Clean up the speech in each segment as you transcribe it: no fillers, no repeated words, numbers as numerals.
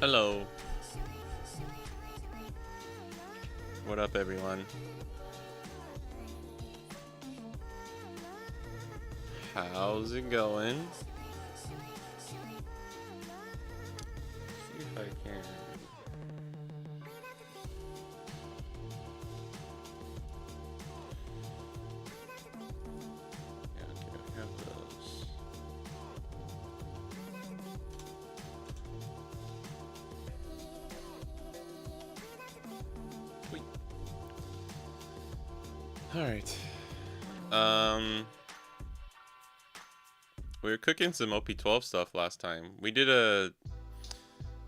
Hello. What up, everyone? How's it going? See if I can. Yeah, okay, I have those. Wait. All right. We were cooking some OP12 stuff last time. We did a.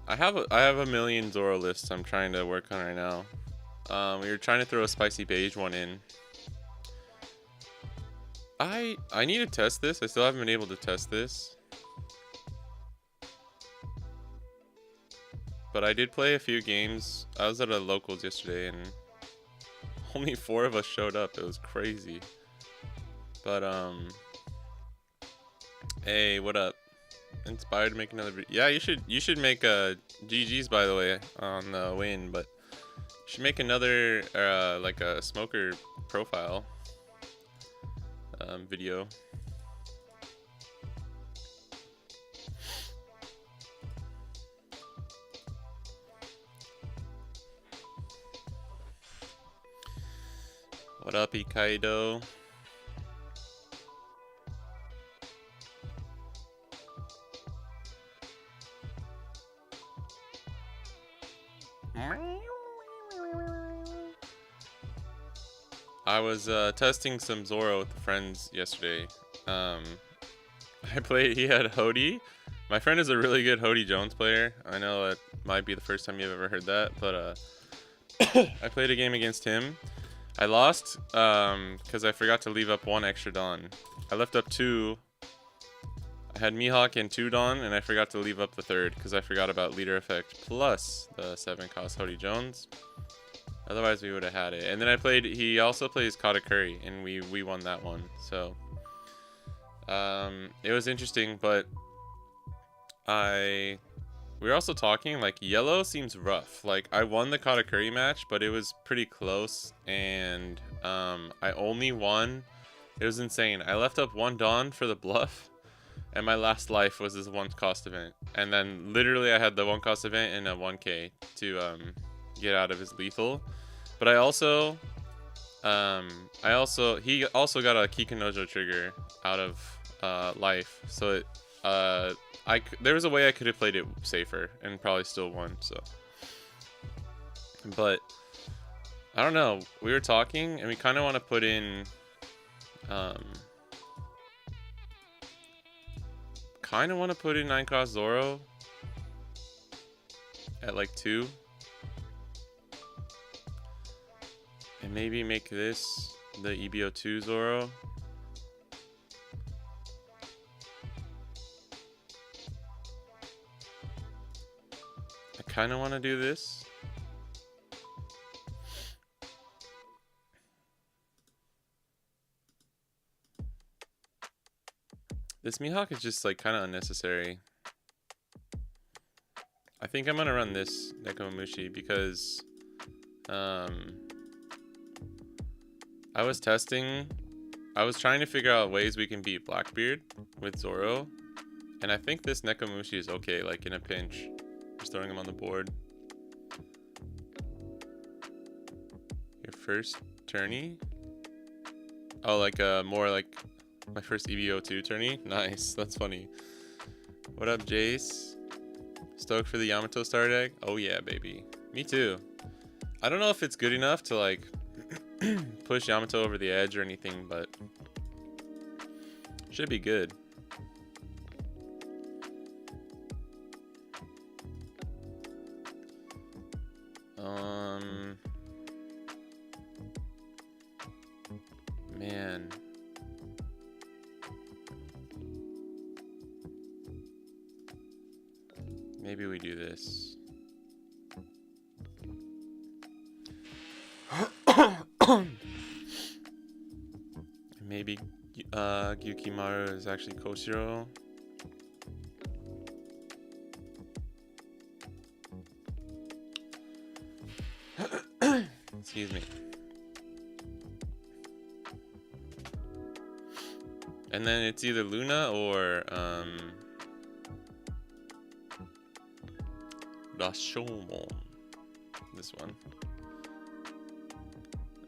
I have a million Zoro lists I'm trying to work on right now. We were trying to throw a spicy beige one in. I need to test this. I still haven't been able to test this. But I did play a few games. I was at a locals yesterday and only 4 of us showed up. It was crazy. But hey, what up? Inspired to make another video. Yeah, you should make GG's, by the way, on the win, but you should make another like a smoker profile video. What up, Ikaido? I was testing some Zoro with friends yesterday. He had Hody. My friend is a really good Hody Jones player. I know that might be the first time you've ever heard that, but I played a game against him. I lost because I forgot to leave up 1 extra Dawn. I left up 2. I had Mihawk and 2 Dawn, and I forgot to leave up the 3rd because I forgot about Leader Effect plus the 7 cost Hody Jones. Otherwise, we would have had it. And then he also plays Katakuri, and we won that one. So, it was interesting, but we were also talking, like, yellow seems rough. Like, I won the Katakuri match, but it was pretty close, and I only won. It was insane. I left up 1 Dawn for the bluff, and my last life was this 1 cost event. And then, literally, I had the 1 cost event and a 1k to get out of his lethal. But he also got a Kikanojo trigger out of life. So there was a way I could have played it safer and probably still won. So, but I don't know. We were talking and we kind of want to put in, kind of want to put in 9 cost Zoro at like 2. And maybe make this the EBO2 Zoro. I kind of want to do this. This Mihawk is just like kind of unnecessary. I think I'm going to run this Nekomamushi because I was trying to figure out ways we can beat Blackbeard with Zoro, and I think this Nekomamushi is okay, like in a pinch. Just throwing him on the board. Your first tourney? Oh, like more like my first EBO2 tourney? Nice, that's funny. What up, Jace? Stoked for the Yamato star deck? Oh yeah, baby. Me too. I don't know if it's good enough to like push Yamato over the edge or anything, but should be good. Man. Maybe we do this. Maybe Gyukimaru is actually Koshiro. Excuse me. And then it's either Luna or Rashomon. This one.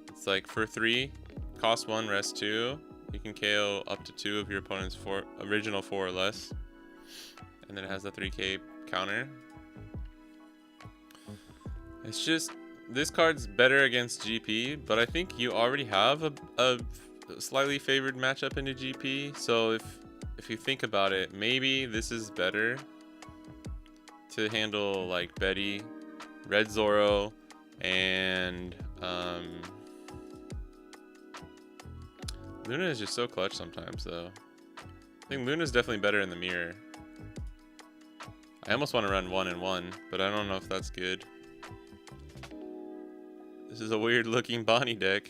It's like for 3, cost 1, rest 2. You can KO up to 2 of your opponent's original 4 or less. And then it has the 3k counter. It's just, this card's better against GP, but I think you already have a slightly favored matchup into GP. So if you think about it, maybe this is better to handle like Betty, Red Zoro, and Luna is just so clutch sometimes though. I think Luna's definitely better in the mirror. I almost want to run 1 and 1, but I don't know if that's good. This is a weird looking Bonnie deck.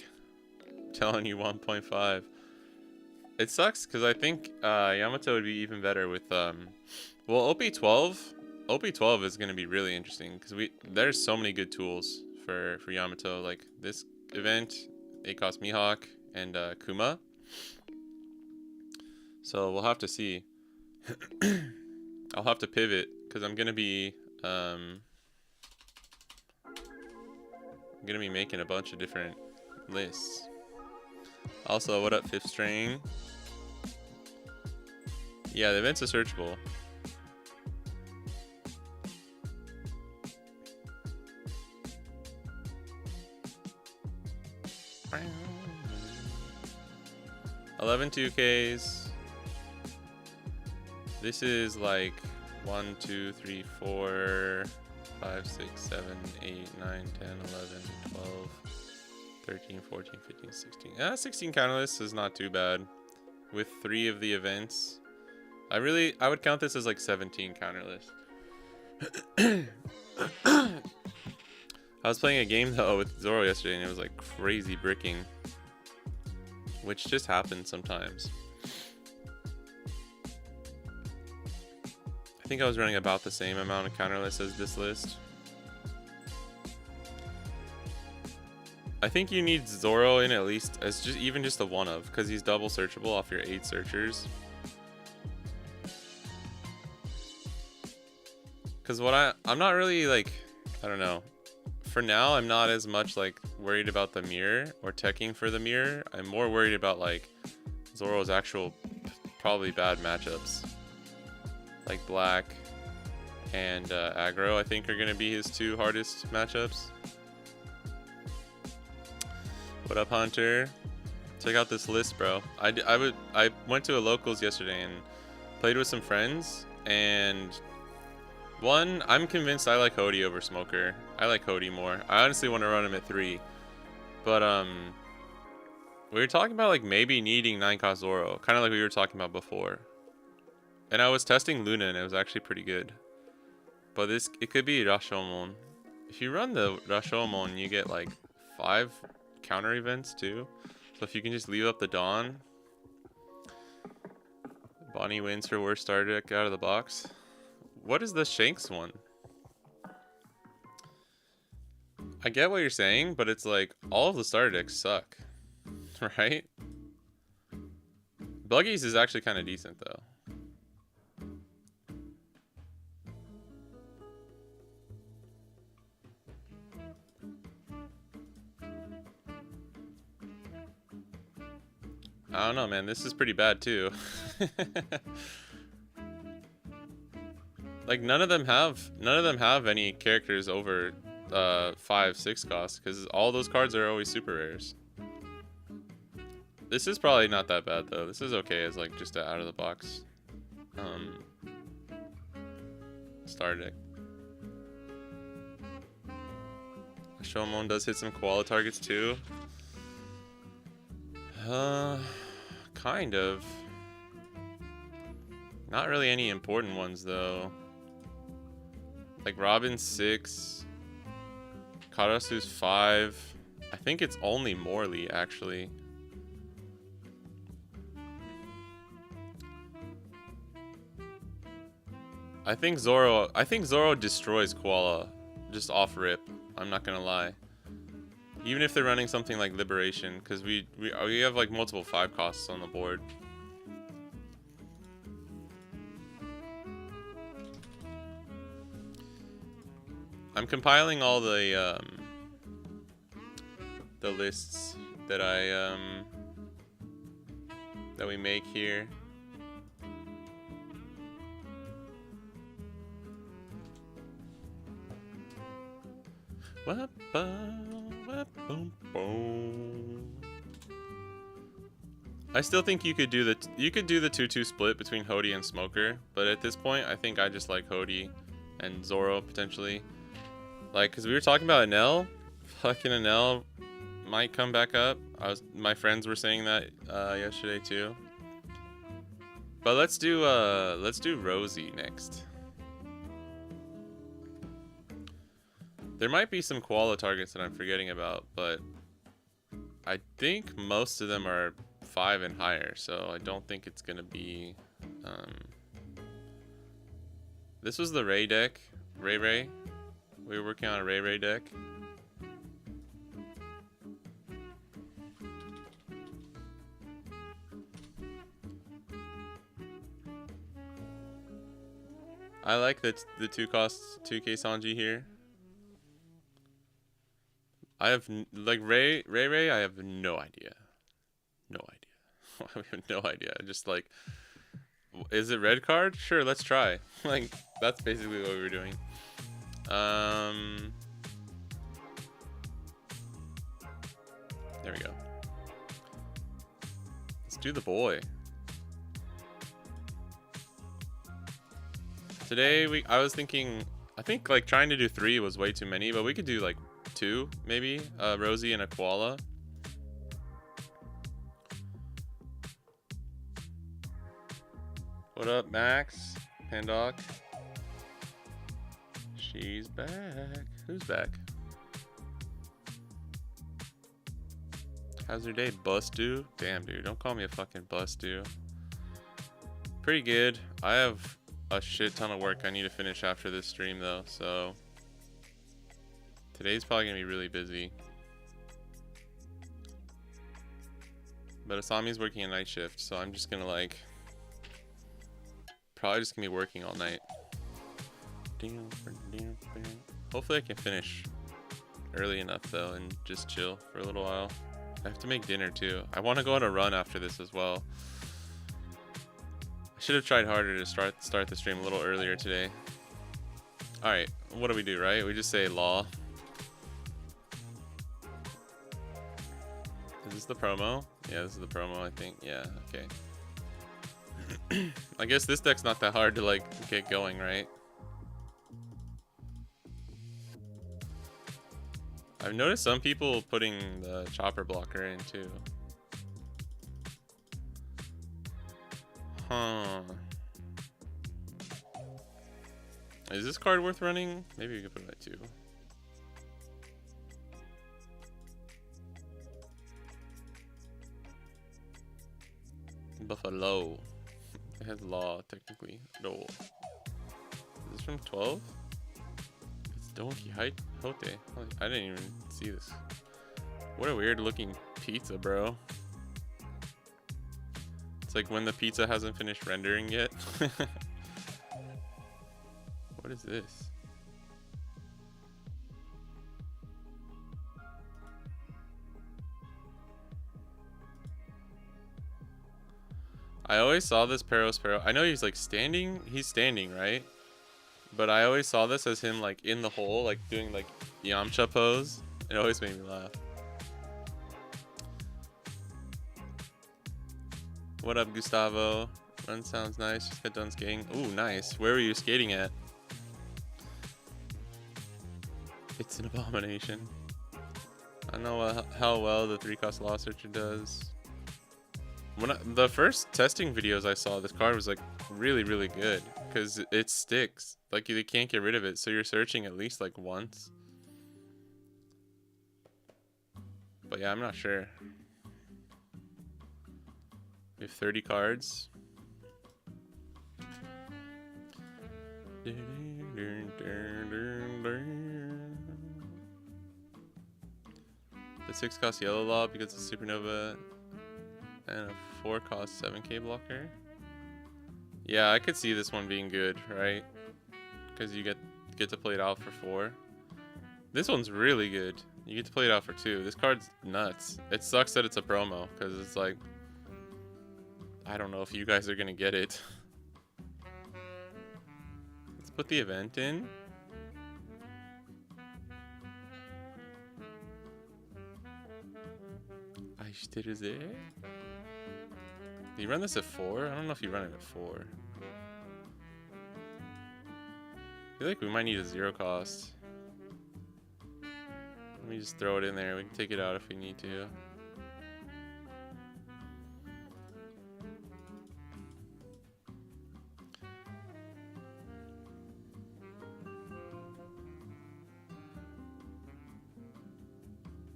I'm telling you 1.5. It sucks because I think Yamato would be even better with well, OP12 is going to be really interesting because there's so many good tools for Yamato, like this event, Akos Mihawk, and Kuma. So we'll have to see. I'll have to pivot because I'm gonna be making a bunch of different lists. Also, what up, 5th String? Yeah, the events are searchable. $11 2Ks. This is like 1, 2, 3, 4, 5, 6, 7, 8, 9, 10, 11, 12, 13, 14, 15, 16. 16 counterlists is not too bad. With 3 of the events. I would count this as like 17 counterlists. I was playing a game though with Zoro yesterday and it was like crazy bricking. Which just happens sometimes. I think I was running about the same amount of counterlists as this list. I think you need Zoro in at least as even just a 1 of, because he's double searchable off your 8 searchers. Because I'm not really like, I don't know. For now, I'm not as much like worried about the mirror or teching for the mirror. I'm more worried about like Zoro's actual probably bad matchups. Like Black and Aggro, I think, are going to be his 2 hardest matchups. What up, Hunter? Check out this list, bro. I went to a locals yesterday and played with some friends, and I'm convinced I like Hody over Smoker. I like Hody more. I honestly want to run him at 3. But we were talking about like maybe needing 9-cost Zoro, kind of like we were talking about before. And I was testing Luna and it was actually pretty good. But it could be Rashomon. If you run the Rashomon, you get like 5 counter events too. So if you can just leave up the Dawn. Bonnie wins for worst starter deck out of the box. What is the Shanks one? I get what you're saying, but it's like all of the starter decks suck. Right? Buggies is actually kind of decent though. I don't know, man. This is pretty bad too. Like none of them have any characters over 5, 6 costs because all those cards are always super rares. This is probably not that bad though. This is okay as like just an out of the box star deck. Shomon does hit some koala targets too. Kind of. Not really any important ones though. Like Robin's 6, Karasu's 5. I think it's only Morley actually. I think Zoro destroys Koala just off rip. I'm not gonna lie. Even if they're running something like Liberation, because we have like multiple 5 costs on the board. I'm compiling all the lists that that we make here. I still think you could do the 2-2 split between Hody and Smoker, but at this point I think I just like Hody and Zoro potentially. Like, cause we were talking about Enel, fucking Enel might come back up. My friends were saying that yesterday too. But let's do Rosie next. There might be some koala targets that I'm forgetting about, but I think most of them are 5 and higher, so I don't think it's gonna be. This was the Ray deck, Ray. We were working on a Ray deck. I like the 2 costs 2K Sanji here. I have like Ray. I have no idea. I have no idea. Just like, is it red card? Sure, let's try. Like, that's basically what we were doing. There we go. Let's do the boy. Today I was thinking, I think like trying to do 3 was way too many, but we could do like 2 maybe. Rosie and a koala. What up, Max? Pandoc. She's back. Who's back? How's your day, Bustu? Damn, dude, don't call me a fucking Bustu. Pretty good. I have a shit ton of work I need to finish after this stream, though, so today's probably gonna be really busy. But Asami's working a night shift, so I'm just gonna like probably just gonna be working all night. Hopefully I can finish early enough though and just chill for a little while. I have to make dinner too. I want to go on a run after this as well. I should have tried harder to start the stream a little earlier today. Alright, what do we do, right? We just say law. Is this the promo? Yeah, this is the promo, I think. Yeah, okay. I guess this deck's not that hard to like get going, right? I've noticed some people putting the chopper blocker in too. Huh. Is this card worth running? Maybe we could put it at 2. Buffalo. It has law, technically. No. Is this from 12? It's Don Quixote. I didn't even see this. What a weird looking pizza, bro. It's like when the pizza hasn't finished rendering yet. What is this? I always saw this Perospero. I know he's like standing. He's standing, right? But I always saw this as him like in the hole, like doing like Yamcha pose. It always made me laugh. What up, Gustavo? Run sounds nice. Just got done skating. Ooh, nice. Where were you skating at? It's an abomination. I don't know how well the 3-cost Law Searcher does. The first testing videos I saw, this card was like really good because it sticks. Like you can't get rid of it, so you're searching at least like once. But yeah, I'm not sure. We have 30 cards. The 6 cost yellow law because it's supernova, and a 4 cost 7k blocker. Yeah, I could see this one being good, right? Because you get to play it out for 4. This one's really good. You get to play it out for 2. This card's nuts. It sucks that it's a promo, because it's like, I don't know if you guys are gonna get it. Let's put the event in. Do you run this at 4? I don't know if you run it at 4. I feel like we might need a 0 cost. Let me just throw it in there. We can take it out if we need to.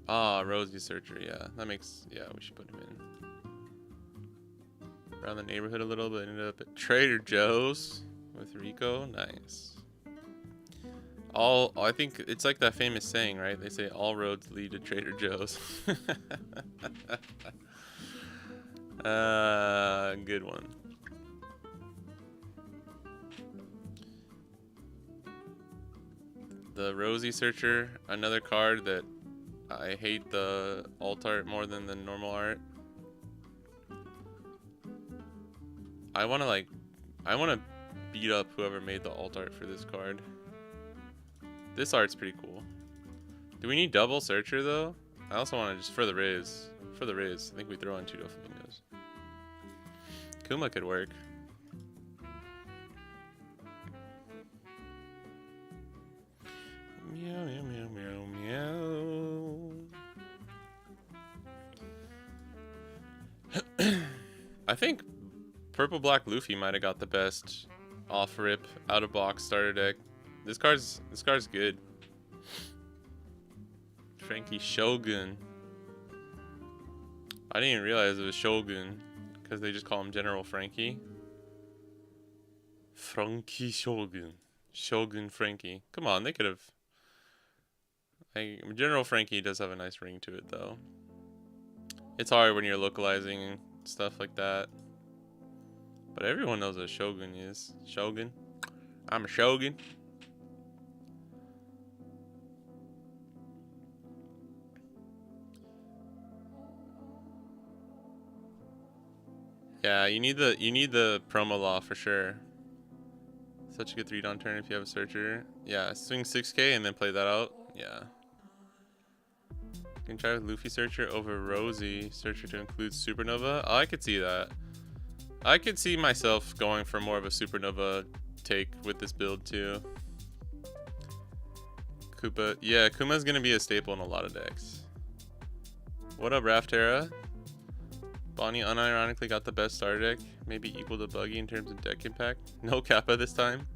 Ah, Rosie Searcher, yeah. That makes, yeah, we should put him in. Around the neighborhood a little bit, ended up at Trader Joe's with Rico. Nice. I think it's like that famous saying, right? They say all roads lead to Trader Joe's. Good one. The Rosie Searcher, another card that I hate the alt art more than the normal art. I want to beat up whoever made the alt art for this card. This art's pretty cool. Do we need double Searcher though? I also want to just for the Riz. For the Riz, I think we throw in 2 Doflamingos. Kuma could work. Meow meow meow meow meow. I think Purple Black Luffy might have got the best off rip out of box starter deck. This card's good. Frankie Shogun. I didn't even realize it was Shogun because they just call him General Frankie. Frankie Shogun. Shogun Frankie. Come on, they could have. General Frankie does have a nice ring to it though. It's hard when you're localizing and stuff like that. But everyone knows what Shogun is. Shogun. I'm a Shogun. Yeah, you need the promo law for sure. Such a good 3-down turn if you have a Searcher. Yeah, swing 6k and then play that out. Yeah. You can try with Luffy Searcher over Rosie Searcher to include Supernova. Oh, I could see that. I could see myself going for more of a Supernova take with this build too. Koopa. Yeah, Kuma's gonna be a staple in a lot of decks. What up, Raftera? Bonnie unironically got the best starter deck, maybe equal to Buggy in terms of deck impact. No Kappa this time.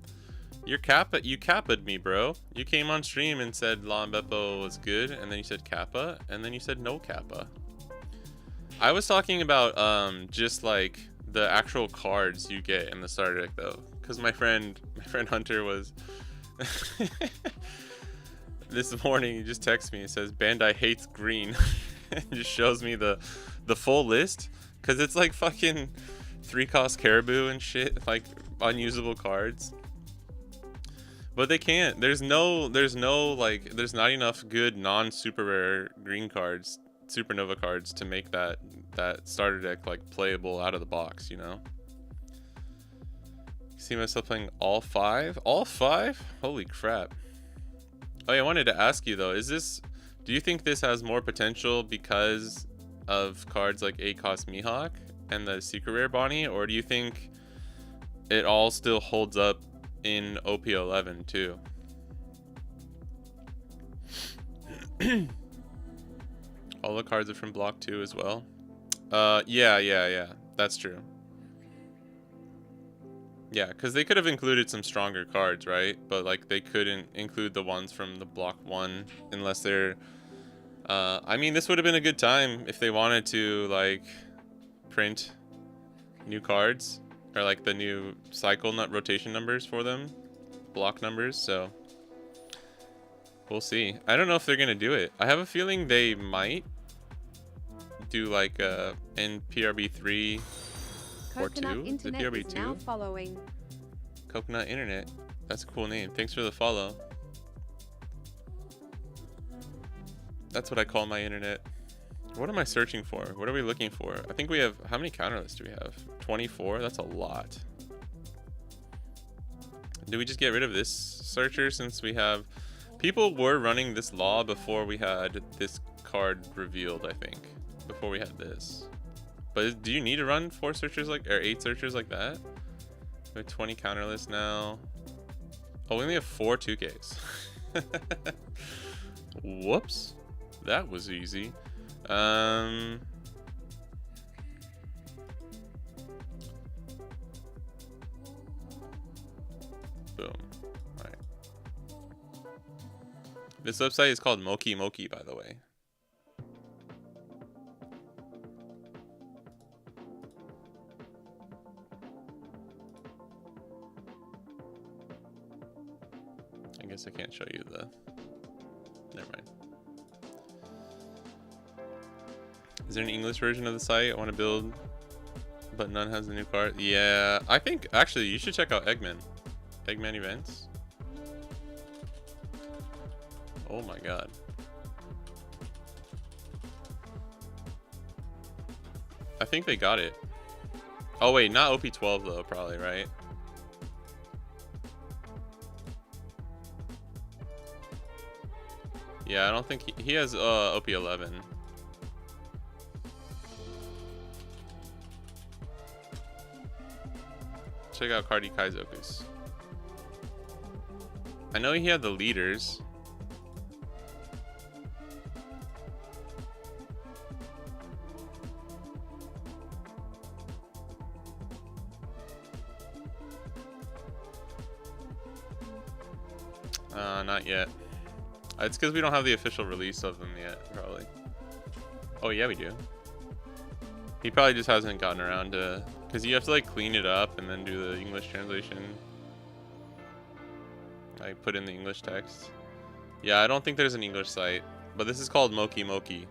You Kappa'd me, bro. You came on stream and said Law and Beppo was good, and then you said Kappa, and then you said no Kappa. I was talking about just like the actual cards you get in the starter deck though, because my friend Hunter was this morning. He just texted me and says Bandai hates green. And just shows me the full list, because it's like fucking 3-cost Caribou and shit, like unusable cards. But they can't. There's not enough good non-super rare green cards, Supernova cards, to make that starter deck like playable out of the box, you know? See myself playing all 5? All 5? Holy crap. Oh yeah, I wanted to ask you though, do you think this has more potential because of cards like 8-cost Mihawk and the secret rare Bonnie, or do you think it all still holds up in OP11 too? All the cards are from block 2 as well. Yeah. That's true. Yeah, because they could have included some stronger cards, right? But like they couldn't include the ones from the block 1 unless they're I mean, this would have been a good time if they wanted to like print new cards, or like the new cycle rotation numbers for them, block numbers. So We'll see. I don't know if they're gonna do it. I have a feeling they might do like NPRB3 or 2. Coconut Is it Internet is now PRB2? following. Coconut Internet. That's a cool name. Thanks for the follow. That's what I call my internet. What am I searching for? What are we looking for? I think we have... How many counter lists do we have? 24? That's a lot. Do we just get rid of this searcher since we have... People were running this law before we had this card revealed, I think. Before we had this. But do you need to run 4 searchers like... Or 8 searchers like that? We have 20 counter lists now. Oh, we only have 4 2Ks. Whoops. That was easy. Boom. Alright. This website is called Moki Moki, by the way. I guess I can't show you the... Never mind. Is there an English version of the site? I want to build, but none has the new card. Yeah, I think actually you should check out Eggman. Eggman events. Oh my god. I think they got it. Oh wait, not OP12 though, probably, right? Yeah, I don't think he has OP11. Check out Cardi Kaizokus. I know he had the leaders. Not yet. It's because we don't have the official release of them yet, probably. Oh yeah, we do. He probably just hasn't gotten around to... Because you have to like clean it up and then do the English translation. Like put in the English text. Yeah, I don't think there's an English site. But this is called Moki Moki.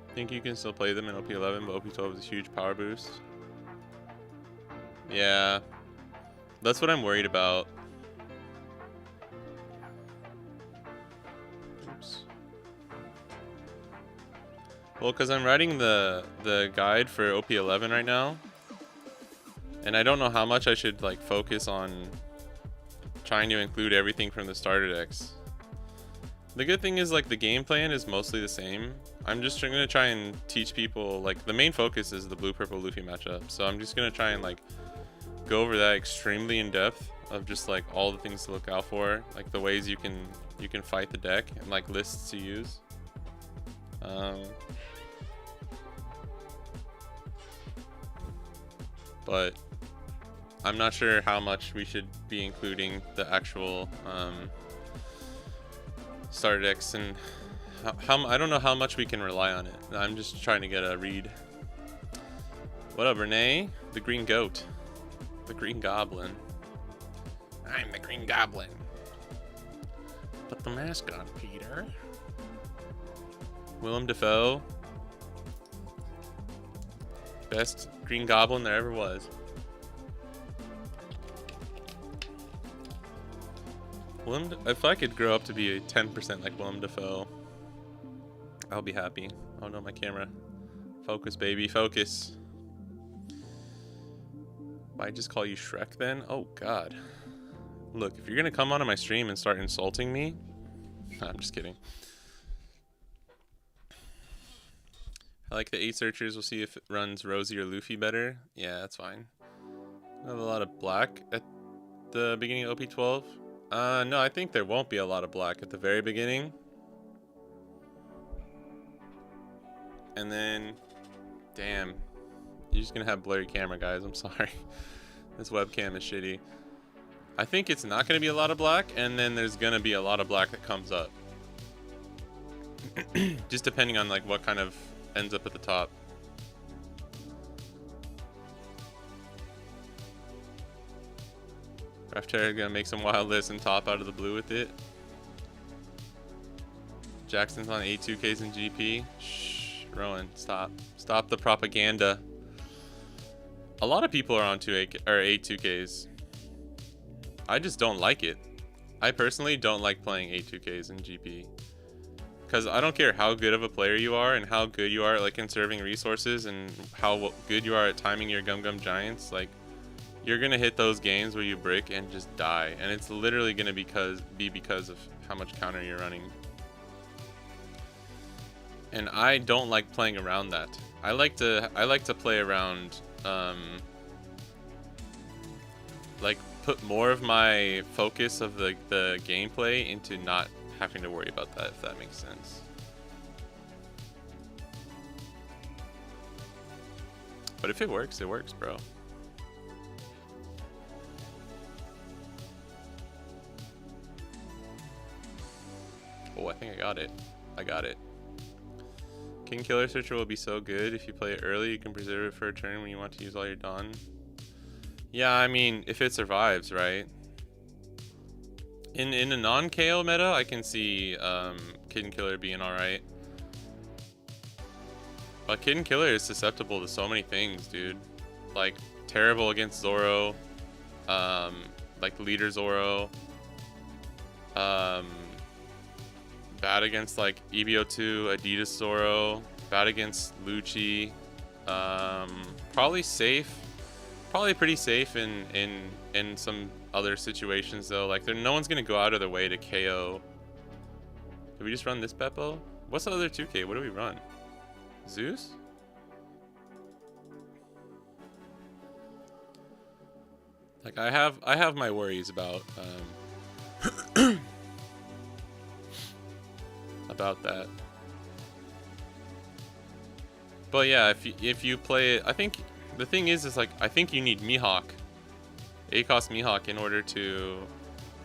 I think you can still play them in OP11, but OP12 is a huge power boost. Yeah. That's what I'm worried about. Well, because I'm writing the guide for OP11 right now, and I don't know how much I should like focus on trying to include everything from the starter decks. The good thing is like the game plan is mostly the same. I'm just going to try and teach people, like the main focus is the blue-purple Luffy matchup, so I'm just going to try and like go over that extremely in depth of just like all the things to look out for, like the ways you can fight the deck and like lists to use. But I'm not sure how much we should be including the actual starter decks, and how I don't know how much we can rely on it. I'm just trying to get a read. What up, Renee? The green goat. The green goblin. I'm the green goblin. Put the mask on, Peter. Willem Dafoe. Best green goblin there ever was. If I could grow up to be a 10% like Willem Dafoe, I'll be happy. Oh no, my camera. Focus, baby, focus. Why just call you Shrek then? Oh god. Look, if you're gonna come onto my stream and start insulting me, I'm just kidding. I like the 8 searchers. We'll see if it runs Rosie or Luffy better. Yeah, that's fine. I have a lot of black at the beginning of OP12. No, I think there won't be a lot of black at the very beginning. And then, damn, you're just gonna have blurry camera, guys. I'm sorry. This webcam is shitty. I think it's not gonna be a lot of black, and then there's gonna be a lot of black that comes up. Just depending on like what kind of ends up at the top. Raftera gonna make some wild list and top out of the blue with it. Jackson's on 8-2Ks and GP. Shh, Rowan, stop. Stop the propaganda. A lot of people are on 8-2Ks. I just don't like it. I personally don't like playing 8-2Ks in GP. Because I don't care how good of a player you are and how good you are at like conserving resources and how good you are at timing your Gum Giants. Like, you're gonna hit those games where you brick and just die, and it's literally gonna be because of how much counter you're running. And I don't like playing around that. I like to play around, like put more of my focus of the gameplay into not having to worry about that, if that makes sense. But if it works, bro. Oh, I think I got it. I got it. King Killer Searcher will be so good. If you play it early, you can preserve it for a turn when you want to use all your Dawn. Yeah, I mean, if it survives, right? In a non-KO meta, I can see Kid and Killer being alright. But Kid and Killer is susceptible to so many things, dude. Like, terrible against Zoro. Like, leader Zoro. Bad against like EBO2, Adidas Zoro, bad against Lucci. Probably safe, probably pretty safe in some other situations though. Like no one's gonna go out of their way to KO. Did we just run this Beppo? What's the other 2K? What do we run? Zeus? Like I have my worries about about that. But yeah, if you play it, I think the thing is like I think you need Mihawk, ACOS Mihawk, in order to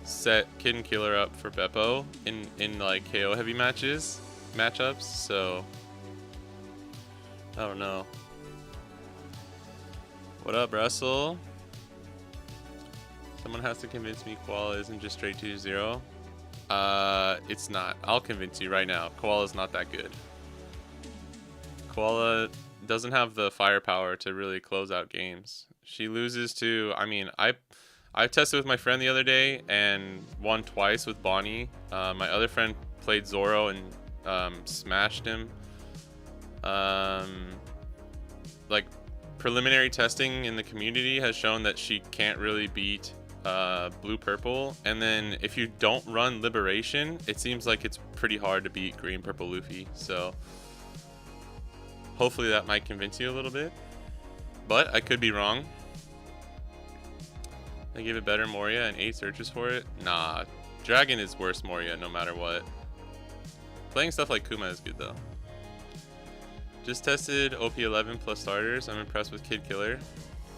set Kid and Killer up for Beppo in like KO heavy matchups. So I don't know. What up, Russell? Someone has to convince me Koala isn't just straight 2-0. It's not. I'll convince you right now. Koala's not that good. Koala doesn't have the firepower to really close out games. She loses to, I mean, I tested with my friend the other day and won twice with Bonnie. My other friend played Zoro and smashed him. Like, preliminary testing in the community has shown that she can't really beat blue purple, and then if you don't run Liberation, it seems like it's pretty hard to beat green purple Luffy. So hopefully that might convince you a little bit, but I could be wrong. I give it better Moria and 8 searches for it. Nah, Dragon is worse Moria no matter what. Playing stuff like Kuma is good though. Just tested OP11 plus starters. I'm impressed with Kid Killer.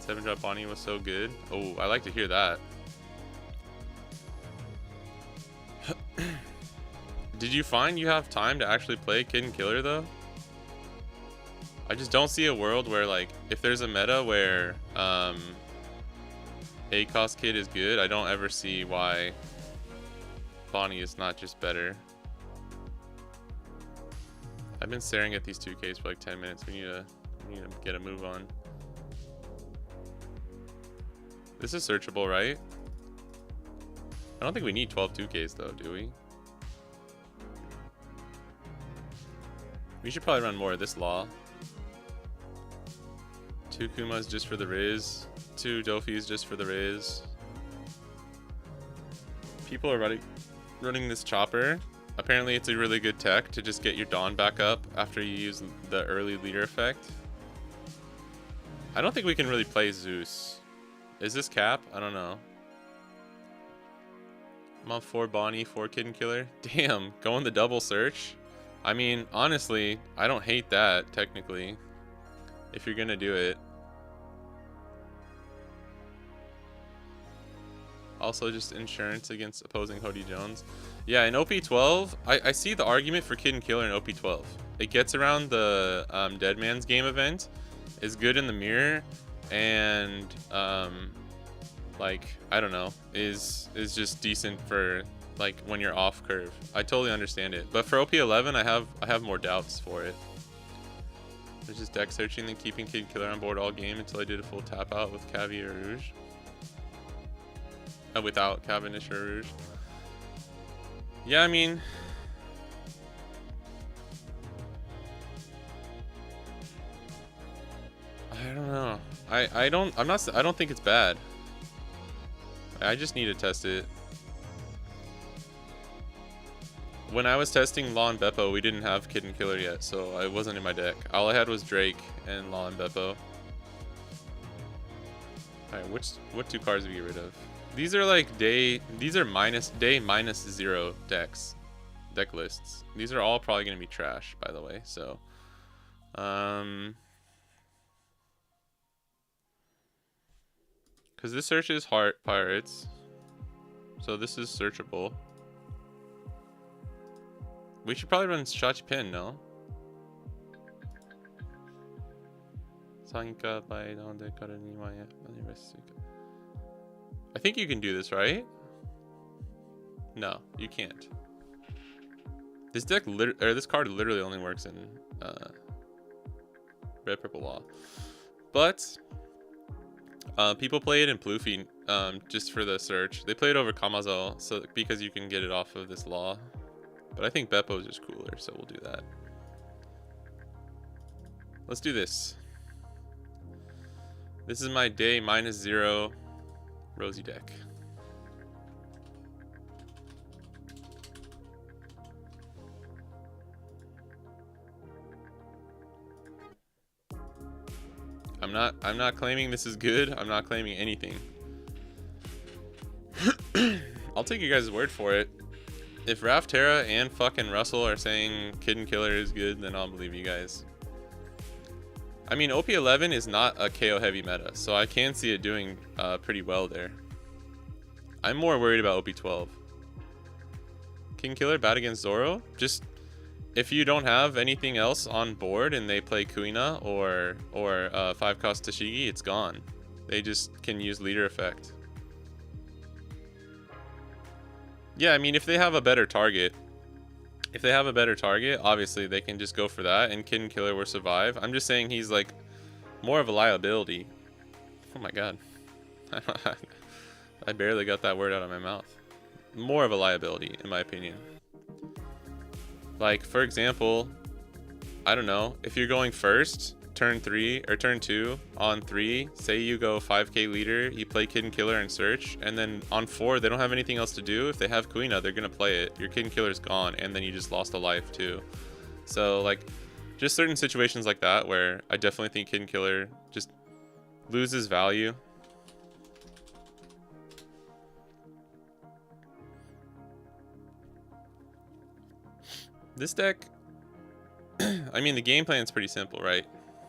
7-drop Bonnie was so good. Oh, I like to hear that. Did you find you have time to actually play Kid and Killer though? I just don't see a world where, like, if there's a meta where ACOS Kid is good, I don't ever see why Bonnie is not just better. I've been staring at these 2Ks for like 10 minutes. We need to get a move on. This is searchable, right? I don't think we need 12 2Ks though, do we? We should probably run more of this law. 2 Kumas just for the Riz. 2 Dofis just for the Riz. People are running this chopper. Apparently it's a really good tech to just get your Dawn back up after you use the early leader effect. I don't think we can really play Zeus. Is this cap? I don't know. I'm on 4 Bonnie, 4 Kid and Killer. Damn, going the double search. I mean, honestly, I don't hate that, technically, if you're gonna do it. Also, just insurance against opposing Hody Jones. Yeah, in OP12, I see the argument for Kid and Killer in OP12. It gets around the Dead Man's Game event, is good in the mirror, and like, I don't know, is just decent for like when you're off curve. I totally understand it, but for OP11 I have more doubts for it. There's just deck searching and keeping Kid Killer on board all game until I did a full tap out with Cavi or Rouge. Without Cavendish or Rouge. Yeah, I mean, I don't know. I don't think it's bad. I just need to test it. When I was testing Law and Beppo, we didn't have Kid and Killer yet, so I wasn't in my deck. All I had was Drake and Law and Beppo. Alright, what 2 cards do we get rid of? These are like day minus 0 decks. Deck lists. These are all probably gonna be trash, by the way, so because this search is Heart Pirates. So this is searchable. We should probably run Shachi Pen, no? I think you can do this, right? No, you can't. This deck this card literally only works in Red Purple Law. But people play it in Plouffe just for the search. They play it over Kamazo, so because you can get it off of this Law. But I think Beppo is just cooler, so we'll do that. Let's do this. This is my day minus 0 Rosie deck. I'm not claiming this is good. I'm not claiming anything. I'll take you guys' word for it. If Raftera and fucking Russell are saying Kid and Killer is good, then I'll believe you guys. I mean, OP11 is not a KO heavy meta, so I can see it doing pretty well there. I'm more worried about OP12. King Killer bad against Zoro? Just if you don't have anything else on board and they play Kuina or 5-cost Tashigi, it's gone. They just can use leader effect. Yeah, I mean, if they have a better target, obviously they can just go for that and Kid and Killer will survive. I'm just saying he's like more of a liability. Oh my god. I barely got that word out of my mouth. More of a liability, in my opinion. Like, for example, I don't know, if you're going first, turn 3 or turn 2 on 3, say you go 5k leader, you play Kid and Killer and search, and then on 4 they don't have anything else to do. If they have Kuina, they're gonna play it. Your Kid and Killer's gone, and then you just lost a life too. So like, just certain situations like that where I definitely think Kid and Killer just loses value. This deck, I mean, the game plan's pretty simple, right?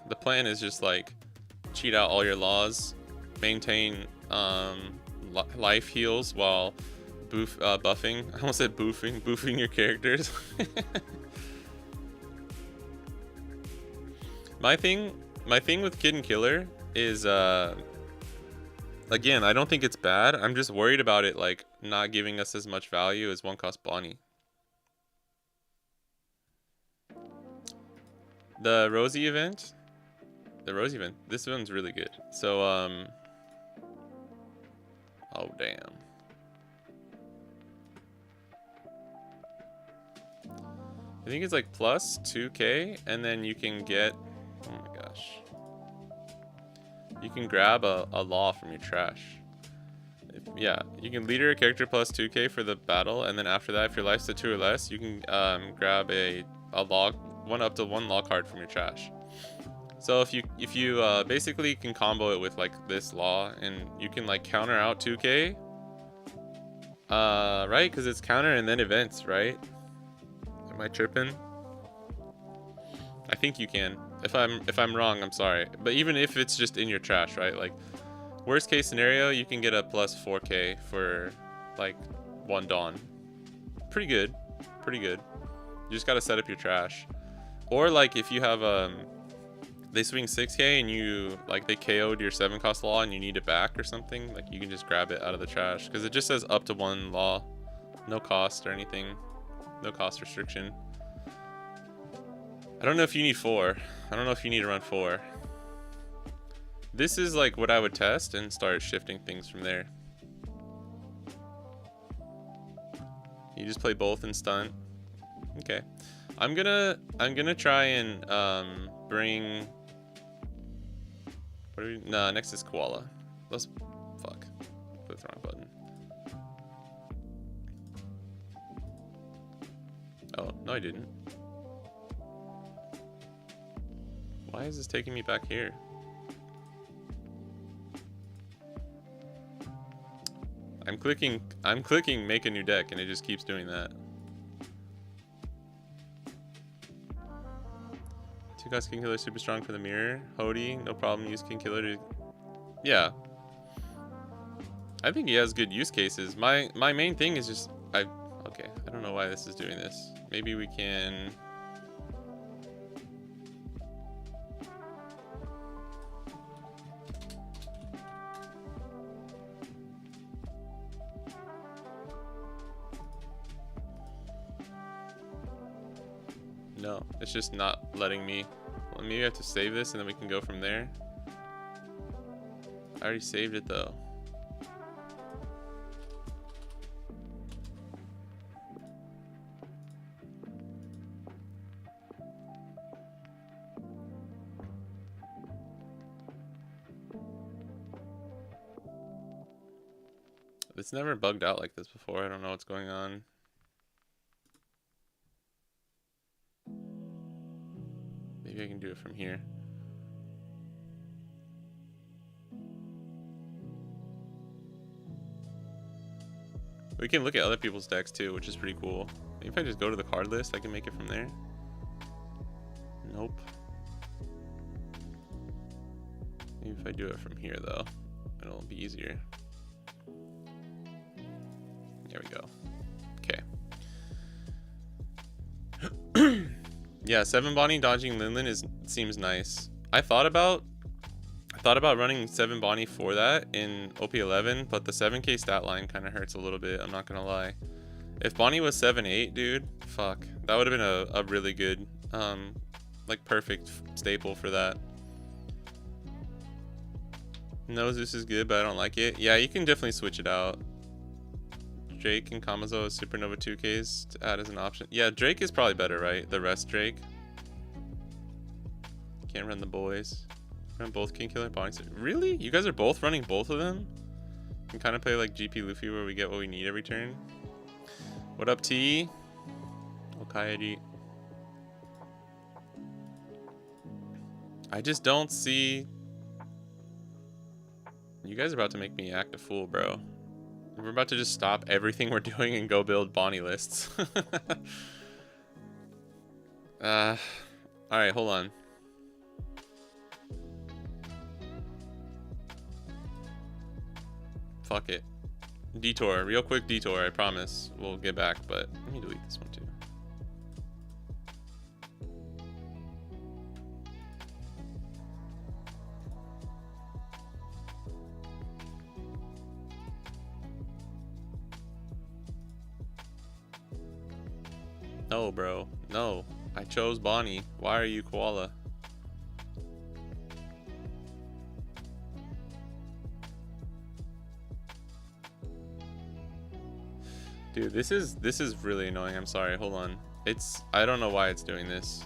The plan is just like cheat out all your laws, maintain life heals while buffing. I almost said boofing your characters. My thing with Kid and Killer is again, I don't think it's bad. I'm just worried about it like not giving us as much value as 1-cost Bonnie. The Rosie event, this one's really good. So, oh damn. I think it's like plus 2k, and then you can get, oh my gosh. You can grab a law from your trash. Yeah, you can leader a character plus 2k for the battle, and then after that, if your life's at 2 or less, you can grab a log, up to 1 law card from your trash. So if you basically can combo it with like this law, and you can like counter out 2k, right? Because it's counter and then events, right? Am I tripping? I think you can. If I'm wrong, I'm sorry. But even if it's just in your trash, right? Like worst case scenario, you can get a plus 4k for like 1 Dawn. Pretty good. Pretty good. You just gotta set up your trash. Or like if you have they swing 6k and you, like, they KO'd your 7 cost law and you need it back or something, like, you can just grab it out of the trash. Because it just says up to 1 law. No cost or anything. No cost restriction. I don't know if you need 4. I don't know if you need to run 4. This is, like, what I would test and start shifting things from there. You just play both and stunt. Okay. I'm gonna try and, bring... What are we... Nah, next is Koala. Let's... Fuck. Click the wrong button. Oh, no I didn't. Why is this taking me back here? I'm clicking make a new deck and it just keeps doing that. 2 cost King Killer super strong for the mirror. Hody, no problem, use King Killer to... Yeah. I think he has good use cases. My main thing is just... Okay, I don't know why this is doing this. Maybe we can... No, it's just not letting me. Well, maybe I have to save this and then we can go from there. I already saved it though. It's never bugged out like this before. I don't know what's going on. Maybe I can do it from here. We can look at other people's decks too, which is pretty cool. Maybe if I just go to the card list, I can make it from there. Nope. Maybe if I do it from here though, it'll be easier. There we go. Okay. Yeah, 7 Bonnie dodging Linlin seems nice. I thought about running 7 Bonnie for that in OP11, but the 7k stat line kind of hurts a little bit, I'm not gonna lie. If Bonnie was 7-8, dude, fuck. That would have been a really good, like perfect staple for that. No, Zeus is good, but I don't like it. Yeah, you can definitely switch it out. Drake and Kamazo as Supernova 2Ks to add as an option. Yeah, Drake is probably better, right? The rest Drake. Can't run the boys. Run both King Killer Bonnie. Really? You guys are both running both of them? Can kind of play like GP Luffy where we get what we need every turn. What up, T? Okaedi. I just don't see... You guys are about to make me act a fool, bro. We're about to just stop everything we're doing and go build Bonnie lists. Alright, hold on. Fuck it. Detour, real quick detour, I promise. We'll get back, but let me delete this one too. No, bro. No. I chose Bonnie. Why are you Koala? Dude, this is really annoying. I'm sorry. Hold on. I don't know why it's doing this.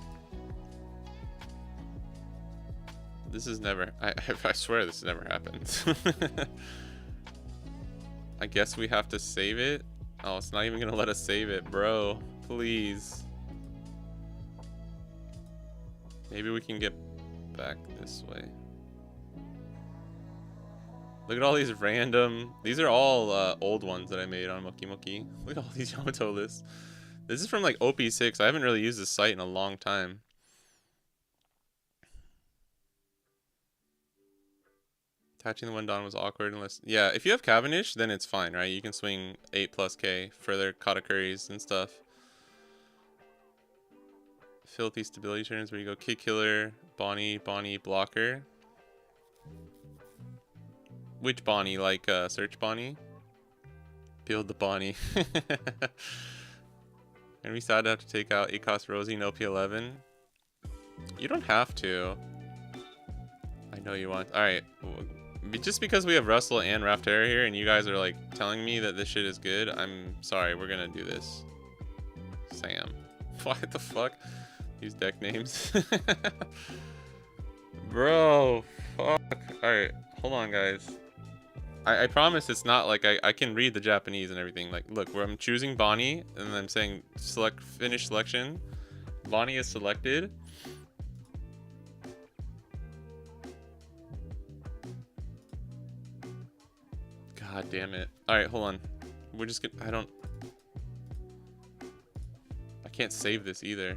This is never... I swear this never happened. I guess we have to save it. Oh, it's not even gonna let us save it, bro. Please. Maybe we can get back this way. Look at all these random... These are all old ones that I made on Moki Moki. Look at all these Yamato lists. This is from like OP6. I haven't really used this site in a long time. Attaching the one Don was awkward unless... Yeah, if you have Cavendish, then it's fine, right? You can swing 8+K for their Katakuris and stuff. Filthy stability turns where you go Kid Killer, Bonnie, Blocker. Which Bonnie? Like search Bonnie? Build the Bonnie. And we sad to have to take out Acos Rosie and OP11. You don't have to. I know you want. Alright. Just because we have Russell and Raftera here and you guys are like telling me that this shit is good, I'm sorry, we're gonna do this. Sam. What the fuck? These deck names. Bro, fuck. Alright, hold on guys. I promise it's not like I can read the Japanese and everything. Like, look, where I'm choosing Bonnie and I'm saying select finish selection. Bonnie is selected. God damn it. Alright, hold on. We're just gonna, I can't save this either.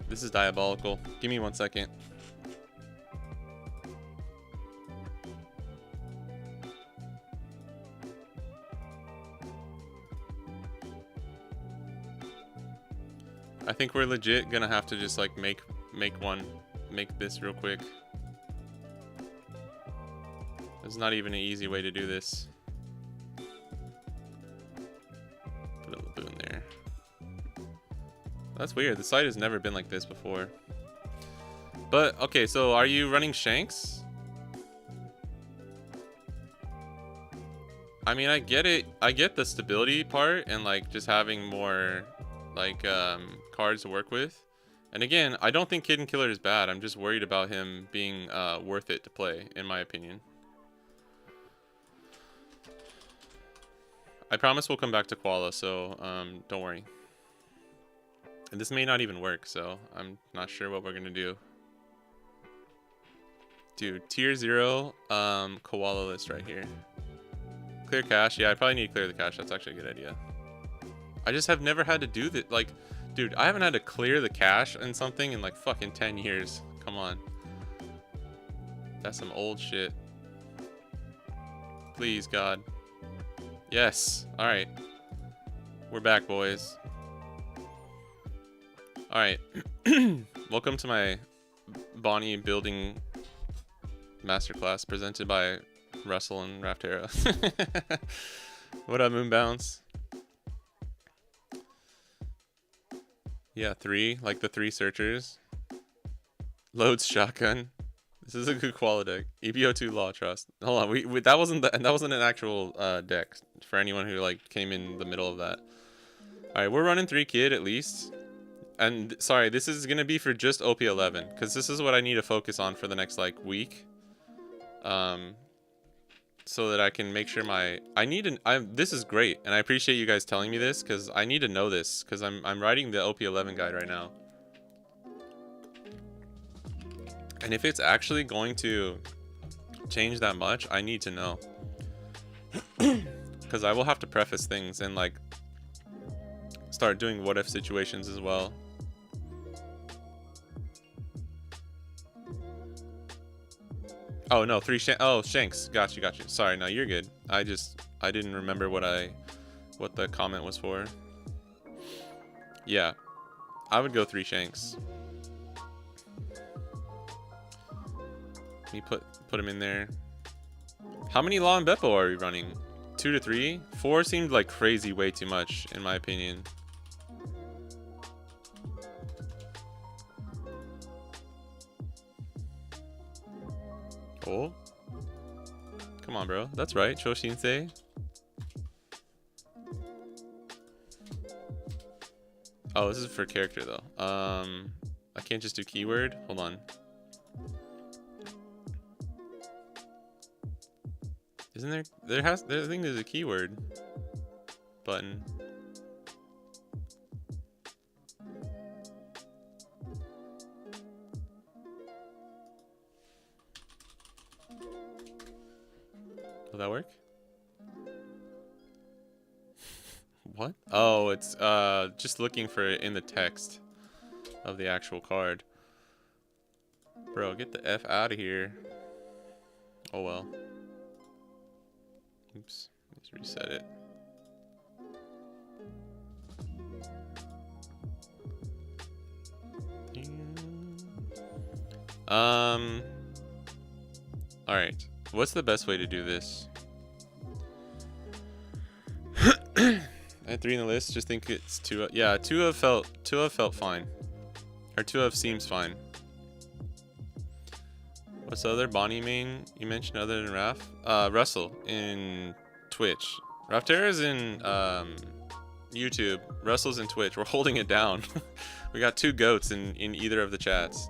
This is diabolical. Give me 1 second. I think we're legit gonna have to just like make this real quick. There's not even an easy way to do this. Put a Laboon there. That's weird. The site has never been like this before. But okay, so are you running Shanks? I mean, I get it. I get the stability part and like just having more like cards to work with. And again, I don't think Kid and Killer is bad. I'm just worried about him being worth it to play, in my opinion. I promise we'll come back to Koala, so don't worry. And this may not even work, so I'm not sure what we're gonna do. Dude, tier 0 Koala list right here. Clear cache. Yeah, I probably need to clear the cache. That's actually a good idea. I just have never had to do that. Like, dude, I haven't had to clear the cache in something in like fucking 10 years. Come on. That's some old shit. Please, God. Yes. Alright. We're back, boys. Alright. Welcome to my Bonnie building masterclass presented by Russell and Raftera. What up, Moonbounce? Yeah, 3. Like the 3 searchers. Loads shotgun. This is a good quality deck. EBO2 Law Trust. Hold on, that wasn't an actual deck for anyone who like came in the middle of that. All right, we're running 3 Kid at least. And sorry, this is gonna be for just OP11 because this is what I need to focus on for the next like week. So that I can make sure this is great, and I appreciate you guys telling me this because I need to know this because I'm writing the OP11 guide right now. And if it's actually going to change that much, I need to know. Because I will have to preface things and like start doing what if situations as well. Oh no, 3 Shanks. Got you. Sorry, no, you're good. I didn't remember what the comment was for. Yeah. I would go 3 Shanks. Let me put him in there. How many Law and Beppo are we running? 2 to 3? 4 seemed like crazy way too much, in my opinion. Oh. Come on, bro. That's right. Choshinsei. Oh, this is for character, though. I can't just do keyword. Hold on. Isn't there? I think there's a keyword button. Will that work? What? Oh, it's just looking for it in the text of the actual card. Bro, get the F out of here. Oh well. Oops, let's reset it. Alright. What's the best way to do this? I had 3 in the list. Just think it's 2. Yeah, 2 have felt fine. Or 2 have seems fine. What's the other Bonnie main you mentioned other than Raf? Russell in Twitch. Raftera's in YouTube. Russell's in Twitch. We're holding it down. We got 2 goats in either of the chats.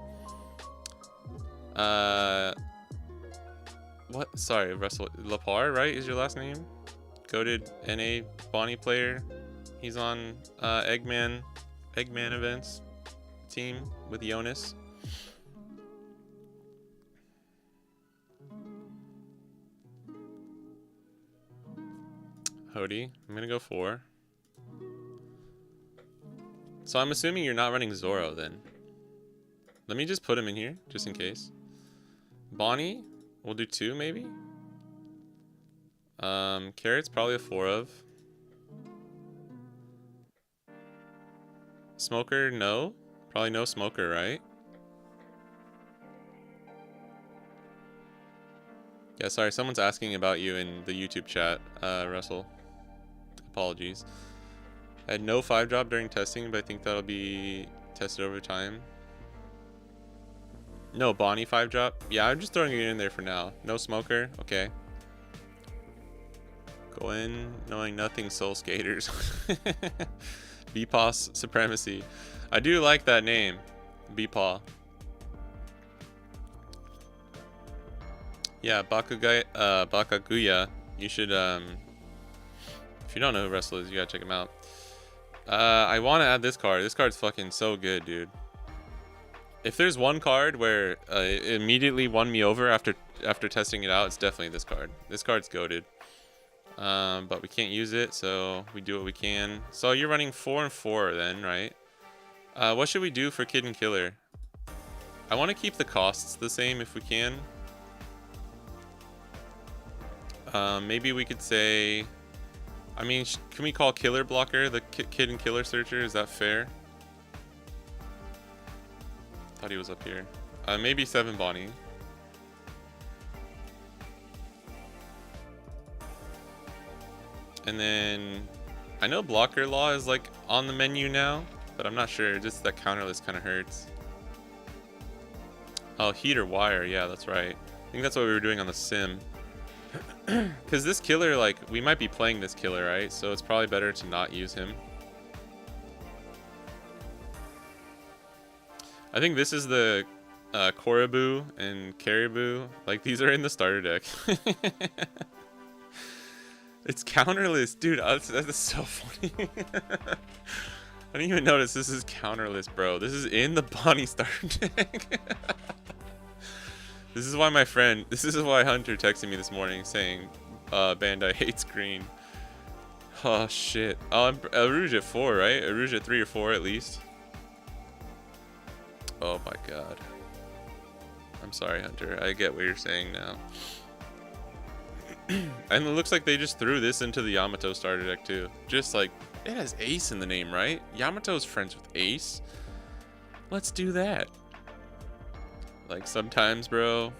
What? Sorry, Russell Lapar, right? Is your last name? Goated NA Bonnie player. He's on Eggman events team with Jonas. Hody, I'm gonna go 4. So I'm assuming you're not running Zoro then. Let me just put him in here, just in case. Bonnie, we'll do 2 maybe. Carrot's probably a 4 of. Smoker, no. Probably no Smoker, right? Yeah, sorry, someone's asking about you in the YouTube chat, Russell. Apologies. I had no 5 drop during testing, but I think that'll be tested over time. No Bonnie 5 drop. Yeah, I'm just throwing it in there for now. No Smoker. Okay. Go in knowing nothing, Soul Skaters. BPOS Supremacy. I do like that name. BPAW. Yeah, Bakaguya. You should, if you don't know who Russell is, you gotta check him out. I want to add this card. This card's fucking so good, dude. If there's one card where it immediately won me over after testing it out, it's definitely this card. This card's goated. But we can't use it, so we do what we can. So you're running 4 and 4 then, right? What should we do for Kid and Killer? I want to keep the costs the same if we can. Maybe we could say... I mean, can we call Killer Blocker the Kid and Killer Searcher? Is that fair? Thought he was up here. Maybe 7 Bonnie. And then I know Blocker Law is like on the menu now, but I'm not sure. Just that counter list kind of hurts. Oh, Heat or Wire. Yeah, that's right. I think that's what we were doing on the sim. Because this killer, like, we might be playing this killer, right? So it's probably better to not use him. I think this is the Korribu and Caribou. Like, these are in the starter deck. It's counterless. Dude, that's so funny. I didn't even notice this is counterless, bro. This is in the Bonnie starter deck. This is why Hunter texted me this morning saying Bandai hates green. Oh, shit. Oh, Arouge at 4, right? Arouge at 3 or 4 at least. Oh, my God. I'm sorry, Hunter. I get what you're saying now. And it looks like they just threw this into the Yamato starter deck, too. Just like, it has Ace in the name, right? Yamato's friends with Ace. Let's do that. Like, sometimes, bro.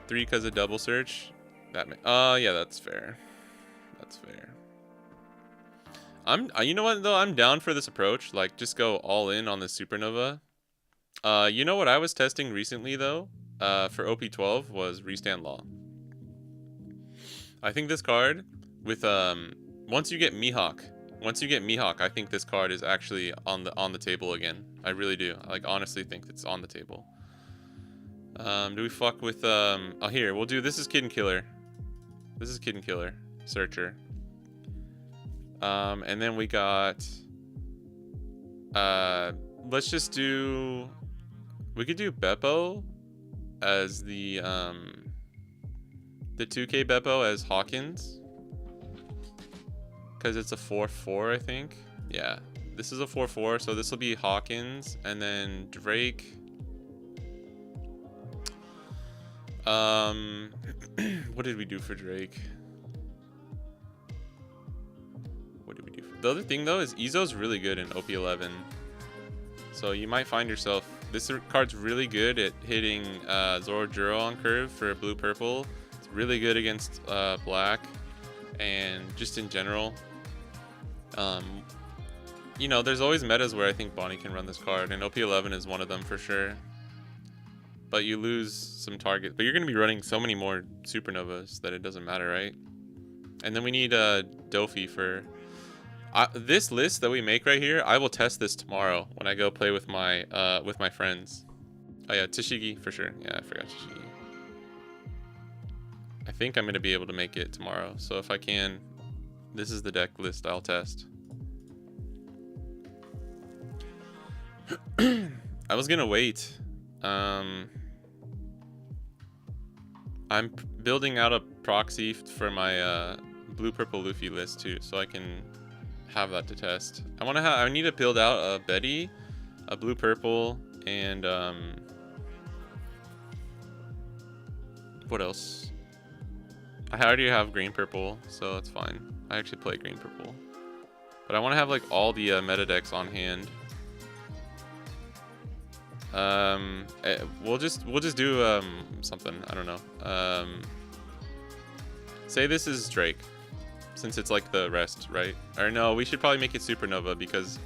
3 because of double search. Yeah, that's fair. That's fair. You know what, though? I'm down for this approach. Like, just go all in on the Supernova. You know what I was testing recently, though? For OP12 was Restand Law. I think this card with, once you get Mihawk, I think this card is actually on the table again. I really do. I, like, honestly think it's on the table. Do we fuck with oh, here, we'll do this is Kid and Killer. This is Kid and Killer Searcher. And then we got let's just do, we could do Beppo as the 2K Beppo as Hawkins. Because it's a 4-4, I think. Yeah, this is a 4-4, so this will be Hawkins, and then Drake. What did we do for Drake? What did we do? The other thing though is Izo's really good in OP11, so you might find yourself This card's really good at hitting Zoro Juro on curve for blue-purple. It's really good against black, and just in general. You know, there's always metas where I think Bonnie can run this card, and OP11 is one of them for sure. But you lose some targets. But you're going to be running so many more Supernovas that it doesn't matter, right? And then we need Dofi for... this list that we make right here, I will test this tomorrow when I go play with my friends. Oh yeah, Tashigi for sure. Yeah, I forgot Tashigi. I think I'm going to be able to make it tomorrow. So if I can, this is the deck list I'll test. I was going to wait. I'm building out a proxy for my blue-purple Luffy list too, so I can have that to test. I need to build out a Betty, a blue-purple, and what else? I already have green-purple, so that's fine. I actually play green-purple, but I want to have like all the meta decks on hand. We'll just do something. I don't know. Say this is Drake, since it's like the rest, right? Or no, we should probably make it Supernova because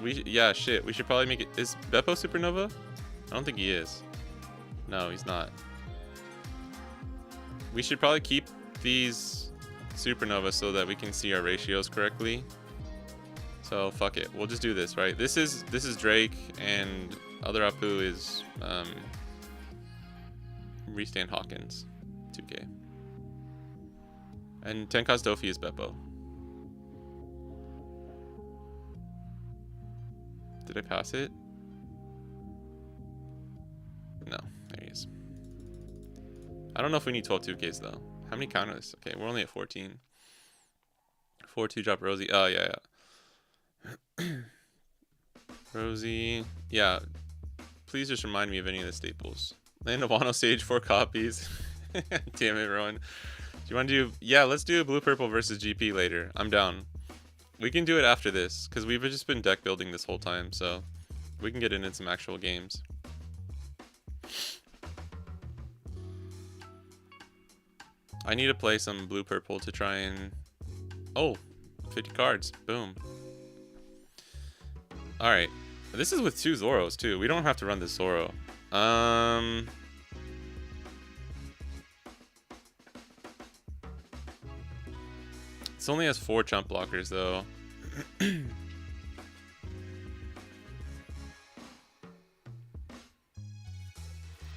yeah, shit, we should probably make it. Is Beppo Supernova? I don't think he is. No, he's not. We should probably keep these Supernova so that we can see our ratios correctly. So fuck it, we'll just do this, right? This is Drake, and other Apu is Restan Hawkins, 2K, and Tenka's Dofi is Beppo. Did I pass it? No, there he is. I don't know if we need 12 2Ks though. How many counters? Okay, we're only at 14. 4-2 drop Rosie. Oh yeah, yeah. Rosie, yeah. Please just remind me of any of the staples. Land of Wano Sage, 4 copies. Damn it, Rowan. Do you want to do? Yeah, let's do blue-purple versus GP later. I'm down. We can do it after this because we've just been deck building this whole time, so we can get into some actual games. I need to play some blue-purple to try and... Oh, 50 cards. Boom. Alright. This is with 2 Zoros, too. We don't have to run this Zoro. This only has 4 chump blockers, though.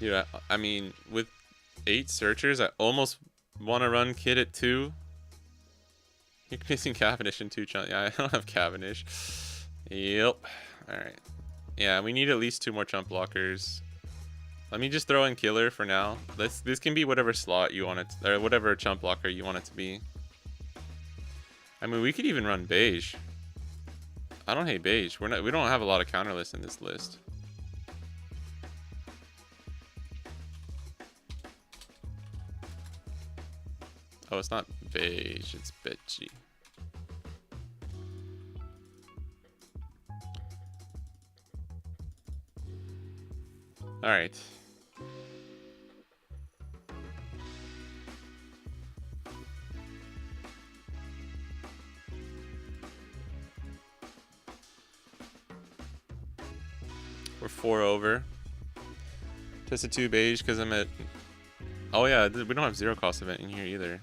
Yeah, I mean, with 8 searchers, I almost want to run Kid at 2. You're missing Cavendish and 2 chump. Yeah, I don't have Cavendish. Yep. Alright. Yeah, we need at least 2 more chump blockers. Let me just throw in Killer for now. This can be whatever slot you want it to, or whatever chump blocker you want it to be. I mean, we could even run Beige. I don't hate Beige. We don't have a lot of counter lists in this list. Oh, it's not Beige, it's Betchy. All right. We're 4 over. Tested 2 Beige because I'm at... Oh yeah, we don't have 0 cost event in here either.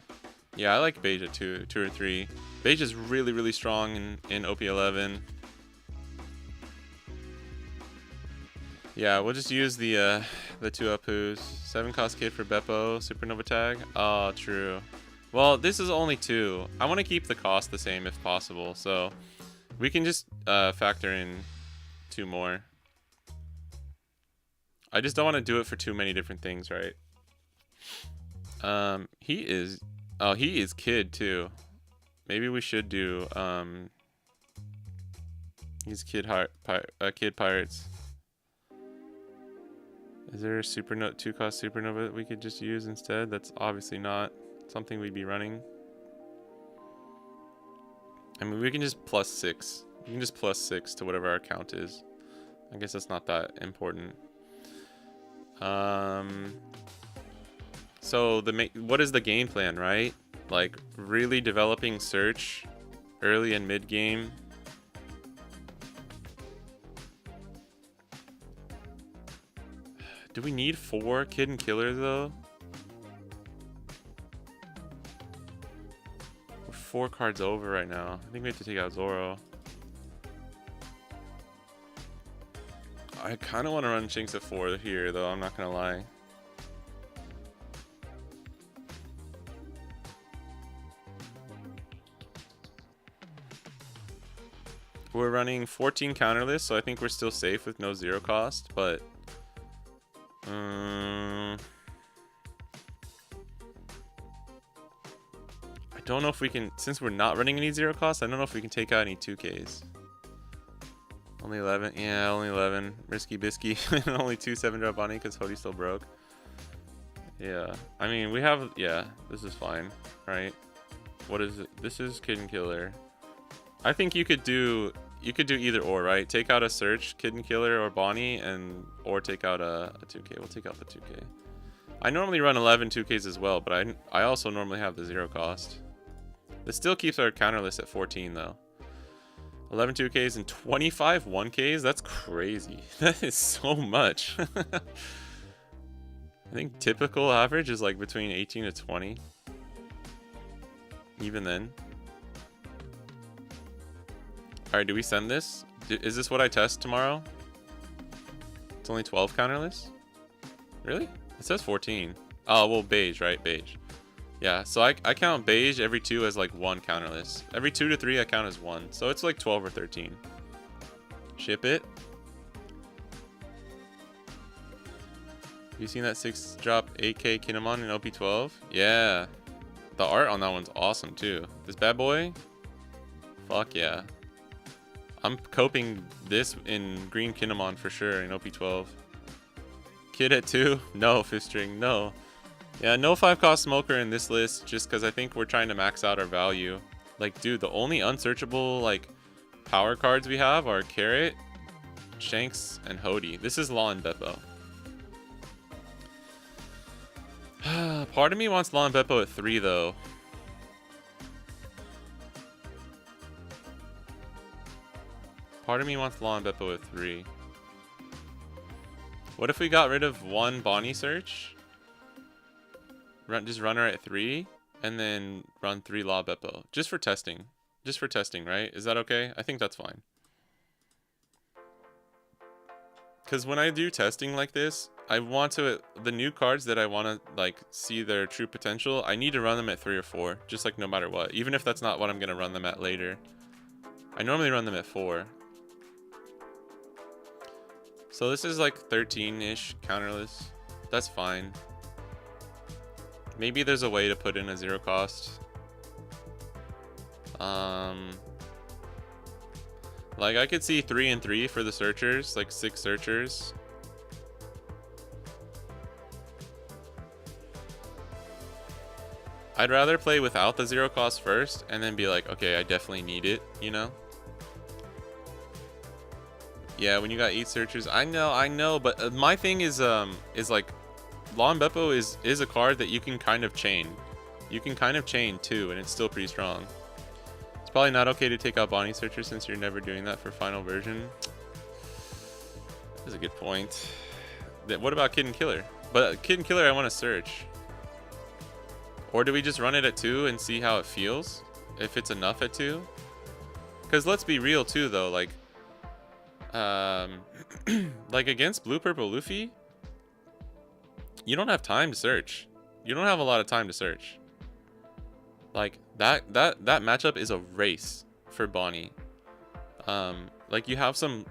Yeah, I like Beige at 2 or 3. Beige is really, really strong in OP11. Yeah, we'll just use the 2 Apus. 7 cost kit for Beppo, Supernova tag. Oh, true. Well, this is only 2. I want to keep the cost the same if possible, so we can just factor in 2 more. I just don't want to do it for too many different things, right? He is... Oh, he is Kid, too. Maybe we should do... He's Kid Pirates. Is there a 2 cost Supernova that we could just use instead? That's obviously not something we'd be running. I mean, we can just +6. We can just +6 to whatever our count is. I guess that's not that important. So what is the game plan, right? Like really developing search early and mid game. Do we need 4 Kid and Killer though? We're 4 cards over right now. I think we have to take out Zoro. I kind of want to run Shinx at 4 here though, I'm not gonna lie. We're running 14 counterless, so I think we're still safe with no zero cost, but I don't know if we can, since we're not running any zero cost, I don't know if we can take out any 2Ks. Only 11, yeah, only 11. Risky bisky. Only 2 7-drop Bonnie because Hody's still broke. Yeah, I mean, we have, yeah, this is fine, right? What is it? This is Kid and Killer. I think you could do either or, right? Take out a search, Kid and Killer or Bonnie, or take out a 2K. We'll take out the 2K. I normally run 11 2Ks as well, but I also normally have the zero cost. This still keeps our counterless at 14 though. 11 2Ks and 25 1Ks? That's crazy. That is so much. I think typical average is like between 18 to 20. Even then. Alright, do we send this? Is this what I test tomorrow? It's only 12 counterless? Really? It says 14. Oh, well, beige, right? Beige. Yeah, so I count beige every 2 as like 1 counterless. Every 2 to 3 I count as 1. So it's like 12 or 13. Ship it. You seen that 6-drop 8K Kinemon in OP12? Yeah. The art on that one's awesome too. This bad boy? Fuck yeah. I'm coping this in green Kinemon for sure in OP12. Kid at 2? No, 5th string, no. Yeah, no 5-cost smoker in this list just because I think we're trying to max out our value. Like, dude, the only unsearchable, like, power cards we have are Carrot, Shanks, and Hody. This is Law and Beppo. Part of me wants Law and Beppo at 3, though. Part of me wants Law and Beppo at 3. What if we got rid of 1 Bonnie search? Just run her at 3, and then run 3 Law Beppo. Just for testing. Just for testing, right? Is that okay? I think that's fine. Because when I do testing like this, I want to, the new cards that I want to like see their true potential, I need to run them at 3 or 4, just like no matter what. Even if that's not what I'm going to run them at later. I normally run them at 4. So this is like 13-ish counterless. That's fine. Maybe there's a way to put in a zero cost. Like I could see 3 and 3 for the searchers, like 6 searchers. I'd rather play without the zero cost first and then be like, okay, I definitely need it, you know? Yeah, when you got 8 searchers, I know, but my thing is like, Law and Beppo is a card that you can kind of chain. You can kind of chain too, and it's still pretty strong. It's probably not okay to take out Bonnie Searcher since you're never doing that for final version. That's a good point. What about Kid and Killer? But Kid and Killer I want to search. Or do we just run it at 2 and see how it feels? If it's enough at 2? Because let's be real too though, like like against Blue Purple Luffy, you don't have time to search. You don't have a lot of time to search. Like that matchup is a race for Bonnie. Like you have some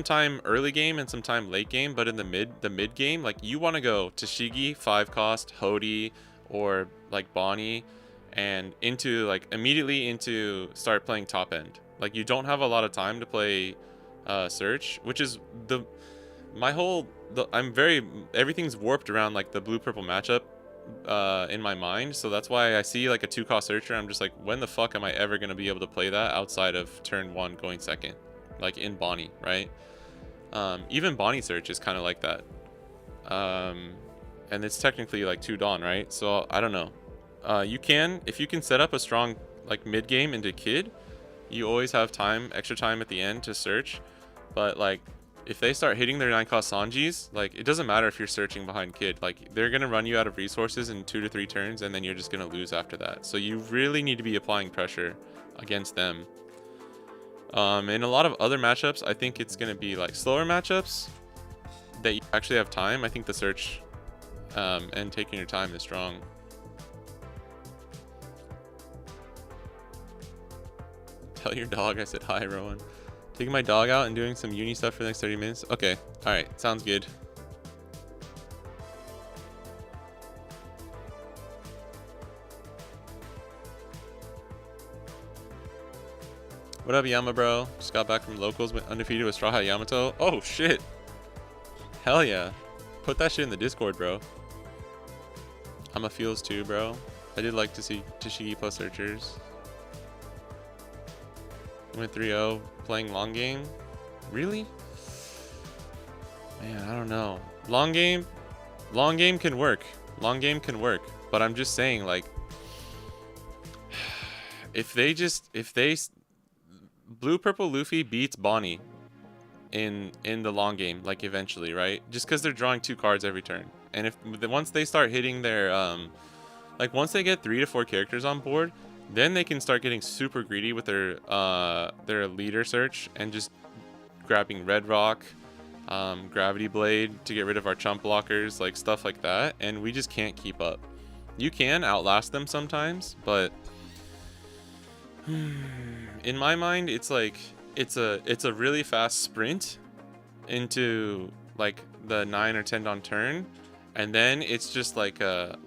time early game and some time late game, but in the mid game, like you want to go Tashigi 5 cost, Hody, or like Bonnie, and into like immediately into start playing top end. Like you don't have a lot of time to play search, which is everything's warped around like the blue purple matchup in my mind, so that's why I see like a 2-cost searcher, I'm just like, when the fuck am I ever going to be able to play that outside of turn 1 going second, like in Bonnie, right? Even Bonnie search is kind of like that. And it's technically like 2 Dawn, right? So I don't know. You can, if you can set up a strong like mid game into Kid, you always have time, extra time at the end to search. But like, if they start hitting their 9-cost Sanjis, like it doesn't matter if you're searching behind Kid. Like they're gonna run you out of resources in 2 to 3 turns, and then you're just gonna lose after that. So you really need to be applying pressure against them. In a lot of other matchups, I think it's gonna be like slower matchups that you actually have time. I think the search and taking your time is strong. Tell your dog I said hi, Rowan. Taking my dog out and doing some uni stuff for the next 30 minutes. Okay, alright, sounds good. What up, Yama bro? Just got back from locals, went undefeated with Straw Hat Yamato. Oh shit. Hell yeah. Put that shit in the Discord, bro. I'm a feels too, bro. I did like to see Tashigi plus searchers. Went 3-0 playing long game. Really? Man, I don't know. Long game can work. Long game can work. But I'm just saying, like, if they Blue Purple Luffy beats Bonnie in the long game, like eventually, right? Just because they're drawing 2 cards every turn. And if once they start hitting their like once they get 3 to 4 characters on board, then they can start getting super greedy with their leader search and just grabbing Red Rock, Gravity Blade to get rid of our chump blockers, like stuff like that, and we just can't keep up. You can outlast them sometimes, but in my mind, it's like it's a really fast sprint into like the 9 or 10 on turn, and then it's just like a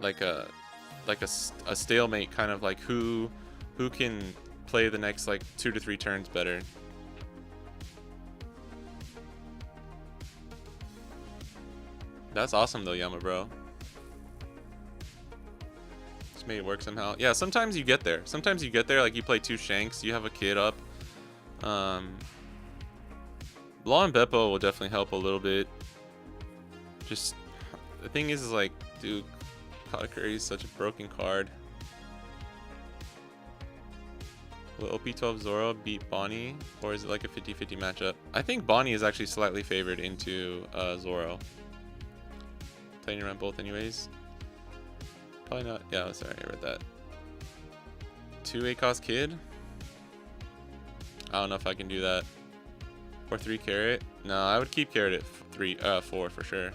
stalemate, kind of like who can play the next like 2 to 3 turns better. That's awesome though, Yama bro. Just made it work somehow. Yeah, sometimes you get there. Sometimes you get there, like you play 2 Shanks, you have a kid up. Law and Beppo will definitely help a little bit. Just the thing is like, dude, Katakuri is such a broken card. Will OP12 Zoro beat Bonnie, or is it like a 50-50 matchup? I think Bonnie is actually slightly favored into Zoro. Playing around both anyways. Probably not. Yeah, sorry, I read that. 2 8-cost Kid? I don't know if I can do that. Or 3 Carrot? No, I would keep Carrot at 4 for sure.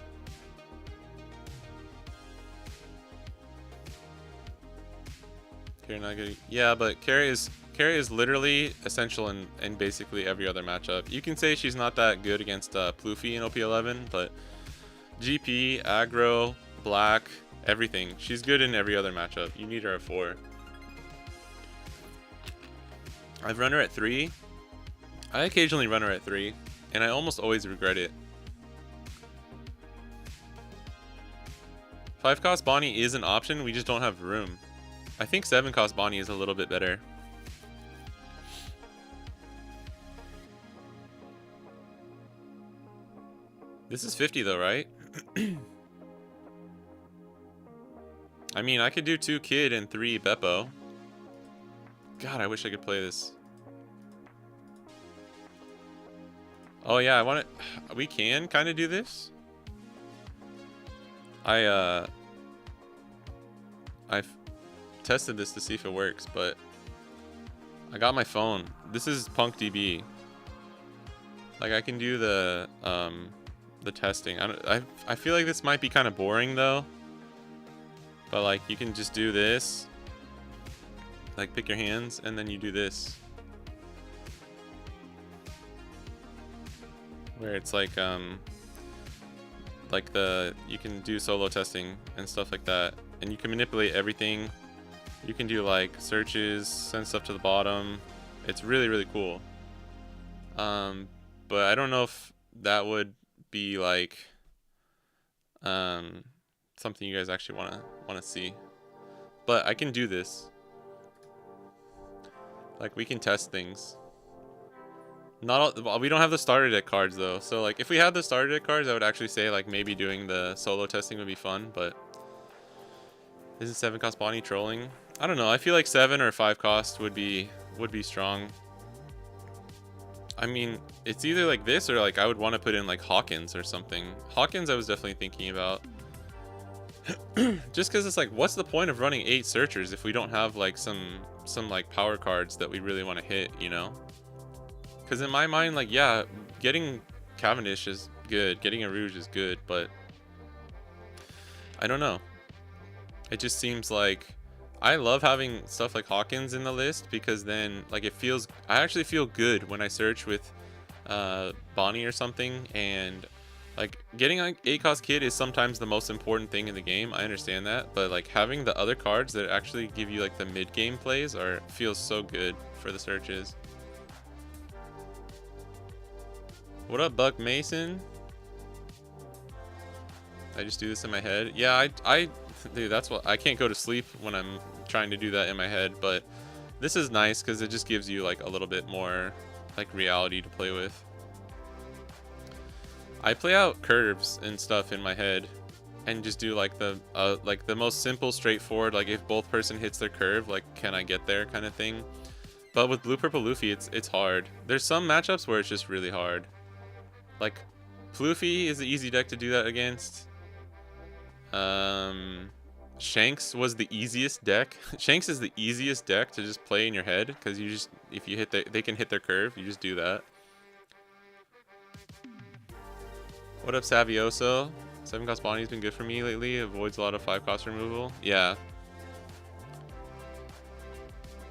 Carrot not good. Yeah, but Carrot is literally essential in basically every other matchup. You can say she's not that good against Ploofy in OP11, but GP, aggro, black, everything. She's good in every other matchup. You need her at 4. I've run her at 3. I occasionally run her at 3, and I almost always regret it. 5-cost Bonnie is an option, we just don't have room. I think 7-cost Bonnie is a little bit better. This is 50 though, right? I mean, I could do 2 Kid and 3 Beppo. God, I wish I could play this. Oh yeah, I want to. We can kind of do this. I've tested this to see if it works, but I got my phone. This is PunkDB. Like I can do the testing. I feel like this might be kind of boring though. But like you can just do this. Like pick your hands and then you do this. Where it's like you can do solo testing and stuff like that, and you can manipulate everything. You can do like searches, send stuff to the bottom. It's really, really cool. But I don't know if that would be like something you guys actually wanna see. But I can do this. Like we can test things. Not all, we don't have the starter deck cards though. So like if we had the starter deck cards, I would actually say like maybe doing the solo testing would be fun, but isn't 7 cost Bonnie trolling? I don't know. I feel like 7 or 5 cost would be strong. I mean, it's either like this or like I would want to put in like Hawkins or something. Hawkins I was definitely thinking about. Just because it's like, what's the point of running 8 searchers if we don't have like some like power cards that we really want to hit, you know? Because in my mind, like, yeah, getting Cavendish is good, getting a Rouge is good, but I don't know. It just seems like I love having stuff like Hawkins in the list because then like it feels, I actually feel good when I search with Bonnie or something, and like getting an 8 cost kid is sometimes the most important thing in the game. I understand that, but like having the other cards that actually give you like the mid game plays feels so good for the searches. What up, Buck Mason? I just do this in my head. Yeah, dude, that's what I can't go to sleep when I'm trying to do that in my head, but this is nice because it just gives you like a little bit more like reality to play with. I play out curves and stuff in my head and just do like the most simple, straightforward, like if both person hits their curve, like can I get there kind of thing. But with Blue Purple Luffy, it's hard. There's some matchups where it's just really hard. Like Floofy is an easy deck to do that against. Shanks was the easiest deck. Shanks is the easiest deck to just play in your head because you just, if you hit they can hit their curve, you just do that. What up, Savioso? 7 cost Bonnie's been good for me lately. Avoids a lot of 5 cost removal. Yeah.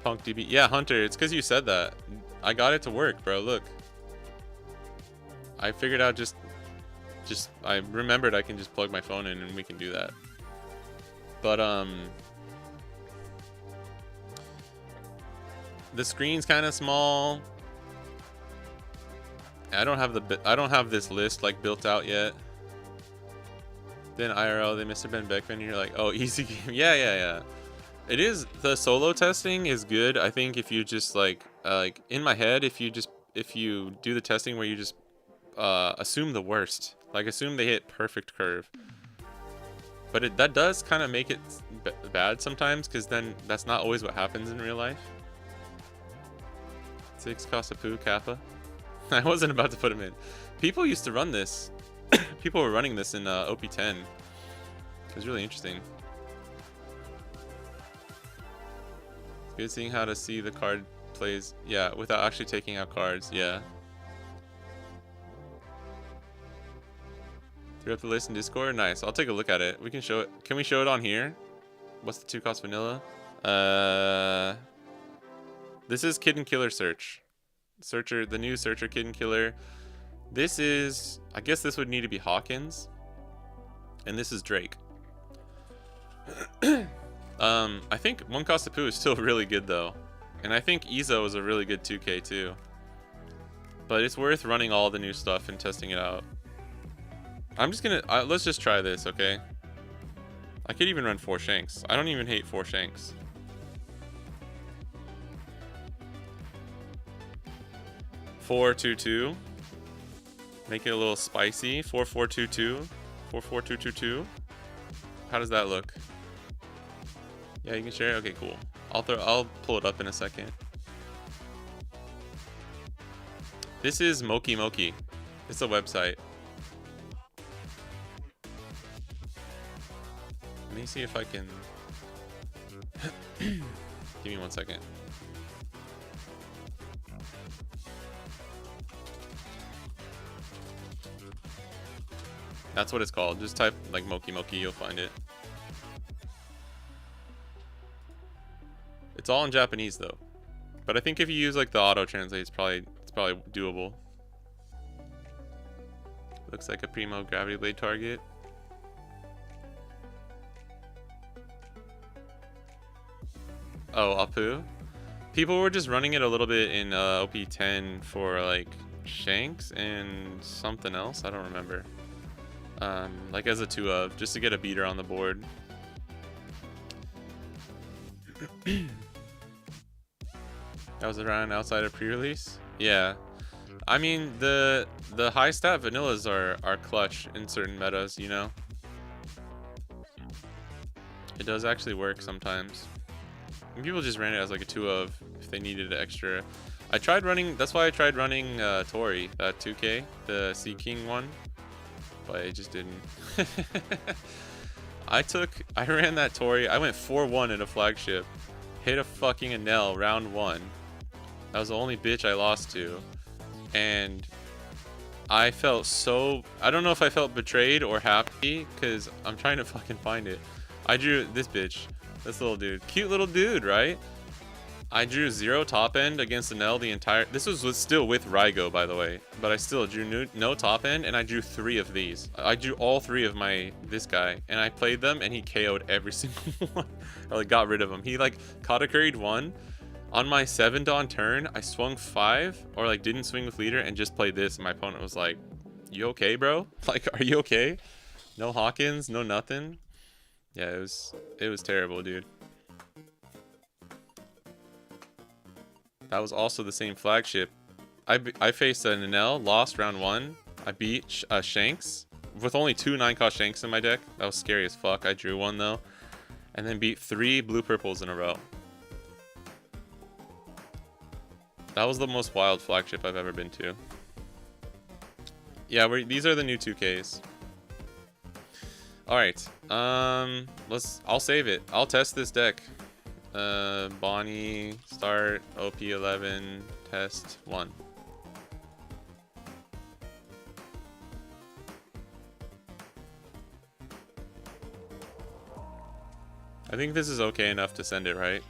Punk DB. Yeah, Hunter, it's because you said that. I got it to work, bro. Look. I figured out I remembered I can just plug my phone in and we can do that. But the screen's kind of small. I don't have this list like built out yet. Then IRL, they Mr. Ben Beckman, you're like, oh, easy game. Yeah. It is, the solo testing is good. I think if you just like in my head, if you do the testing where you just assume the worst, like assume they hit perfect curve, but that does kind of make it bad sometimes because then that's not always what happens in real life. 6 cost a poo Kappa. I wasn't about to put him in. People used to run this. People were running this in OP10. It was really interesting. It's good seeing how to see the card plays, yeah, without actually taking out cards. Yeah. Threw up the list in Discord. Nice. I'll take a look at it. We can show it. Can we show it on here? What's the 2 cost vanilla? This is Kid and Killer Search. The new Searcher Kid and Killer. This is, I guess this would need to be Hawkins. And this is Drake. I think 1 cost of poo is still really good though. And I think Ezo is a really good 2K too. But it's worth running all the new stuff and testing it out. I'm just gonna, let's just try this, okay? I could even run 4 Shanks. I don't even hate 4 Shanks. Four, 2-2. Make it a little spicy. 4-4-2-2. 4-4-2-2-2. How does that look? Yeah, you can share it. Okay, cool. I'll pull it up in a second. This is Moki Moki. It's a website. Let me see if I can. Give me 1 second. That's what it's called. Just type like Moki Moki, you'll find it. It's all in Japanese though. But I think if you use like the auto translate, it's probably doable. Looks like a Primo Gravity Blade target. Oh, Apu. People were just running it a little bit in OP10 for like Shanks and something else. I don't remember. Like as a 2 of, just to get a beater on the board. That was around outside of pre-release. Yeah. I mean, the high stat vanillas are clutch in certain metas, you know? It does actually work sometimes. And people just ran it as like a 2 of if they needed extra. I tried running, that's why I tried running Tori, that 2K, the Sea King one, but it just didn't. I ran that Tori, I went 4-1 in a flagship, hit a fucking Enel round 1. That was the only bitch I lost to. And I felt so, I don't know if I felt betrayed or happy, because I'm trying to fucking find it. I drew this bitch, this little dude, cute little dude, right? I drew 0 top end against Enel the entire, this was still with Rygo, by the way, but I still drew no top end, and I drew 3 of these. I drew all 3 of this guy, and I played them, and he KO'd every single one. I like got rid of him. He like kata curried 1. On my 7 Dawn turn, I swung 5, or like didn't swing with leader, and just played this, and my opponent was like, you okay, bro? Like, are you okay? No Hawkins, no nothing. Yeah, it was terrible, dude. That was also the same flagship. I faced an Enel, lost round 1. I beat Shanks with only 2 9-cost Shanks in my deck. That was scary as fuck. I drew 1 though, and then beat 3 blue purples in a row. That was the most wild flagship I've ever been to. Yeah, these are the new 2Ks. All right, I'll save it. I'll test this deck. Bonnie, start, OP11, test 1. I think this is okay enough to send it, right?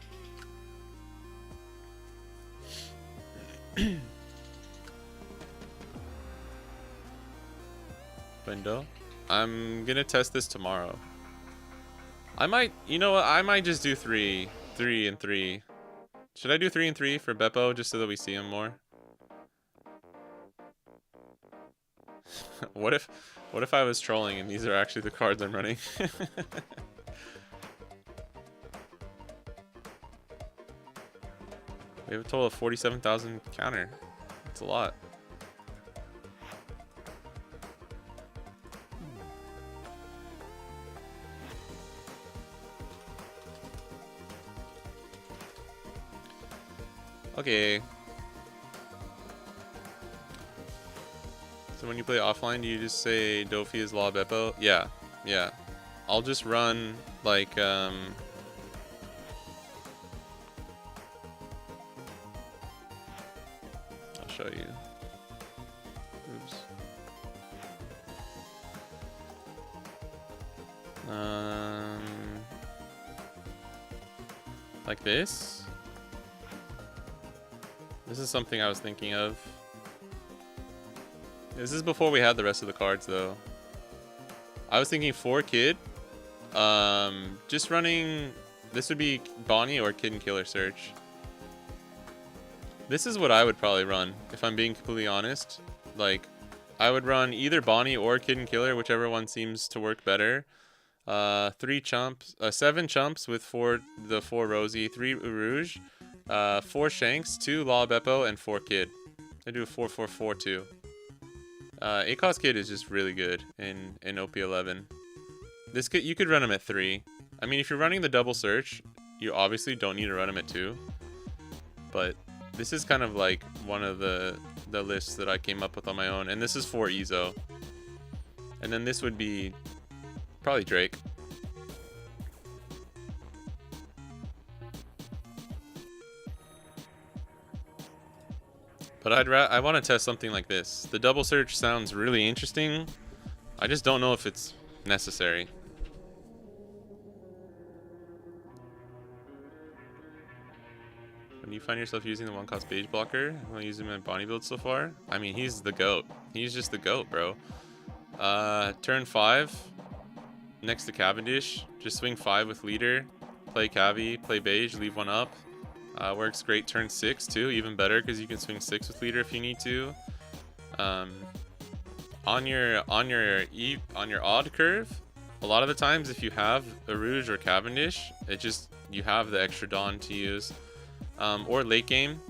Window. I'm gonna test this tomorrow. I might, you know what? I might just do 3 and 3. Should I do 3 and 3 for Beppo just so that we see him more? What if I was trolling and these are actually the cards I'm running? We have a total of 47,000 counter. That's a lot. Okay. So when you play offline, do you just say Dofi is Law Beppo? Yeah, yeah. I'll just run like I'll show you. Oops. Like this. This is something I was thinking of. This is before we had the rest of the cards, though. I was thinking 4 Kid. Just running... This would be Bonnie or Kid and Killer Search. This is what I would probably run, if I'm being completely honest. Like, I would run either Bonnie or Kid and Killer, whichever one seems to work better. 7 chumps with the 4 Rosie, 3 Rouge. 4 Shanks, 2 Law Beppo, and 4 Kid. I do a 4-4-4 too. 8-cost Kid is just really good in OP11. You could run him at 3. I mean, if you're running the double search, you obviously don't need to run him at 2. But this is kind of like one of the lists that I came up with on my own, and this is for Ezo. And then this would be probably Drake. But I want to test something like this. The double search sounds really interesting. I just don't know if it's necessary. When you find yourself using the 1-cost Beige blocker, I'm gonna use him in Bonnie build so far. I mean, he's the GOAT. He's just the GOAT, bro. Turn 5, next to Cavendish, just swing 5 with leader, play Cavi, play Beige, leave 1 up. Works great turn 6 too, even better because you can swing 6 with leader if you need to. On your odd curve, a lot of the times if you have a Rouge or Cavendish, you have the extra Dawn to use. Or late game,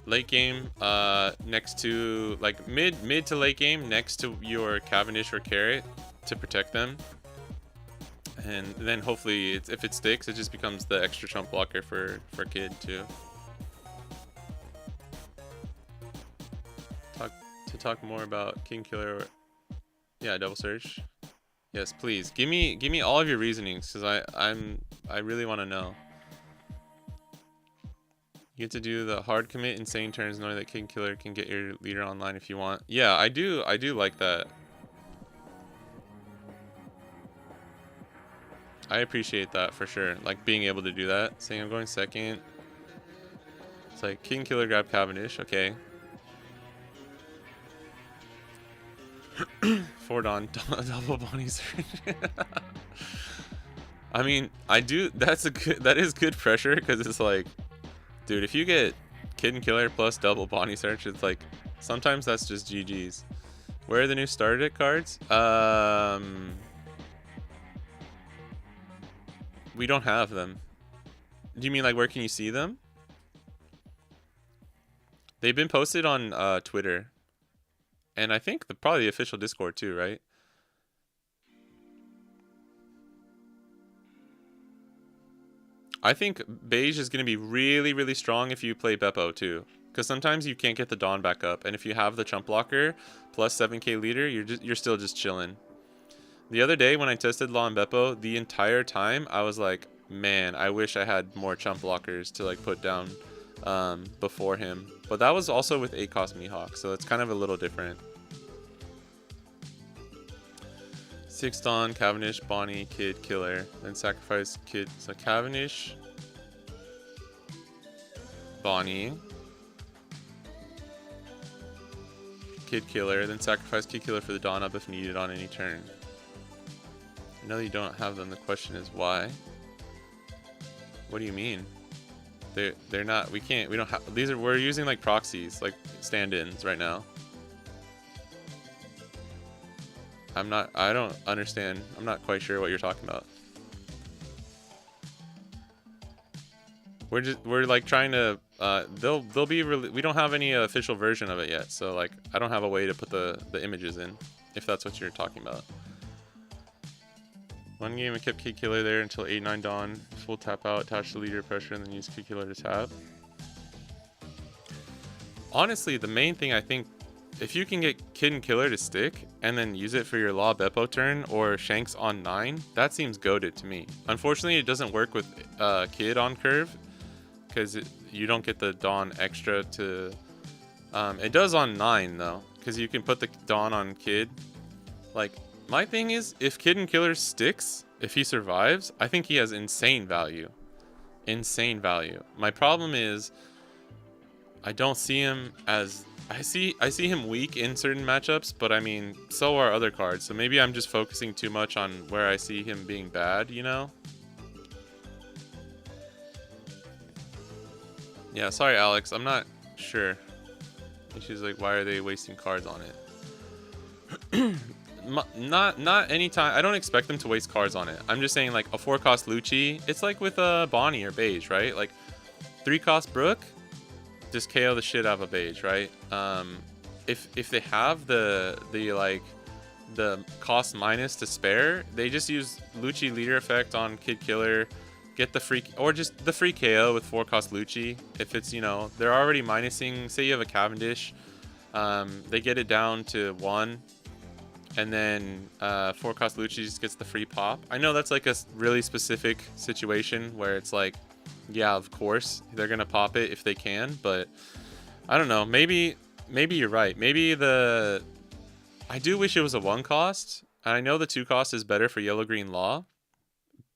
late game, next to, like, mid to late game, next to your Cavendish or Carrot to protect them. And then hopefully, if it sticks, it just becomes the extra chump blocker for Kid too. Talk more about King Killer. Yeah, Double Search. Yes, please. Give me all of your reasonings, because I really want to know. You get to do the hard commit insane turns knowing that King Killer can get your leader online if you want. Yeah, I do like that. I appreciate that for sure. Like being able to do that. Saying I'm going second. It's like King Killer grab Cavendish, okay. 4 Dawn double Bonnie Search. I mean, that is good pressure, because it's like, dude, if you get Kid and Killer plus double Bonnie Search, it's like sometimes that's just GG's. Where are the new starter deck cards? We don't have them. Do you mean like where can you see them? They've been posted on Twitter. And I think probably the official Discord too, right? I think Beige is going to be really, really strong if you play Beppo too. Because sometimes you can't get the Dawn back up. And if you have the chump blocker plus 7k leader, you're still just chilling. The other day when I tested Law and Beppo, the entire time I was like, man, I wish I had more chump blockers to like put down before him. But that was also with 8 cost Mihawk, so it's kind of a little different. 6 Dawn, Cavendish, Bonnie, Kid, Killer, then sacrifice Kid. So Cavendish, Bonnie, Kid, Killer, then sacrifice Kid, Killer for the Dawn up if needed on any turn. I know you don't have them. The question is why? What do you mean? They're not. We don't have. We're using like proxies, like stand-ins right now. I don't understand. I'm not quite sure what you're talking about. We're like trying to, they'll be we don't have any official version of it yet. So like, I don't have a way to put the images in, if that's what you're talking about. One game I kept Kid Killer there until 8-9 Dawn. Full tap out, attach the leader pressure, and then use Kid Killer to tap. Honestly, the main thing I think, if you can get Kid and Killer to stick and then use it for your Law Beppo turn or Shanks on 9, that seems goated to me. Unfortunately, it doesn't work with Kid on curve because you don't get the Dawn extra to... it does on 9 though, because you can put the Dawn on Kid. Like, my thing is, if Kid and Killer sticks, if he survives, I think he has insane value. Insane value. My problem is, I don't see him as... I see him weak in certain matchups, but I mean, so are other cards. So maybe I'm just focusing too much on where I see him being bad, you know? Yeah, sorry, Alex. I'm not sure. And she's like, why are they wasting cards on it? Not anytime. I don't expect them to waste cards on it. I'm just saying, like, a 4-cost Lucci. It's like with Bonnie or Beige, right? Like, 3-cost Brook. Just KO the shit out of a Beige, right? If they have the cost minus to spare, they just use Lucci leader effect on Kid Killer, get the free, or just the free KO with 4-cost Lucci. If it's, you know, they're already minusing, say you have a Cavendish, they get it down to 1, and then 4-cost Lucci just gets the free pop. I know that's like a really specific situation where it's like, yeah, of course they're gonna pop it if they can, but I don't know. Maybe you're right. Maybe I do wish it was a 1-cost. I know the 2-cost is better for Yellow Green Law,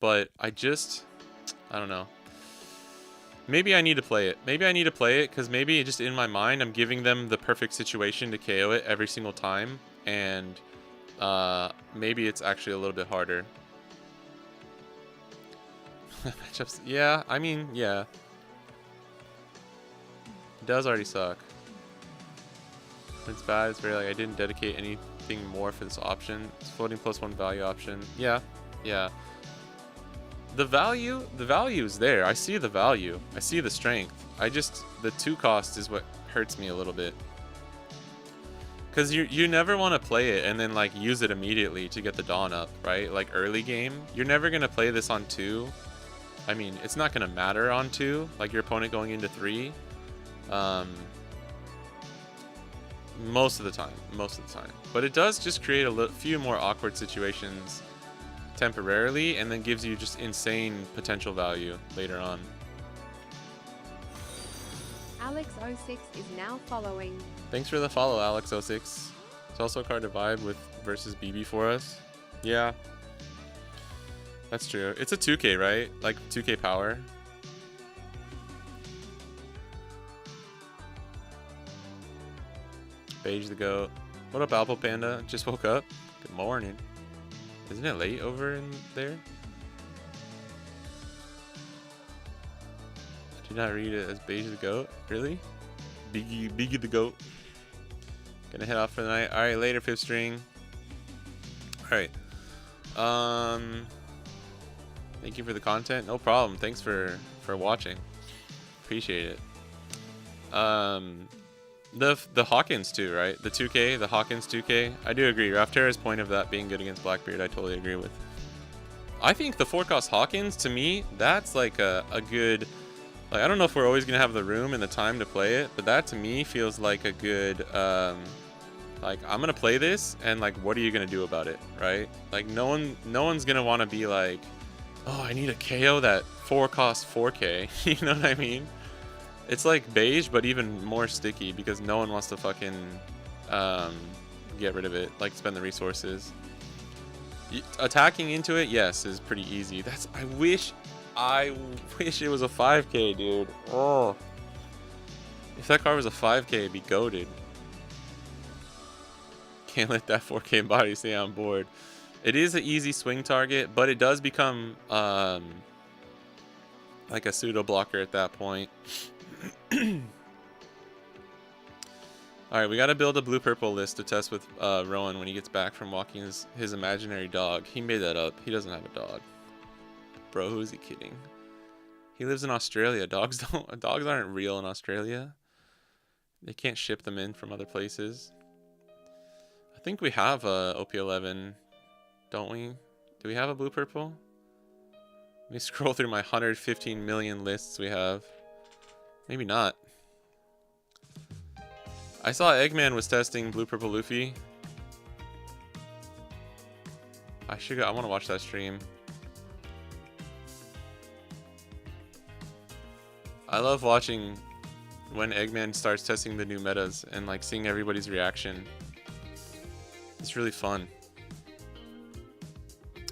but I don't know. Maybe I need to play it. Maybe I need to play it because maybe just in my mind I'm giving them the perfect situation to KO it every single time, and maybe it's actually a little bit harder. Matchups, yeah, I mean, yeah. It does already suck. It's bad, it's very like I didn't dedicate anything more for this option. It's floating +1 value option. Yeah, yeah. The value is there. I see the value. I see the strength. The 2-cost is what hurts me a little bit. Because you never want to play it and then like use it immediately to get the Dawn up, right? Like early game, you're never going to play this on 2. I mean, it's not going to matter on 2, like your opponent going into 3. Most of the time. But it does just create a few more awkward situations temporarily, and then gives you just insane potential value later on. Alex06 is now following. Thanks for the follow, Alex06. It's also a card to vibe with versus BB for us. Yeah. That's true. It's a 2K, right? Like 2K power. Beige the goat. What up, Apple Panda? Just woke up. Good morning. Isn't it late over in there? I did not read it as Beige the goat. Really? Biggie the goat. Gonna head off for the night. Alright, later, 5th string. Alright. Thank you for the content. No problem. Thanks for watching. Appreciate it. The Hawkins too, right? The 2K, the Hawkins 2K. I do agree. Rafterra's point of that being good against Blackbeard, I totally agree with. I think the 4-cost Hawkins, to me, that's like a good... Like, I don't know if we're always going to have the room and the time to play it, but that to me feels like a good... like, I'm going to play this, and like, what are you going to do about it, right? Like, no one's going to want to be like, oh, I need a KO that 4-cost 4K. You know what I mean? It's like Beige, but even more sticky because no one wants to fucking get rid of it, like spend the resources. Attacking into it, yes, is pretty easy. I wish it was a 5K, dude. Oh, if that card was a 5K, it'd be goated. Can't let that 4K body stay on board. It is an easy swing target, but it does become like a pseudo blocker at that point. Alright, we gotta build a blue-purple list to test with Rowan when he gets back from walking his imaginary dog. He made that up. He doesn't have a dog. Bro, who is he kidding? He lives in Australia. Dogs aren't real in Australia. They can't ship them in from other places. I think we have a OP11, don't we? Do we have a blue-purple? Let me scroll through my 115 million lists we have. Maybe not. I saw Eggman was testing Blue Purple Luffy. I want to watch that stream. I love watching when Eggman starts testing the new metas and like seeing everybody's reaction. It's really fun.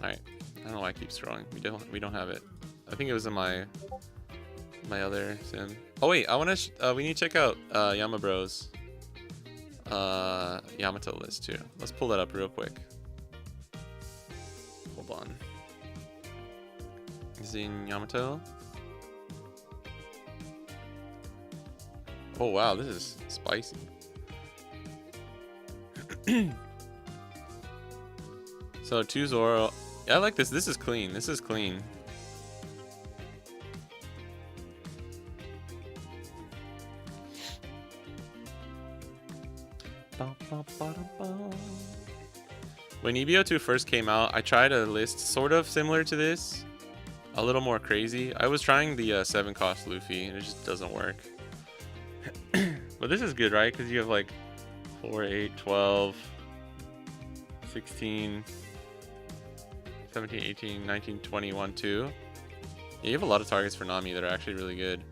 Alright. I don't know why I keep scrolling. We don't have it. I think it was in my other sim. Oh wait, we need to check out Yamabro's Yamato list too. Let's pull that up real quick. Hold on. Is he in Yamato? Oh wow, this is spicy. So 2 Zoro. Yeah, I like this. This is clean. This is clean. When EBO2 first came out, I tried a list sort of similar to this, a little more crazy. I was trying the 7-cost Luffy, and it just doesn't work. But this is good, right? Because you have like 4, 8, 12, 16, 17, 18, 19, 20, 1, 2. Yeah, you have a lot of targets for Nami that are actually really good.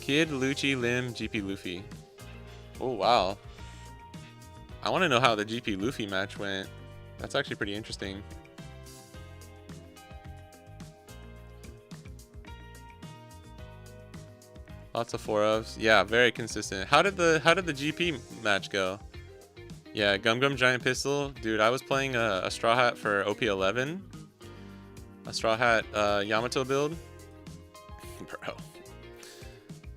Kid, Lucci, Lim, GP Luffy. Oh, wow. I want to know how the GP Luffy match went. That's actually pretty interesting. Lots of 4-ofs. Yeah, very consistent. How did the GP match go? Yeah, Gum Gum Giant Pistol. Dude, I was playing a Straw Hat for OP11. A Straw Hat Yamato build. Bro.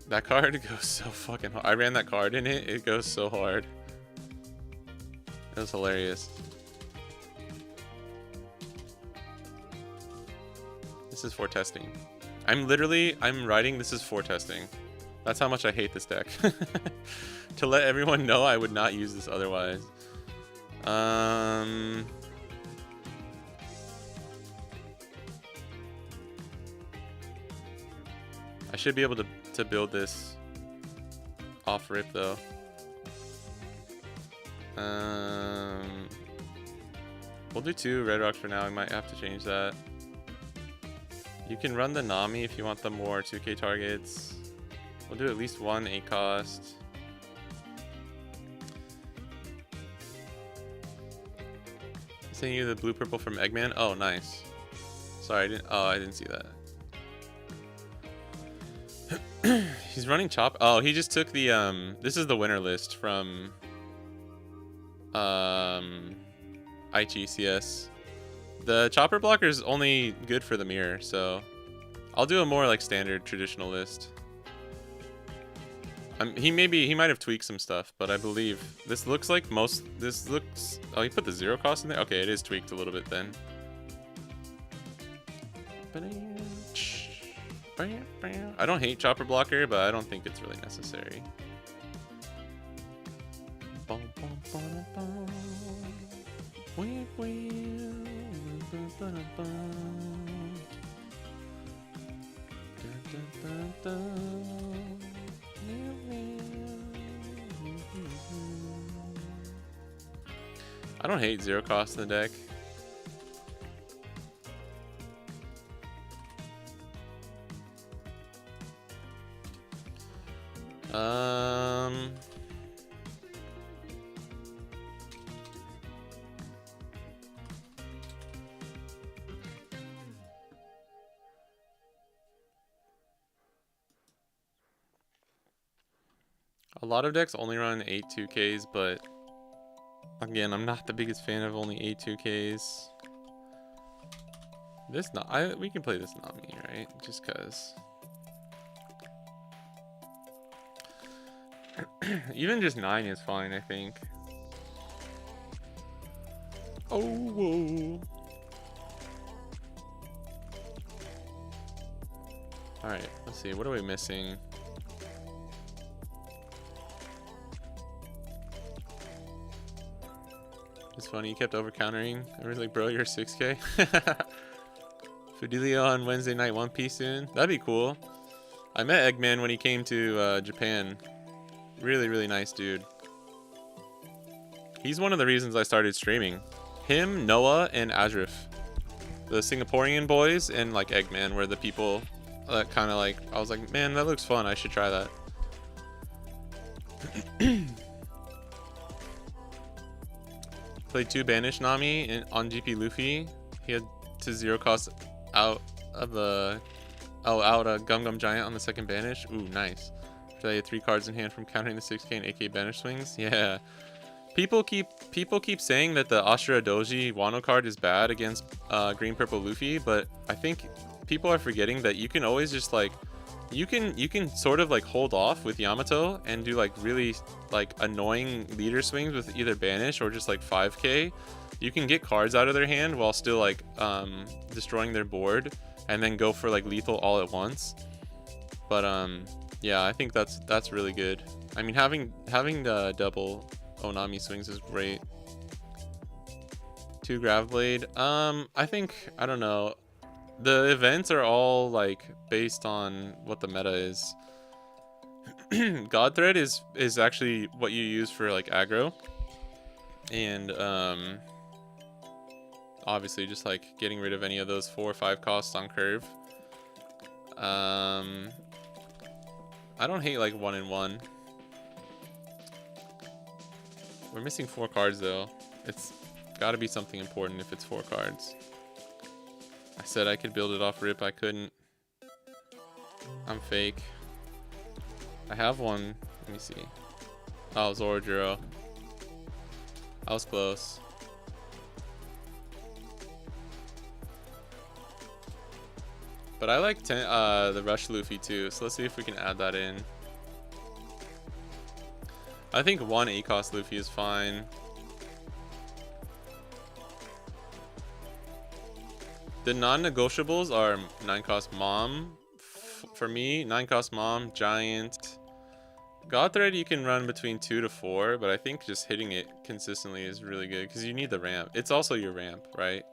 That card goes so fucking hard. I ran that card in it. It goes so hard. It was hilarious. This is for testing. I'm writing this is for testing. That's how much I hate this deck. To let everyone know I would not use this otherwise. I should be able to build this off rip though. We'll do 2 red rocks for now. We might have to change that. You can run the Nami if you want the more 2k targets. We'll do at least 1 8 cost. Sending you the blue purple from Eggman. Oh, nice. Sorry, I didn't see that. He's running chop. Oh, he just took the this is the winner list from IGCS. The chopper blocker is only good for the mirror, so I'll do a more like standard traditional list. He might have tweaked some stuff, but I believe this looks like this looks. Oh, he put the 0 cost in there. Okay, it is tweaked a little bit then. I don't hate chopper blocker, but I don't think it's really necessary. I don't hate 0 cost in the deck. A lot of decks only run 8 2Ks, but again, I'm not the biggest fan of only 8 2Ks. This we can play this Nami, right? Just cause. Even just 9 is fine, I think. Oh, whoa. Alright, let's see. What are we missing? It's funny, you kept over countering. I was like, bro, you're 6K. Fidelio on Wednesday night One Piece soon. That'd be cool. I met Eggman when he came to Japan. Really, really nice dude. He's one of the reasons I started streaming. Him, Noah, and Azrif. The Singaporean boys and like Eggman were the people that kind of like, I was like, man, that looks fun. I should try that. Played 2 Banish Nami on GP Luffy. He had to 0 cost out of a Gum Gum Giant on the second Banish. Ooh, nice. After he had 3 cards in hand from countering the 6k and 8k Banish swings. Yeah. People keep saying that the Ashura Doji Wano card is bad against Green Purple Luffy, but I think people are forgetting that you can always just like you can sort of like hold off with Yamato and do like really like annoying leader swings with either Banish or just like 5k. You can get cards out of their hand while still like destroying their board and then go for like lethal all at once. But yeah, I think that's really good. I mean, having the double Onami swings is great. 2 Graveblade. I think, I don't know. The events are all like based on what the meta is. God Thread is actually what you use for like aggro. And obviously just like getting rid of any of those 4 or 5 costs on curve. I don't hate like 1-in-1. We're missing 4 cards though. It's gotta be something important if it's 4 cards. I said I could build it off rip, I couldn't. I'm fake. I have one. Let me see. Oh, Zorojiro. I was close. But I like the Rush Luffy too, so let's see if we can add that in. I think 1 8-cost Luffy is fine. The non-negotiables are 9-cost Mom, for me, 9 cost Mom, Giant. God Thread you can run between 2 to 4, but I think just hitting it consistently is really good because you need the ramp. It's also your ramp, right?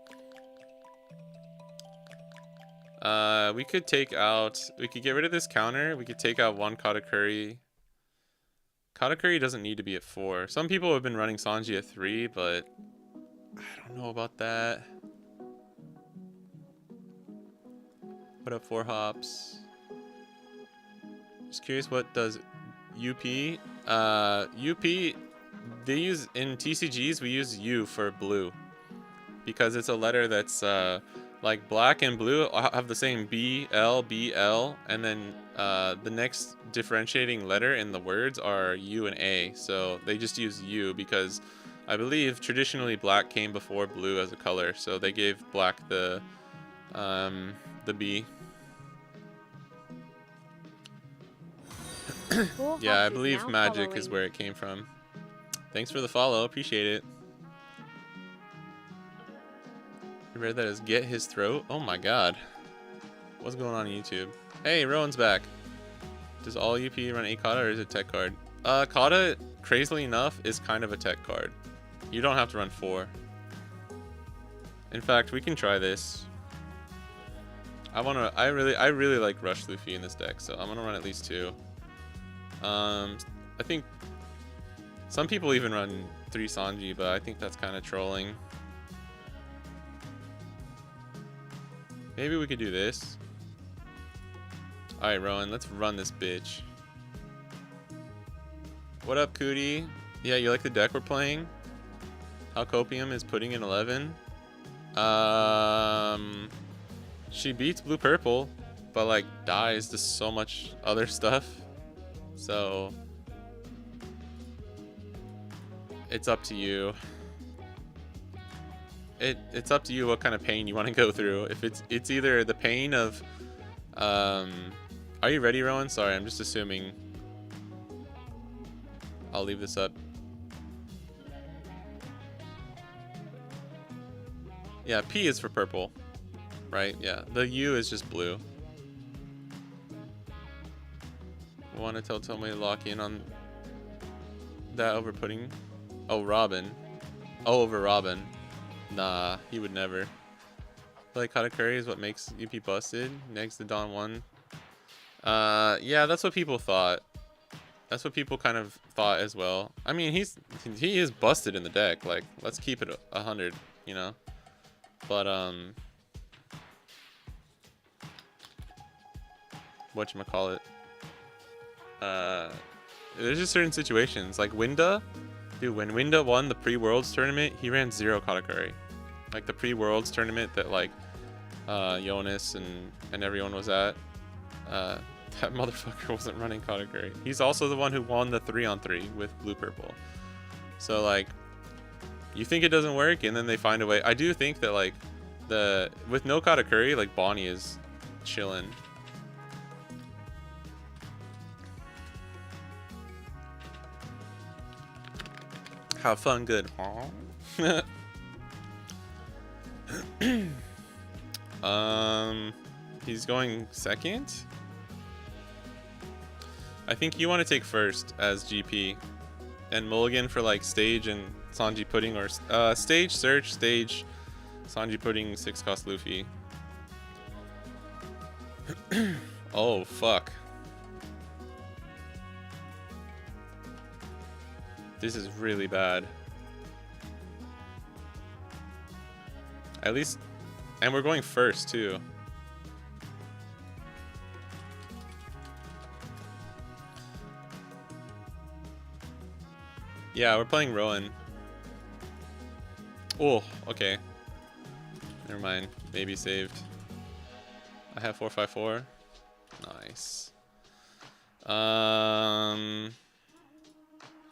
We could take out... We could get rid of this counter. We could take out 1 Katakuri. Katakuri doesn't need to be at 4. Some people have been running Sanji at 3, but... I don't know about that. What up, 4 hops? Just curious, what does UP? UP, they use, in TCGs, we use U for blue. Because it's a letter that's, like black and blue have the same B, L, B, L, and then the next differentiating letter in the words are U and A. So they just use U because I believe traditionally black came before blue as a color. So they gave black the B. Yeah, I believe magic is where it came from. Thanks for the follow, appreciate it. You read that as get his throat? Oh my god. What's going on YouTube? Hey, Rowan's back. Does all UP run 8 Kata or is it tech card? Kata, crazily enough, is kind of a tech card. You don't have to run 4. In fact, we can try this. I really like Rush Luffy in this deck, so I'm gonna run at least 2. I think some people even run 3 Sanji, but I think that's kind of trolling. Maybe we could do this. Alright, Rowan, let's run this bitch. What up, Cootie? Yeah, you like the deck we're playing? Alcopium is putting in 11. She beats blue purple, but like dies to so much other stuff. So it's up to you. It's up to you what kind of pain you want to go through. If it's either the pain of are you ready, Rowan? Sorry, I'm just assuming. I'll leave this up. Yeah, P is for purple. Right? Yeah. The U is just blue. Want to tell Tomei to lock in on that over putting... Oh, Robin. Oh, over Robin. Nah, he would never. Like Katakuri is what makes UP busted. Next to Don 1. Yeah, that's what people thought. That's what people kind of thought as well. I mean, he is busted in the deck. Like, let's keep it 100, you know? But, whatchamacallit. There's just certain situations. Like, Winda. Dude, when Winda won the pre-Worlds tournament, he ran 0 Katakuri. Like, the pre-Worlds tournament that, like, Jonas and everyone was at. That motherfucker wasn't running Katakuri. He's also the one who won the 3-on-3 with blue-purple. So, like, you think it doesn't work, and then they find a way. I do think that, like, with no Katakuri, like, Bonnie is chilling. Have fun, good. He's going second. I think you want to take first as GP, and mulligan for like stage and Sanji Pudding, or stage search, stage Sanji Pudding, 6 cost Luffy. Oh fuck. This is really bad. At least, and we're going first too. Yeah, we're playing Rowan. Oh, okay. Never mind. Maybe saved. I have 454. Nice.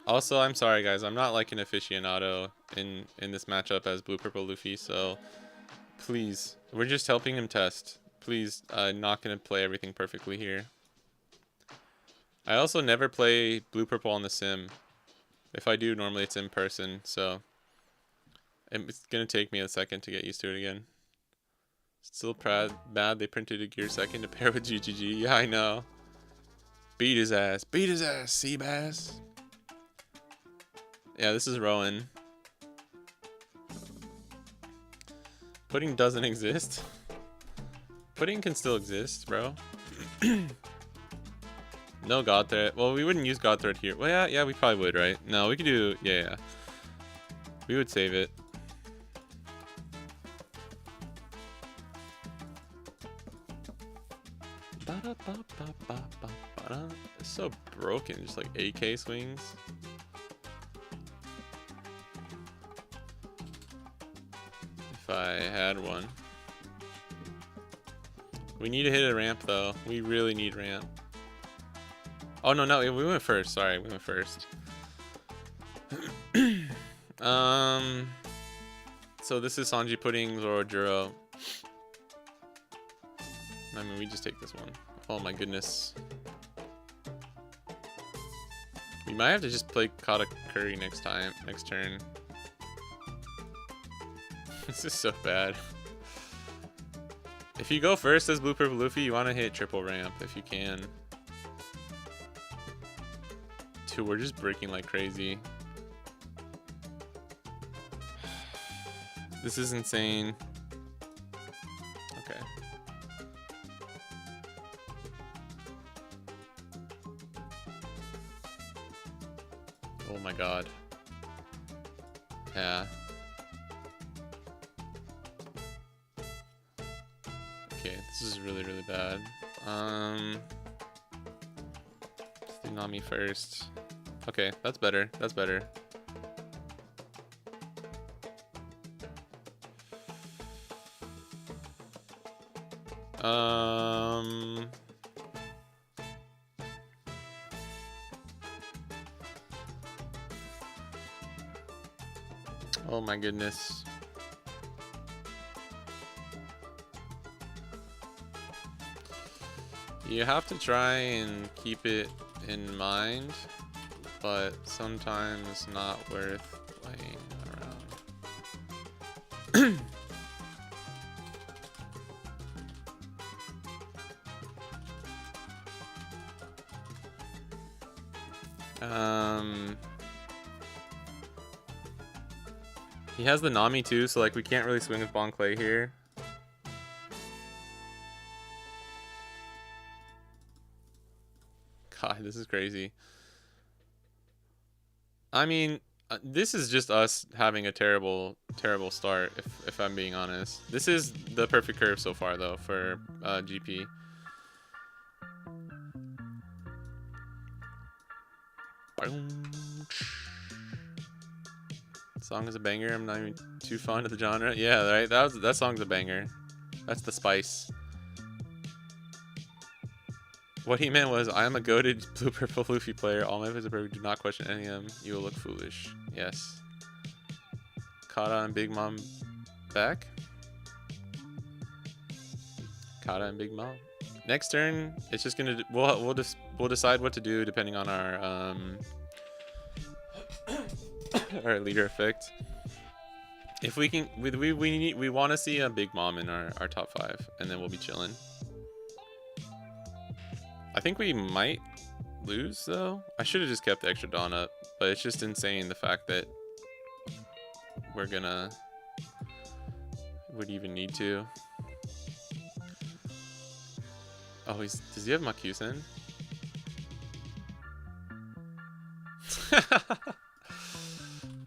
Also, I'm sorry guys, I'm not like an aficionado in this matchup as Blue Purple Luffy, so please, we're just helping him test. Please, not gonna play everything perfectly here. I also never play Blue Purple on the sim. If I do, normally it's in person, so it's gonna take me a second to get used to it again. Still bad they printed a gear second to pair with GGG. Yeah, I know. Beat his ass. Beat his ass, Seabass. Yeah, this is Rowan. Pudding doesn't exist. Pudding can still exist, bro. No God Threat. Well, we wouldn't use God Threat here. Well, yeah, we probably would, right? No, we could do... Yeah. We would save it. It's so broken, just like AK swings. If I had one. We need to hit a ramp though. We really need ramp. Oh no, we went first. Sorry, we went first. So this is Sanji Pudding, Zoro Juro. I mean, we just take this one. Oh my goodness. We might have to just play Kata Curry next turn. This is so bad. If you go first as Blue Purple Luffy, you want to hit triple ramp if you can. Dude, we're just breaking like crazy. This is insane. Okay. Oh my god. Yeah. Okay, this is really, really bad. Let's do Nami first. Okay, that's better. That's better. Oh my goodness. You have to try and keep it in mind, but sometimes not worth playing around. He has the Nami too, so like we can't really swing with Bon Clay here. God, this is crazy. I mean, this is just us having a terrible start, if I'm being honest. This is the perfect curve so far, though, for GP. Song is a banger. I'm not even too fond of the genre. Yeah, right. That song's a banger. That's the spice. What he meant was, I am a goated Blue Purple Luffy player. All my players are perfect. Do not question any of them. You will look foolish. Yes. Kata and Big Mom back. Kata and Big Mom. Next turn, it's just gonna. We'll decide what to do depending on our our leader effect. If we can, we want to see a Big Mom in our top 5, and then we'll be chilling. I think we might lose though. I should have just kept the extra Dawn up, but it's just insane the fact that would even need to. Oh, does he have Makusen?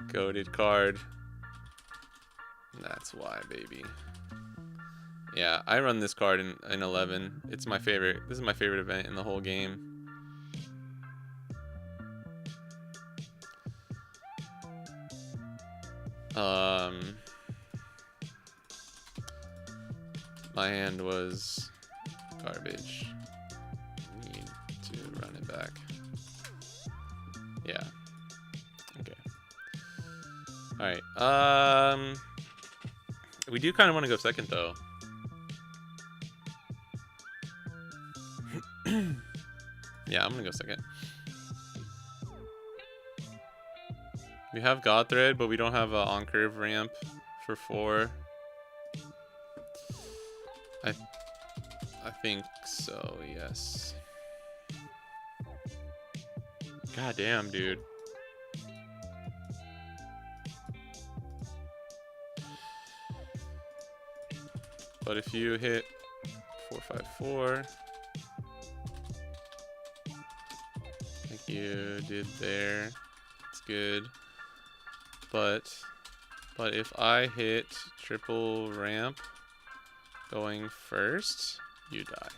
Goated card. That's why, baby. Yeah, I run this card in 11. It's my favorite. This is my favorite event in the whole game. My hand was garbage. Need to run it back. Yeah. Okay. Alright. We do kind of want to go second though. Yeah, I'm gonna go second. We have God Thread, but we don't have an on-curve ramp for 4. I think so, yes. God damn, dude. But if you hit 454, like you did there, it's good. But if I hit triple ramp going first, you die.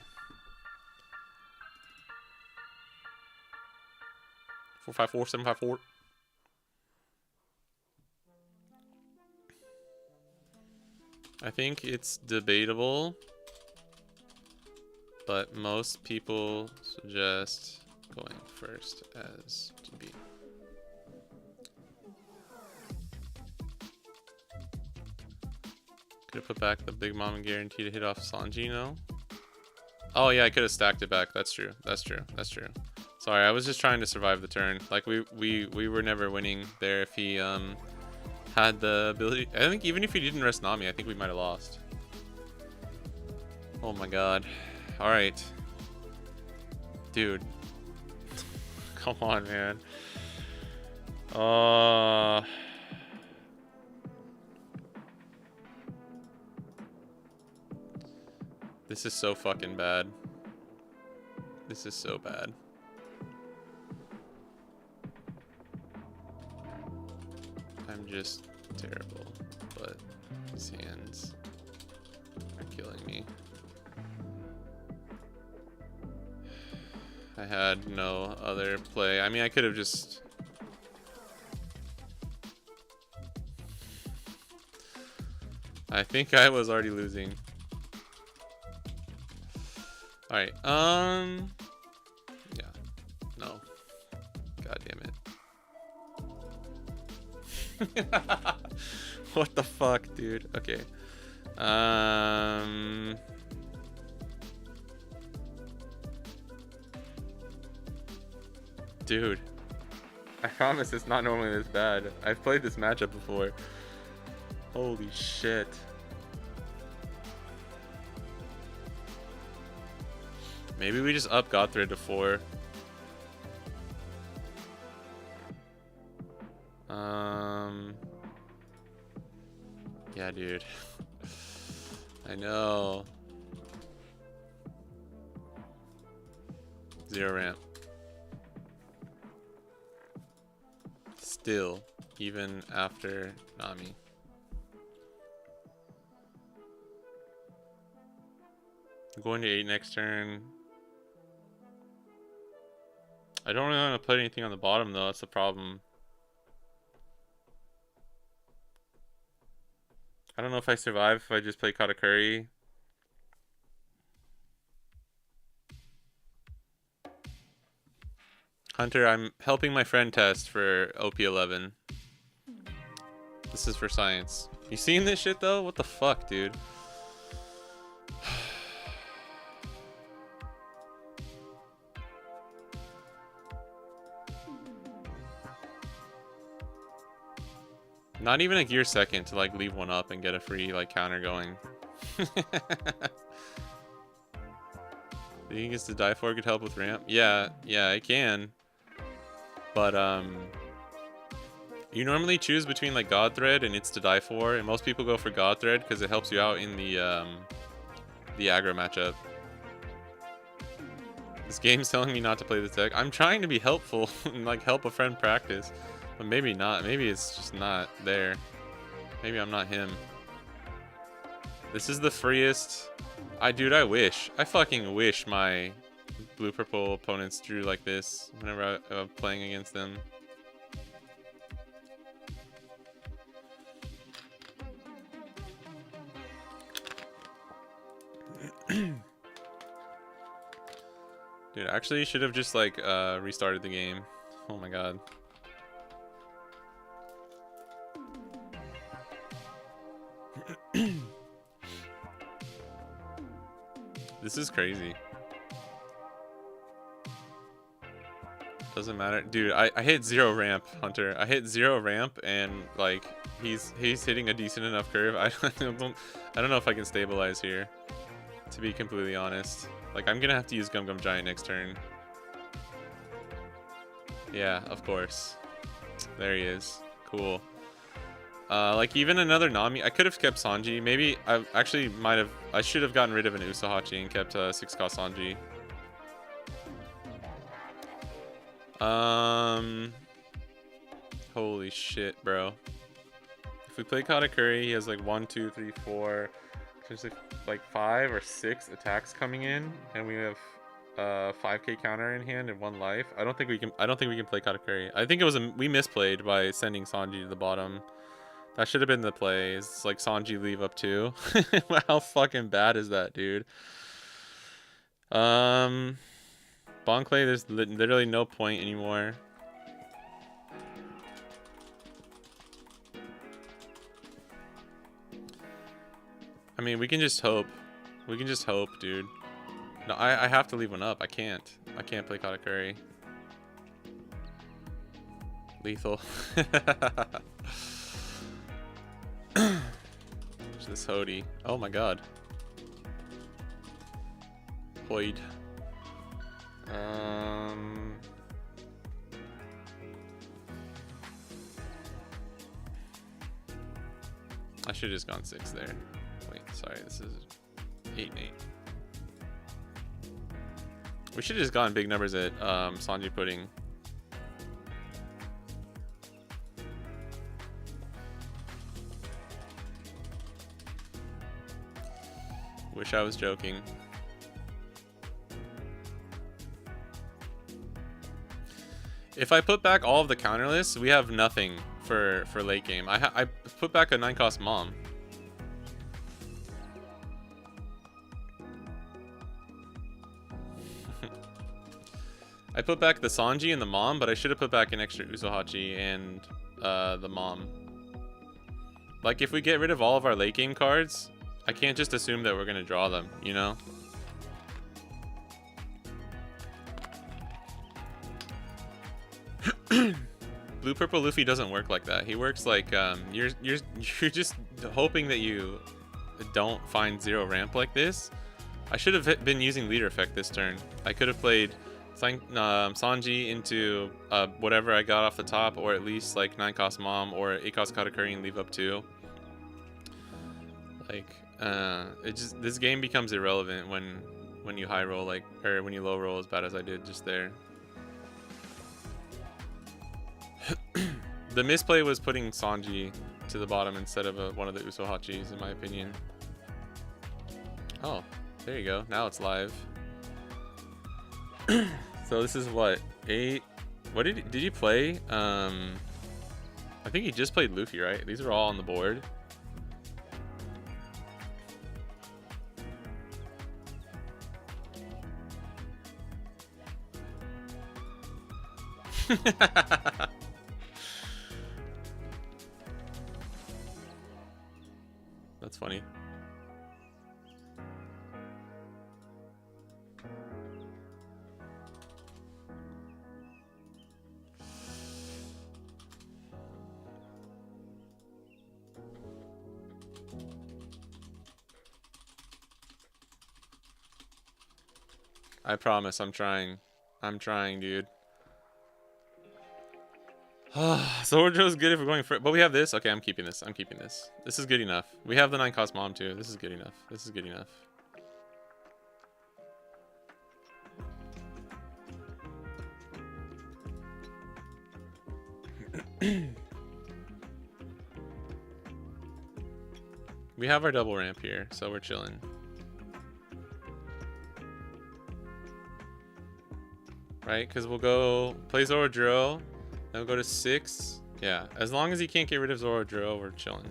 454, 754. I think it's debatable, but most people suggest going first as GB. Could have put back the Big Mama guarantee to hit off Sangino. Oh yeah, I could have stacked it back. That's true. That's true. That's true. Sorry, I was just trying to survive the turn. Like we were never winning there if he had the ability. I think even if he didn't rest Nami, I think we might have lost. Oh my god. All right. Dude. Come on, man. This is so fucking bad. This is so bad. I'm just terrible, but these hands are killing me. I had no other play. I mean, I could have just... I think I was already losing. Alright, yeah. No. God damn it. What the fuck, dude? Okay. Dude. I promise it's not normally this bad. I've played this matchup before. Holy shit. Maybe we just up Gothred to 4. Yeah, dude. I know. 0 ramp. Still, even after Nami. I'm going to 8 next turn. I don't really want to put anything on the bottom though, that's the problem. I don't know if I survive if I just play Katakuri. Hunter, I'm helping my friend test for OP11. This is for science. You seen this shit though? What the fuck, dude? Not even a gear second to like leave one up and get a free like counter going. Do you think it's the die for could help with ramp? Yeah, it can. But you normally choose between like God Thread and it's to die for, and most people go for God Thread because it helps you out in the aggro matchup. This game's telling me not to play this deck. I'm trying to be helpful and like help a friend practice. But maybe not. Maybe it's just not there. Maybe I'm not him. This is the freest. Dude, I wish. I fucking wish my blue-purple opponents drew like this whenever I'm playing against them. Dude, actually, you should have just like restarted the game. Oh my god. This is crazy. Doesn't matter. Dude, I hit 0 ramp, Hunter. I hit 0 ramp and like he's hitting a decent enough curve. I don't know if I can stabilize here. to be completely honest. Like, I'm gonna have to use Gum Gum Giant next turn. Yeah, of course. There he is. Cool. Like, even another Nami. I could have kept Sanji. Maybe I actually might have. I should have gotten rid of an Usahachi and kept 6-cost Sanji. Holy shit, bro. If we play Katakuri, he has like 1, 2, 3, 4. There's like 5 or 6 attacks coming in, and we have 5k counter in hand and 1 life. I don't think we can play Katakuri. I think it was we misplayed by sending Sanji to the bottom. That should have been the play. It's like Sanji leave up 2. How fucking bad is that, dude? Bon Clay, there's literally no point anymore. I mean, we can just hope. We can just hope, dude. No, I have to leave one up. I can't play Katakuri. Lethal. This Hody. Oh my god. Hoyd. I should have just gone 6 there. Wait, sorry, this is 8 and 8. We should have just gone big numbers at Sanji Pudding. Wish I was joking. If I put back all of the counter lists, we have nothing for late game. I put back a 9-cost Mom. I put back the Sanji and the Mom, but I should have put back an extra Usohachi and the Mom. Like, if we get rid of all of our late game cards, I can't just assume that we're gonna draw them, you know? Blue Purple Luffy doesn't work like that. He works like you're just hoping that you don't find 0 ramp like this. I should have been using leader effect this turn. I could have played Sanji into whatever I got off the top, or at least like 9-cost Mom or 8-cost Katakuri and leave up 2. Like this game becomes irrelevant when you high roll or when you low roll as bad as I did just there. The misplay was putting Sanji to the bottom instead of one of the Usohachis, in my opinion. Oh, there you go. Now it's live. So this is what, 8? What did you play? I think he just played Luffy, right? These are all on the board. That's funny. I promise, I'm trying. I'm trying, dude. Sojo's good if we're going for it, but we have this. Okay, I'm keeping this. I'm keeping this. This is good enough. We have the 9-cost Mom too. This is good enough. This is good enough. We have our double ramp here, so we're chilling. Right? Because we'll go play Zoro, then we'll go to 6. Yeah, as long as he can't get rid of Zoro, we're chilling.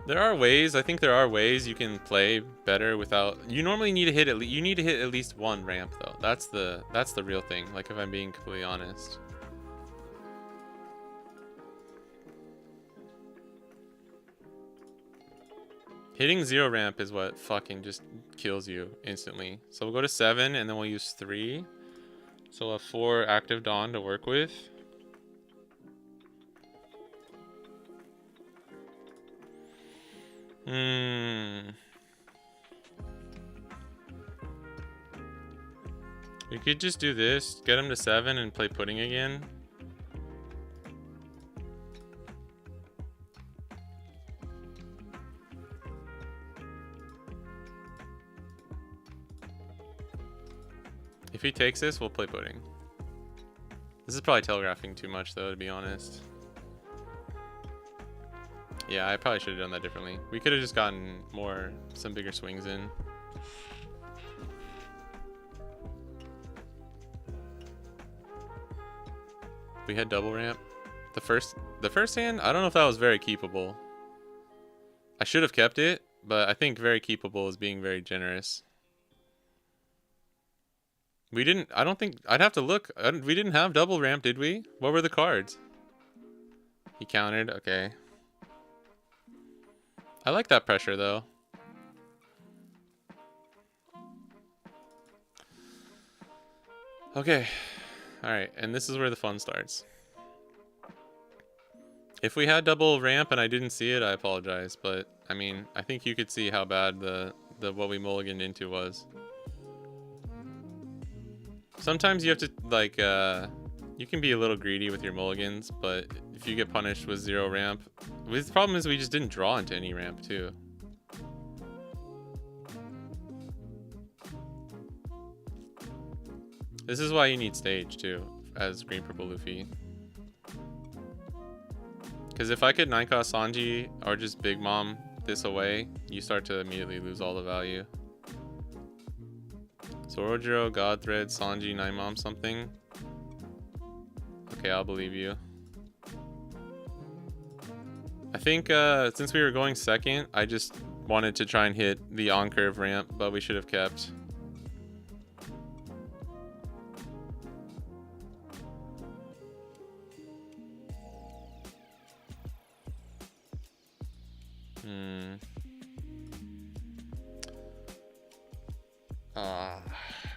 There are ways. I think there are ways you can play better without. You normally need to hit at least 1 ramp though. That's the real thing. Like, if I'm being completely honest. Hitting 0 ramp is what fucking just kills you instantly. So we'll go to 7 and then we'll use 3. So we'll have 4 active Dawn to work with. We could just do this, get him to 7 and play pudding again. If he takes this, we'll play pudding. This is probably telegraphing too much though, to be honest. Yeah, I probably should have done that differently. We could have just gotten some bigger swings in. We had double ramp. The first hand, I don't know if that was very keepable. I should have kept it, but I think very keepable is being very generous. We didn't, I don't think, I'd have to look. We didn't have double ramp, did we? What were the cards? He countered, okay. I like that pressure though. Okay. Alright, and this is where the fun starts. If we had double ramp and I didn't see it, I apologize. But, I mean, I think you could see how bad the what we mulliganed into was. Sometimes you have to, like, you can be a little greedy with your mulligans, but if you get punished with 0 ramp... The problem is we just didn't draw into any ramp, too. This is why you need stage, too, as green purple Luffy. Because if I could 9-cost Sanji, or just Big Mom this away, you start to immediately lose all the value. Sorojiro, God Thread, Sanji, 9-Mom something. Okay, I'll believe you. I think since we were going second, I just wanted to try and hit the on-curve ramp, but we should have kept.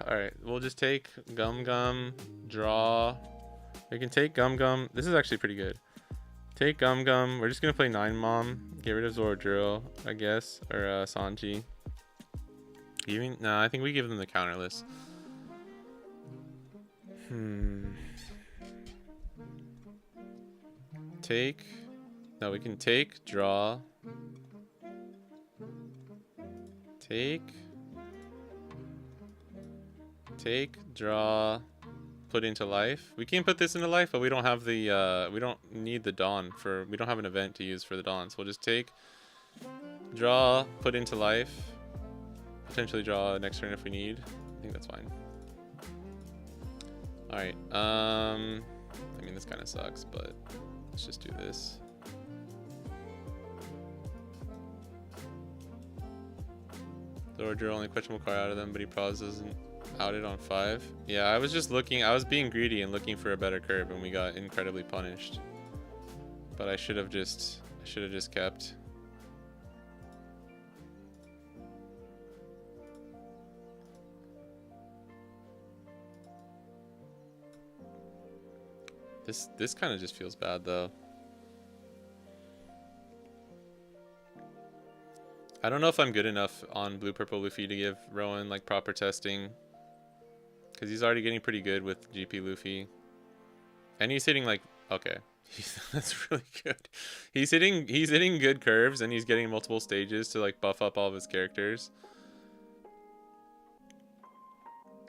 Alright, we'll just take Gum Gum, draw. We can take Gum Gum. This is actually pretty good. Take Gum Gum. We're just going to play 9-Mom. Get rid of Zorodrill, I guess. Or Sanji. No, I think we give them the counterless. Take. No, we can take, draw. Take, draw, put into life. We can put this into life, but we don't have the, we don't need the Dawn for, we don't have an event to use for the Dawn. So we'll just take, draw, put into life, potentially draw next turn if we need. I think that's fine. Alright, I mean, this kind of sucks, but let's just do this. Zorodrill only questionable card out of them, but he probably doesn't out it on 5. Yeah, I was just looking, I was being greedy and looking for a better curve, and we got incredibly punished. But I should have just kept. This kind of just feels bad though. I don't know if I'm good enough on Blue Purple Luffy to give Rowan like proper testing. Because he's already getting pretty good with GP Luffy. And he's hitting like, okay. That's really good. He's hitting good curves and he's getting multiple stages to like buff up all of his characters.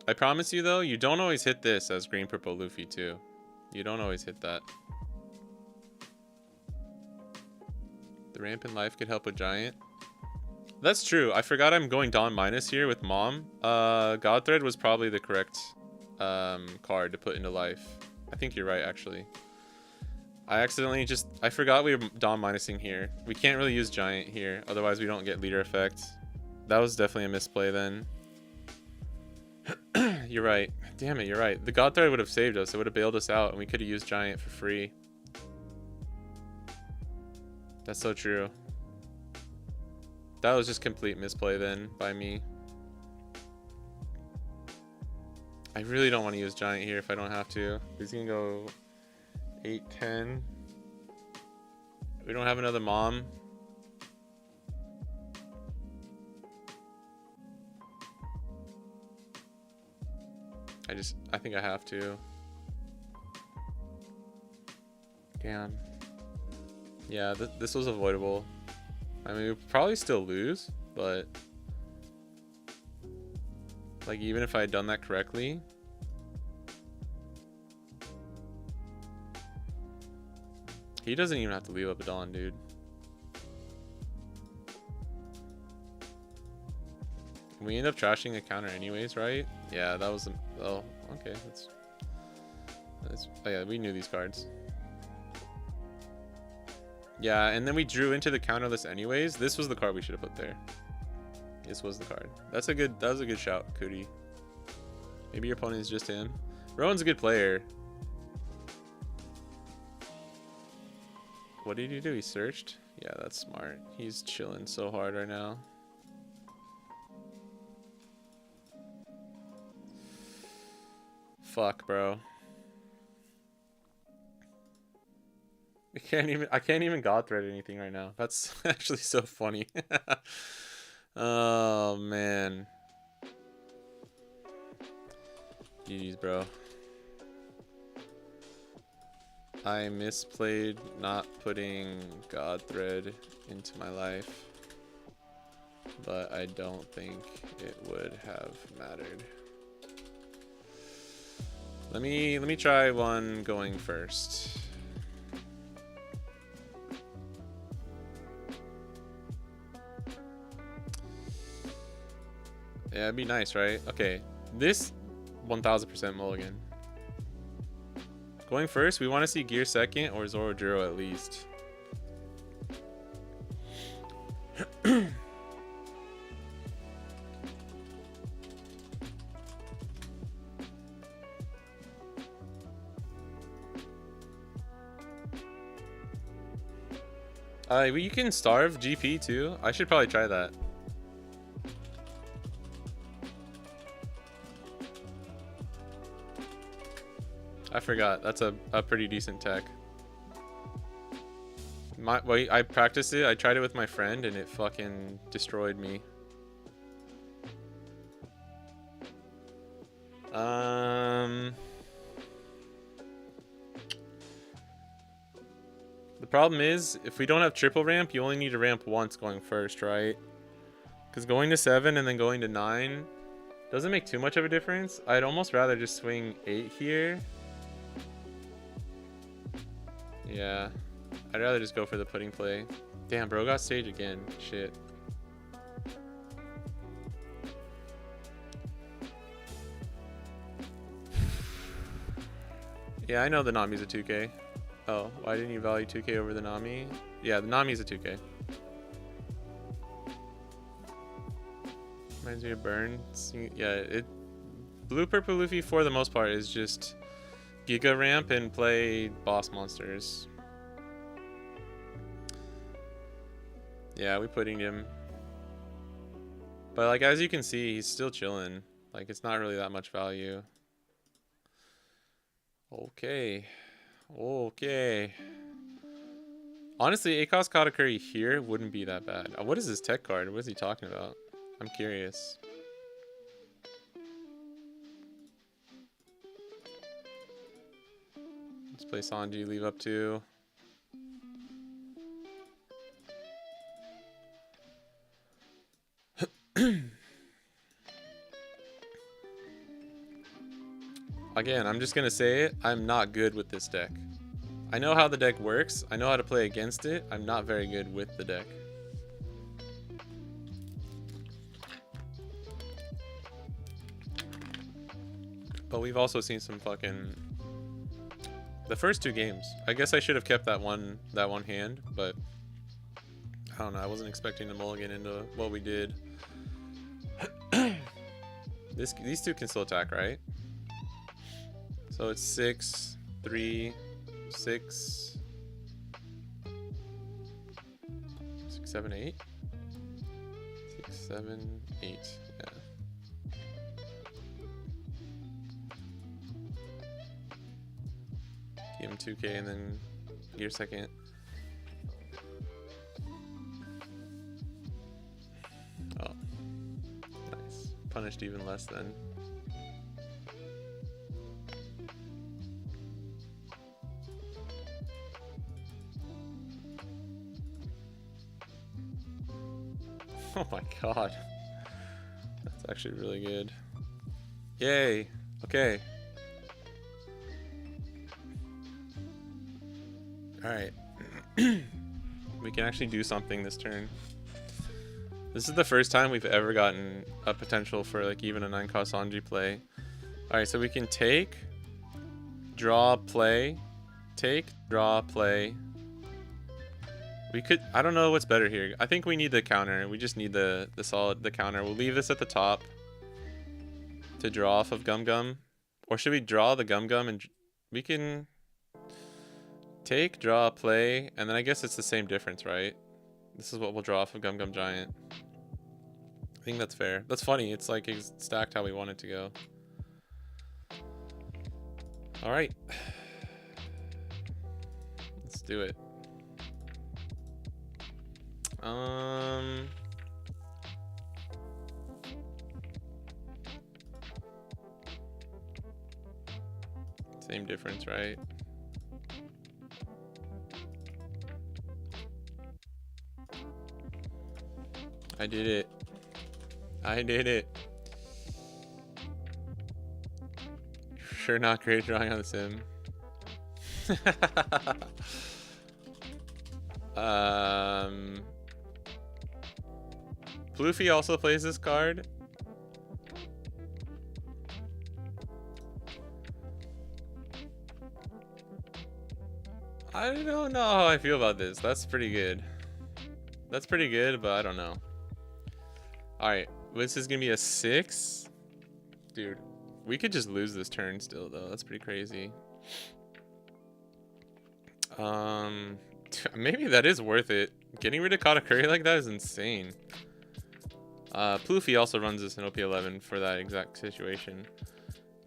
I promise you though, you don't always hit this as Green Purple Luffy too. You don't always hit that. The ramp in life could help a giant. That's true. I forgot I'm going Dawn minus here with Mom. God Thread was probably the correct card to put into life. I think you're right, actually. I forgot we were Dawn minusing here. We can't really use Giant here, otherwise we don't get leader effect. That was definitely a misplay then. You're right. Damn it, you're right. The God Thread would have saved us. It would have bailed us out, and we could have used Giant for free. That's so true. That was just complete misplay then by me. I really don't want to use Giant here if I don't have to. He's gonna go 8-10. We don't have another Mom. I think I have to. Damn. Yeah, this was avoidable. I mean, we'll probably still lose, but like even if I had done that correctly, he doesn't even have to leave up a Dawn, dude. We end up trashing a counter anyways, right? Yeah, that was oh, okay. That's oh yeah, we knew these cards. Yeah, and then we drew into the counterless anyways. This was the card we should have put there. This was the card. That was a good shout, Cootie. Maybe your opponent is just in. Rowan's a good player. What did he do? He searched? Yeah, that's smart. He's chilling so hard right now. Fuck, bro. I can't even God thread anything right now. That's actually so funny. Oh man. GG's, bro. I misplayed not putting God thread into my life, but I don't think it would have mattered. Let me try one going first. Yeah, it'd be nice, right? Okay, this 1000% mulligan. Going first, we want to see Gear second or Zoroduro at least. You can starve GP too. I should probably try that. I forgot. That's a pretty decent tech. Wait, I practiced it. I tried it with my friend and it fucking destroyed me. The problem is, if we don't have triple ramp, you only need to ramp once going first, right? Because going to 7 and then going to 9 doesn't make too much of a difference. I'd almost rather just swing 8 here. Yeah, I'd rather just go for the pudding play. Damn, bro got stage again. Shit. Yeah, I know the Nami's a 2K. Oh, why didn't you value 2K over the Nami? Yeah, the Nami's a 2K. Reminds me of Burn. Yeah, Blue Purple Luffy for the most part is just Giga ramp and play boss monsters. Yeah, we puddinged him. But like as you can see, he's still chilling. Like it's not really that much value. Okay. Okay. Honestly, Akos Katakuri here wouldn't be that bad. What is his tech card? What is he talking about? I'm curious. Let's play Sanji, leave up 2. Again, I'm just gonna say it. I'm not good with this deck. I know how the deck works. I know how to play against it. I'm not very good with the deck. But we've also seen some fucking... The first 2 games. I guess I should have kept that one hand, but I don't know. I wasn't expecting to mulligan into what we did. These 2 can still attack, right? So it's 6, 3, 6, 7, 8. 6, 7, 8. Yeah. Give him 2K and then Gear second. Oh, nice. Punished even less then. Oh my god. That's actually really good. Yay. Okay. Alright. We can actually do something this turn. This is the first time we've ever gotten a potential for like even a 9-cost Sanji play. Alright, so we can take, draw, play, take, draw, play. We could, I don't know what's better here. I think we need the counter. We just need the counter. We'll leave this at the top to draw off of Gum Gum. Or should we draw the Gum Gum and we can take, draw, play, and then I guess it's the same difference, right? This is what we'll draw off of Gum Gum Giant. I think that's fair. That's funny. It's like it's stacked how we want it to go. All right. Let's do it. Same difference, right? I did it. I did it. Sure not great drawing on the sim. Floofy also plays this card. I don't know how I feel about this. That's pretty good. That's pretty good, but I don't know. Alright, this is gonna be a 6. Dude, we could just lose this turn still, though. That's pretty crazy. Maybe that is worth it. Getting rid of Katakuri like that is insane. Floofy also runs this in OP11 for that exact situation.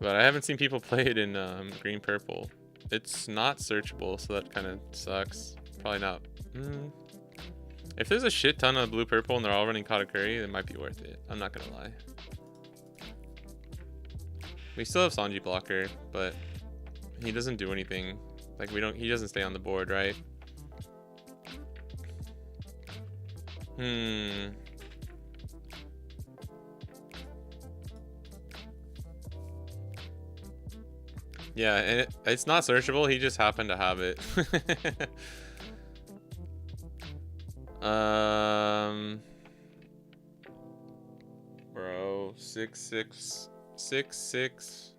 But I haven't seen people play it in green-purple. It's not searchable, so that kind of sucks. Probably not. If there's a shit ton of blue-purple and they're all running Katakuri, it might be worth it. I'm not gonna lie. We still have Sanji blocker, but he doesn't do anything. Like he doesn't stay on the board, right? Yeah, and it's not searchable. He just happened to have it. Bro, 6-6. 6-6.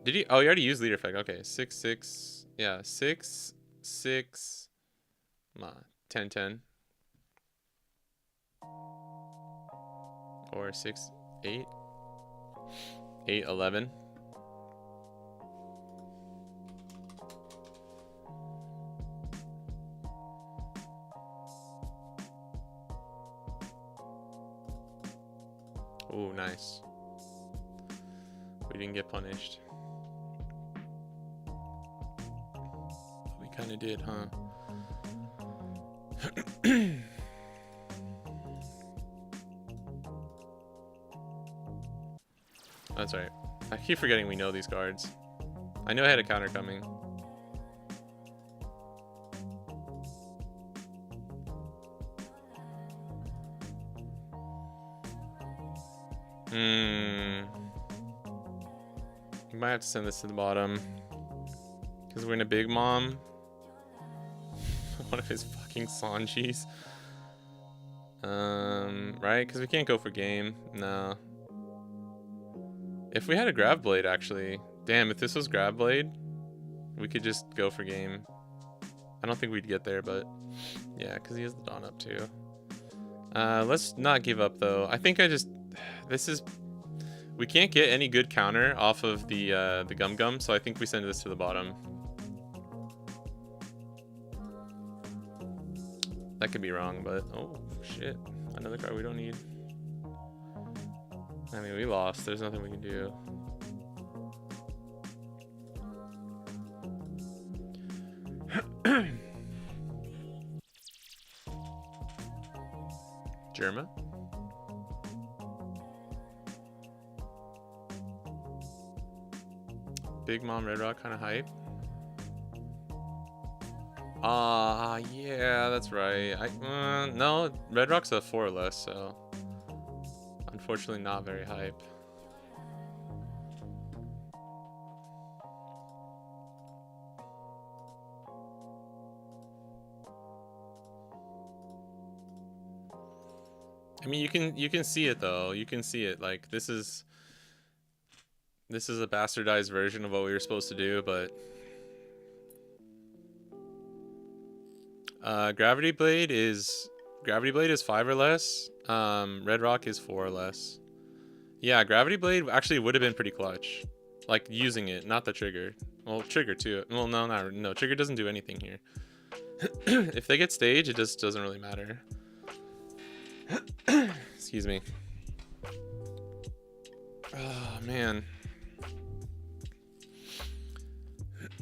Did he? Oh, he already used leader effect. Okay, 6-6. Yeah, 6-6. Come on, 10-10. Or 6-8. 8-11. Oh, nice. We didn't get punished. We kind of did, huh? That's right. I keep forgetting we know these cards. I knew I had a counter coming. We might have to send this to the bottom. Because we're in a Big Mom. One of his fucking Sanjis. Right? Because we can't go for game. No. If we had a Grab Blade, actually. Damn, if this was Grab Blade, we could just go for game. I don't think we'd get there, but... Yeah, because he has the Dawn up too. Let's not give up, though. I think this is... We can't get any good counter off of the Gum Gum, so I think we send this to the bottom. That could be wrong, but... Oh, shit. Another card we don't need. I mean, we lost. There's nothing we can do. Germa? Big Mom Red Rock kind of hype. Yeah, that's right. No, Red Rock's a 4 or less, so unfortunately not very hype. I mean, you can see it though. You can see it. Like this is a bastardized version of what we were supposed to do, but Gravity Blade is 5 or less. Red Rock is 4 or less. Yeah, Gravity Blade actually would have been pretty clutch. Like using it, not the trigger. Well, trigger too. Well, no, trigger doesn't do anything here. If they get stage, it just doesn't really matter. Excuse me. Oh, man.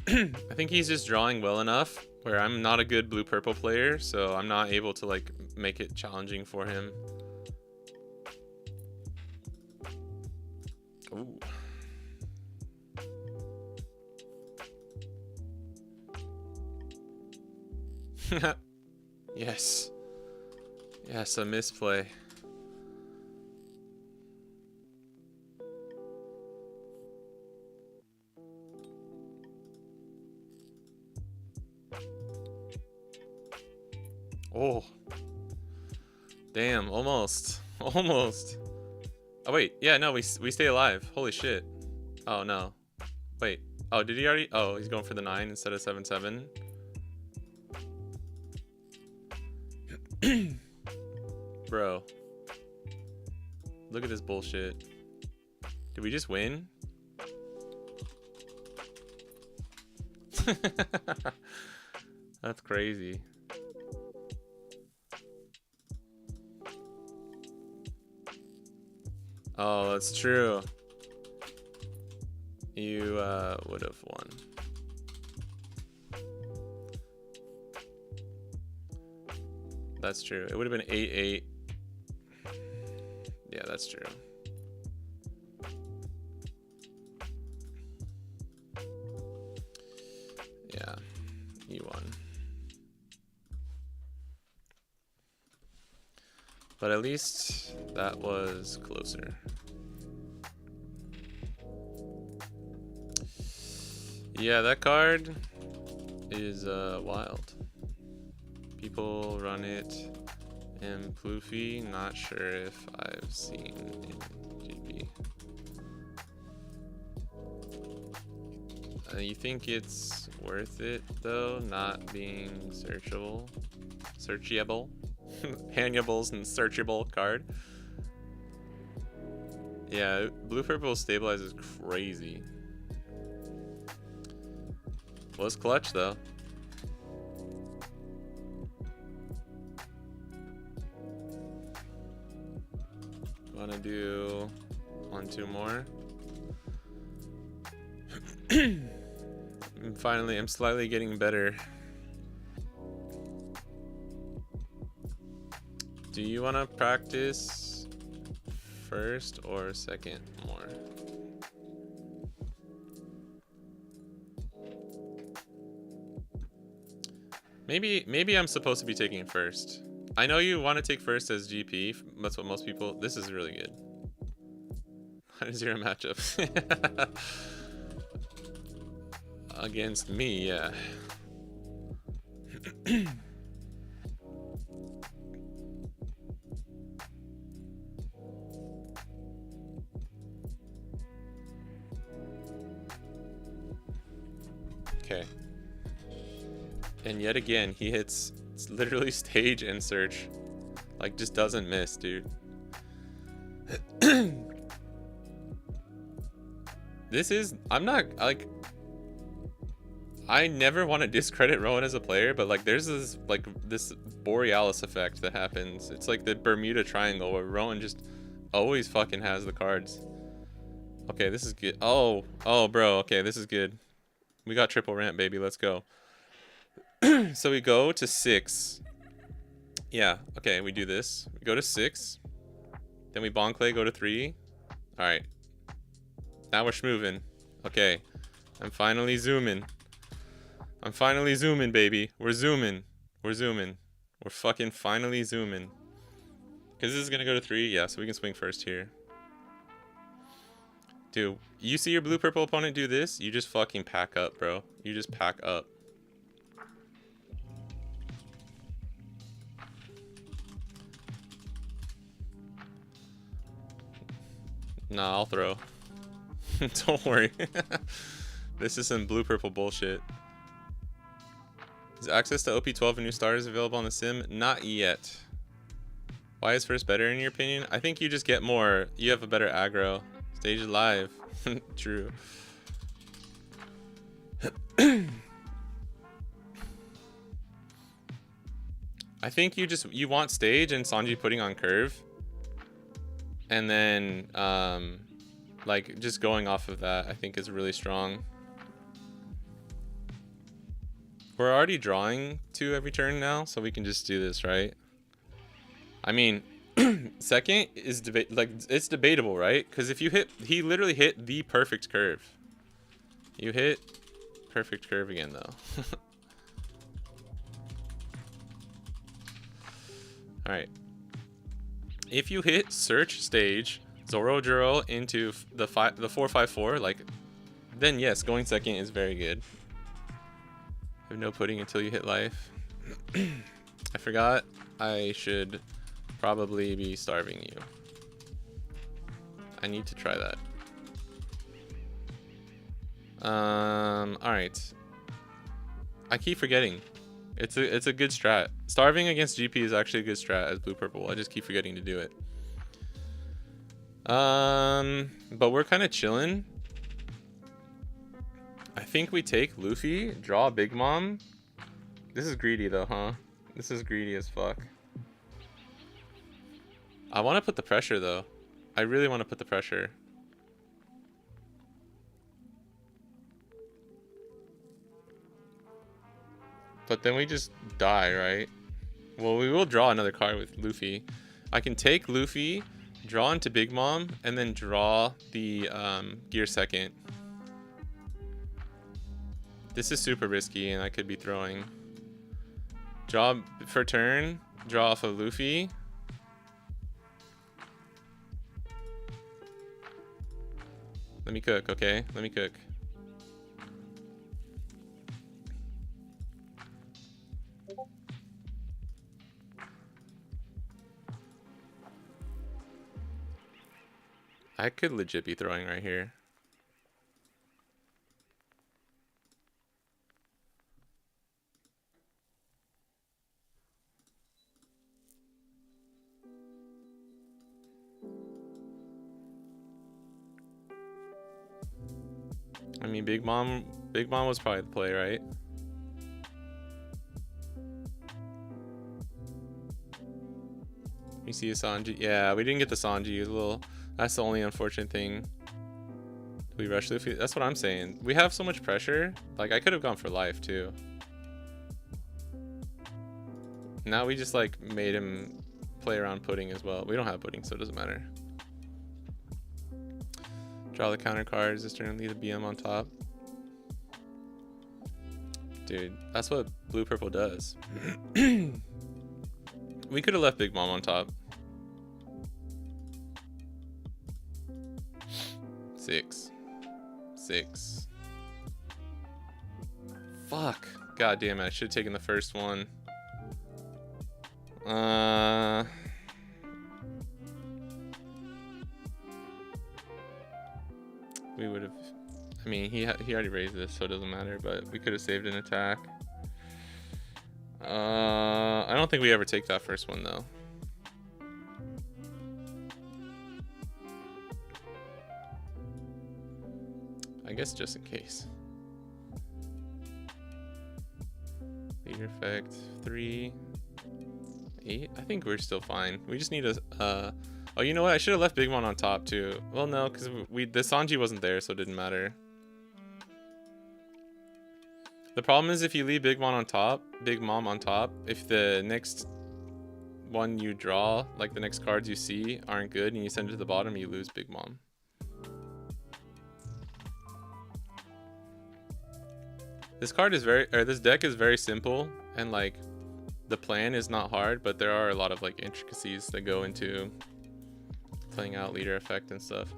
I think he's just drawing well enough where I'm not a good blue-purple player, so I'm not able to, like, make it challenging for him. Ooh. Yes. Yes, a misplay. Oh. Damn, almost. Almost. Oh, wait. Yeah, no, we stay alive. Holy shit. Oh, no. Wait. Oh, did he already? Oh, he's going for the 9 instead of 7-7. Bro. Look at this bullshit. Did we just win? That's crazy. Oh, that's true. You would have won. That's true. It would have been 8-8. Yeah, that's true. Yeah, you won. But at least that was closer. Yeah, that card is wild. People run it in Ploofy. Not sure if I've seen in GP. You think it's worth it though, not being searchable? Hannibals and searchable card. Yeah, blue purple stabilize is crazy. Was clutch though. Wanna do 1-2 more? Finally, I'm slightly getting better. Do you want to practice first or second more? Maybe I'm supposed to be taking first. I know you want to take first as GP. That's what most people. This is really good. 1-0 matchup. Against me, yeah. Okay. And yet again, he hits literally stage and search. Like, just doesn't miss, dude. This is... I'm not, like... I never want to discredit Rowan as a player, but, like, there's this, like, this Borealis effect that happens. It's like the Bermuda Triangle, where Rowan just always fucking has the cards. Okay, this is good. Oh, bro. Okay, this is good. We got triple ramp, baby. Let's go. So we go to 6. Yeah, okay, we do this. We go to 6. Then we Bonclay, go to 3. Alright. Now we're schmoving. Okay. I'm finally zooming. I'm finally zooming, baby. We're zooming. We're zooming. We're fucking finally zooming. Because this is going to go to 3. Yeah, so we can swing first here. Dude, you see your blue-purple opponent do this? You just fucking pack up, bro. You just pack up. Nah, I'll throw. Don't worry. This is some blue-purple bullshit. Is access to OP12 and new starters available on the sim? Not yet. Why is first better in your opinion? I think you just get more. You have a better aggro. Stage live. True. I think you want stage and Sanji putting on curve. And then like just going off of that I think is really strong. We're already drawing 2 every turn now, so we can just do this, right? I mean, second is it's debatable, right? Because if you hit, he literally hit the perfect curve. You hit perfect curve again, though. All right. If you hit search stage Zoro Juro into the 4-5-4, like, then yes, going second is very good. Have no pudding until you hit life. I forgot I should probably be starving you. I need to try that. Alright. I keep forgetting. It's a good strat. Starving against GP is actually a good strat as blue purple. I just keep forgetting to do it. But we're kind of chilling. I think we take Luffy, draw Big Mom. This is greedy though, huh? This is greedy as fuck. I want to put the pressure though. I really want to put the pressure. But then we just die, right? Well, we will draw another card with Luffy. I can take Luffy, draw into Big Mom, and then draw the gear second. This is super risky, and I could be throwing. Draw for turn, draw off of Luffy. Let me cook, okay? Let me cook. I could legit be throwing right here. I mean, Big Mom was probably the play, right? You see a Sanji? Yeah, we didn't get the Sanji. It was a little. That's the only unfortunate thing. We rush Luffy. That's what I'm saying. We have so much pressure. Like, I could have gone for life too. Now we just like made him play around pudding as well. We don't have pudding, so it doesn't matter. Draw the counter cards. This turn, leave the BM on top. Dude, that's what blue purple does. We could have left Big Mom on top. 6. Fuck. God damn it. I should have taken the first one. We would have. I mean, he already raised this, so it doesn't matter. But we could have saved an attack. I don't think we ever take that first one though. I guess just in case. Leader effect 3, 8. I think we're still fine. We just need a. Oh, you know what? I should have left Big Mom on top too. Well, no, because the Sanji wasn't there, so it didn't matter. The problem is if you leave Big Mom on top, if the next one you draw, like the next cards you see, aren't good and you send it to the bottom, you lose Big Mom. This card is very, or this deck is very simple, and like the plan is not hard, but there are a lot of like intricacies that go into playing out leader effect and stuff.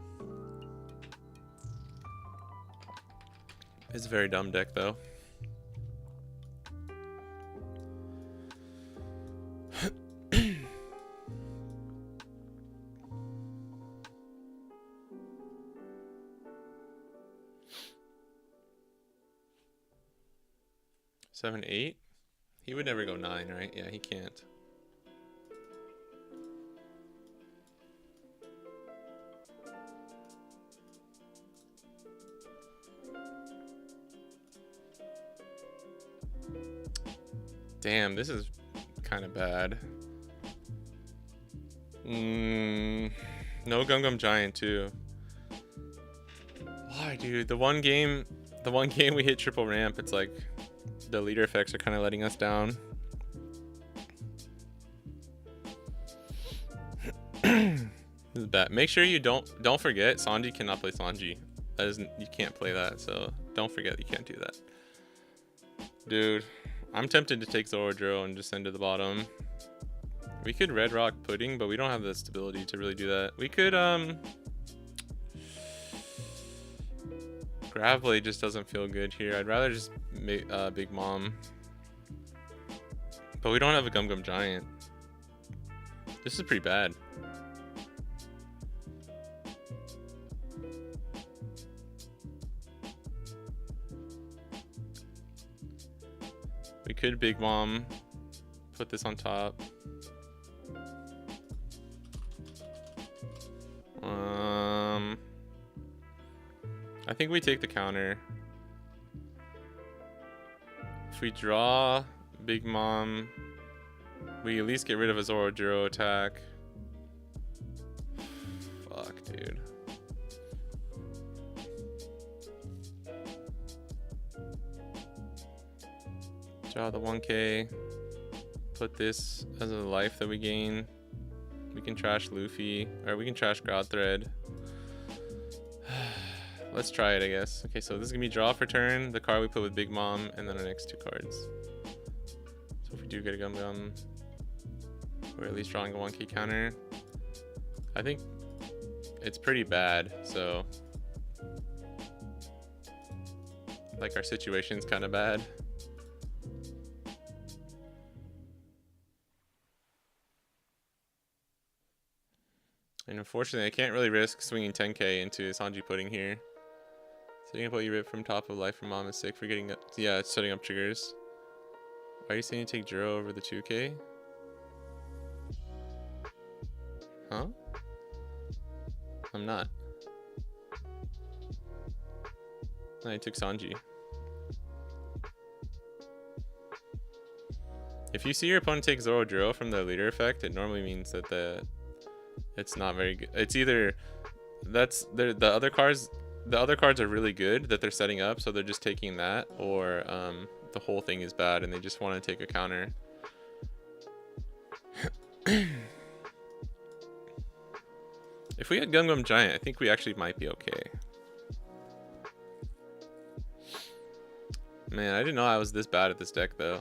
It's a very dumb deck though. Seven, 8. He would never go 9, right? Yeah, he can't. Damn, this is kind of bad. No Gum Gum Giant too. Why, dude? The one game we hit triple ramp, it's like the leader effects are kind of letting us down. This is bad. Make sure you don't forget Sanji cannot play Sanji. That isn't, you can't play that, so don't forget you can't do that. Dude, I'm tempted to take Zoro and just send to the bottom. We could Red Rock Pudding, but we don't have the stability to really do that. We could Gravelade just doesn't feel good here. I'd rather just make Big Mom. But we don't have a Gum Gum Giant. This is pretty bad. We could Big Mom, put this on top. I think we take the counter. If we draw Big Mom, we at least get rid of a Zoro attack. Fuck, dude. Draw the 1k. Put this as a life that we gain. We can trash Luffy, or we can trash Ground Thread. Let's try it, I guess. Okay, so this is gonna be draw for turn, the card we put with Big Mom, and then our next 2 cards. So if we do get a Gum Gum, we're at least drawing a 1k counter. I think it's pretty bad, so like our situation's kind of bad. And unfortunately, I can't really risk swinging 10k into Sanji Pudding here. Setting up what you rip from top of Life from Mom is sick for getting up. Yeah, it's setting up triggers. Why are you saying you take Juro over the 2k? Huh? I'm not. I took Sanji. If you see your opponent take Zoro Juro from the leader effect, it normally means that it's not very good. It's either that's the other cards are really good that they're setting up, so they're just taking that, or the whole thing is bad and they just want to take a counter. If we had Gum Gum Giant, I think we actually might be okay. Man, I didn't know I was this bad at this deck though.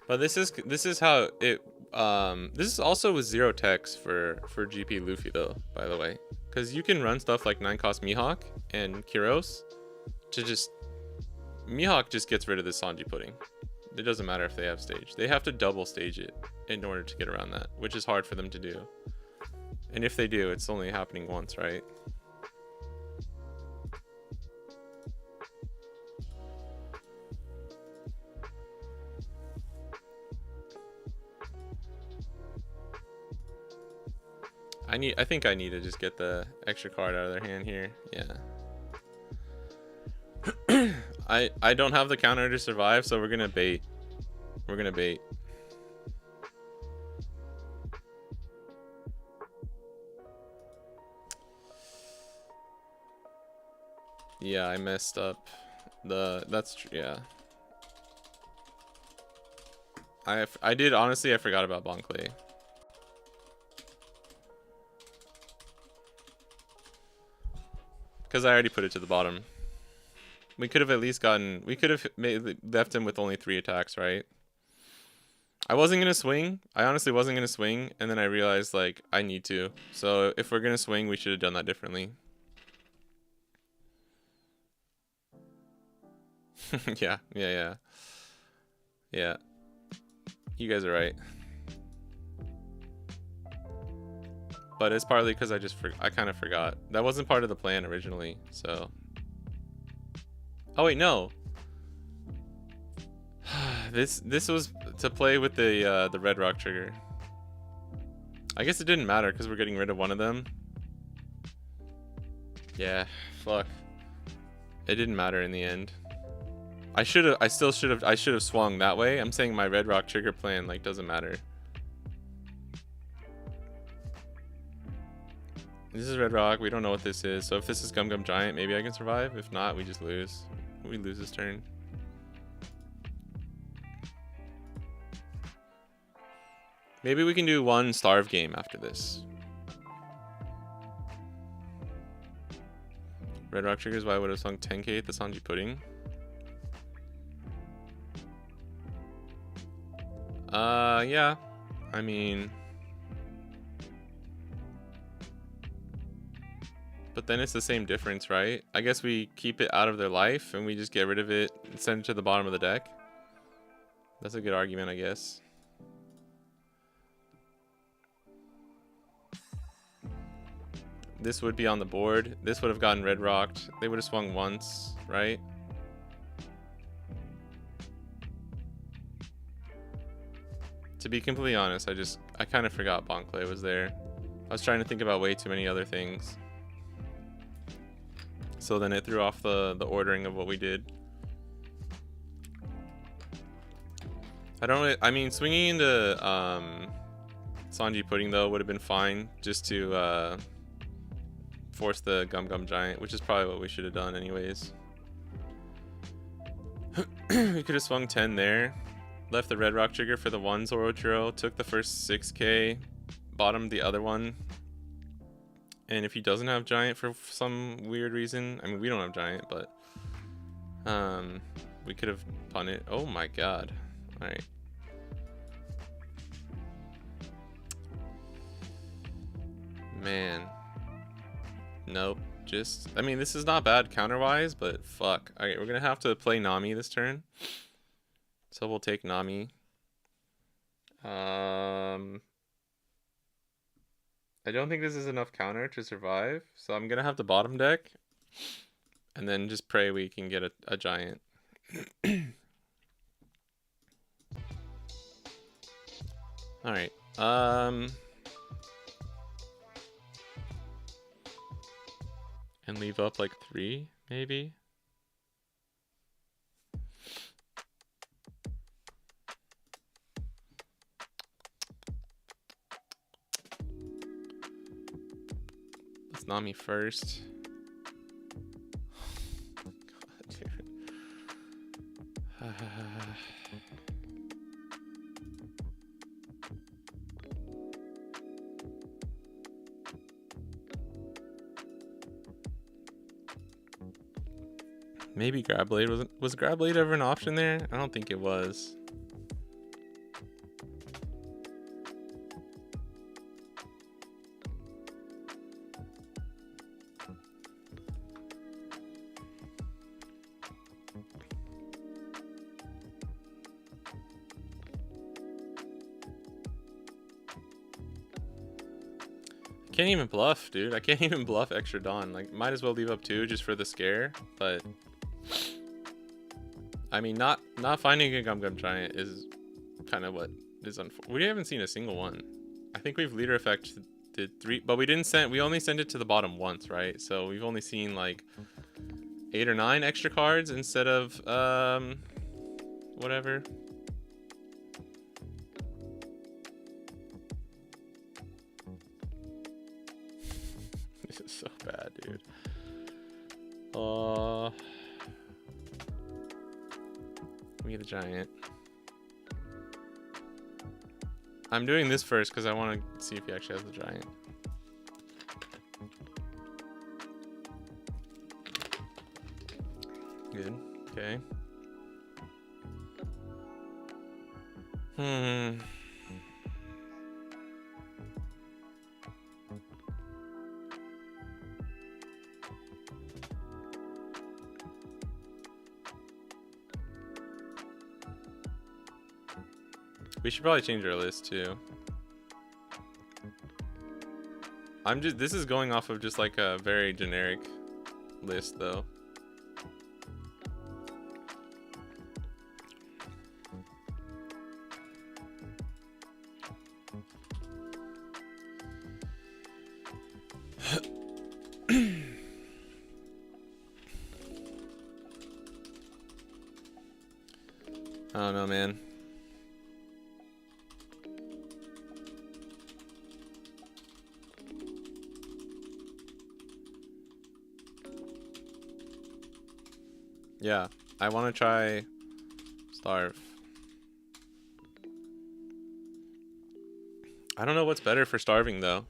But this is how it this is also with 0 text for GP Luffy though, by the way, because you can run stuff like 9-cost Mihawk and Kyros to just Mihawk just gets rid of the Sanji Pudding. It doesn't matter if they have stage. They have to double stage it in order to get around that, which is hard for them to do. And if they do, it's only happening once, right? I think I need to just get the extra card out of their hand here. Yeah. I don't have the counter to survive, so we're gonna bait. We're gonna bait. Yeah, I messed up. That's true. Yeah. I did honestly. I forgot about Bon Clay. Because I already put it to the bottom. We could have at least gotten... We could have left him with only 3 attacks, right? I wasn't going to swing. I honestly wasn't going to swing. And then I realized, like, I need to. So if we're going to swing, we should have done that differently. Yeah. Yeah. You guys are right. But it's partly because I kind of forgot. That wasn't part of the plan originally, so... Oh wait, no. This was to play with the red rock trigger. I guess it didn't matter because we're getting rid of one of them. Yeah, fuck. It didn't matter in the end. I should have swung that way. I'm saying my red rock trigger plan like doesn't matter. This is red rock. We don't know what this is. So if this is Gum Gum Giant, maybe I can survive. If not, we just lose. We lose this turn. Maybe we can do one starve game after this. Red rock triggers. Why would have swung 10k at the Sanji pudding? Yeah. I mean... But then it's the same difference, right? I guess we keep it out of their life and we just get rid of it and send it to the bottom of the deck. That's a good argument, I guess. This would be on the board. This would have gotten red rocked. They would have swung once, right? To be completely honest, I kind of forgot Bonclay was there. I was trying to think about way too many other things. So then it threw off the ordering of what we did. I mean, swinging into Sanji Pudding though would have been fine, just to force the Gum Gum Giant, which is probably what we should have done anyways. We could have swung 10 there, left the red rock trigger for the 1 Zorochiro, took the first 6k, bottomed the other one. And if he doesn't have Giant for some weird reason, I mean, we don't have Giant, but we could have punted. Oh my god. All right. Man. Nope. I mean, this is not bad counter-wise, but fuck. All right, we're going to have to play Nami this turn. So we'll take Nami. I don't think this is enough counter to survive, so I'm gonna have to bottom deck and then just pray we can get a Giant. All right. And leave up like 3 maybe. Nami first. God, dude. Maybe Grab Blade. Was Grab Blade ever an option there? I don't think it was. Can't even bluff, dude. I can't even bluff extra Dawn. Like, might as well leave up 2 just for the scare, but I mean, not finding a Gum Gum Giant is kind of what is unfortunate. We haven't seen a single one. I think we've leader effect did 3, but we only sent it to the bottom once, right? So we've only seen like 8 or 9 extra cards instead of whatever. This is so bad, dude. Give me the Giant. I'm doing this first because I want to see if he actually has the Giant. good. Okay. We should probably change our list too. This is going off of just like a very generic list though. I don't know, man. Yeah, I want to try Starve. I don't know what's better for starving though.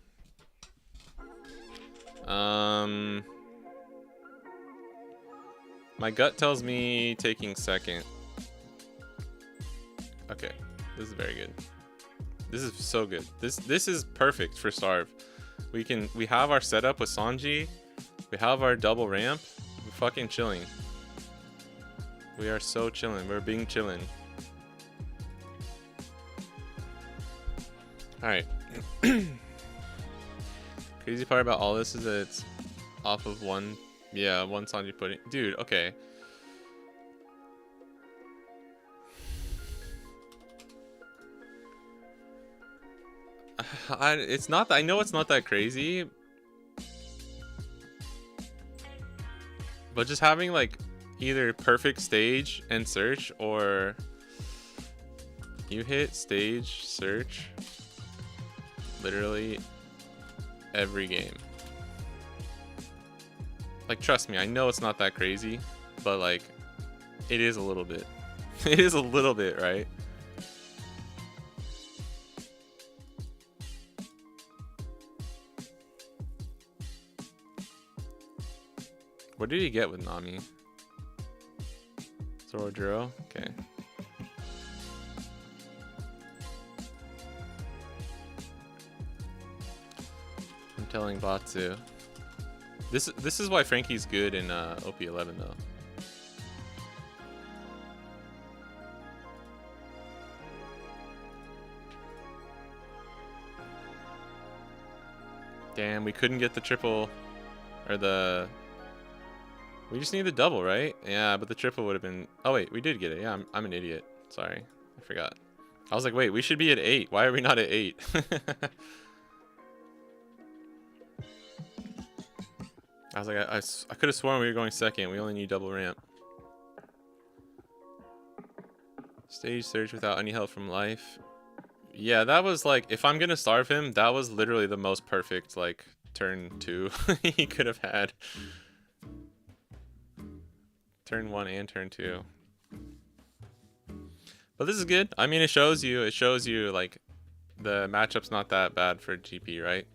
My gut tells me taking second. Okay, this is very good. This is so good. This is perfect for Starve. We have our setup with Sanji. We have our double ramp. We're fucking chilling. We are so chilling. We're being chillin'. Alright. Crazy part about all this is that it's off of one Sanji pudding. Dude, okay. It's not that, I know it's not that crazy, but just having like either perfect stage and search, or you hit stage search literally every game. Like, trust me, I know it's not that crazy, but like it is a little bit. It is a little bit, right? What did he get with Nami? Zoro. Okay. I'm telling Batsu. This is why Frankie's good in OP11 though. Damn, we couldn't get the triple or the. We just need the double, right? Yeah, but the triple would have been... Oh, wait, we did get it. Yeah, I'm an idiot. Sorry. I forgot. I was like, wait, we should be at 8. Why are we not at 8? I was like, I could have sworn we were going second. We only need double ramp. Stage search without any help from life. Yeah, that was like... If I'm going to starve him, that was literally the most perfect, like, turn 2 he could have had. Turn 1 and turn 2. But this is good. I mean, it shows you like the matchup's not that bad for GP, right?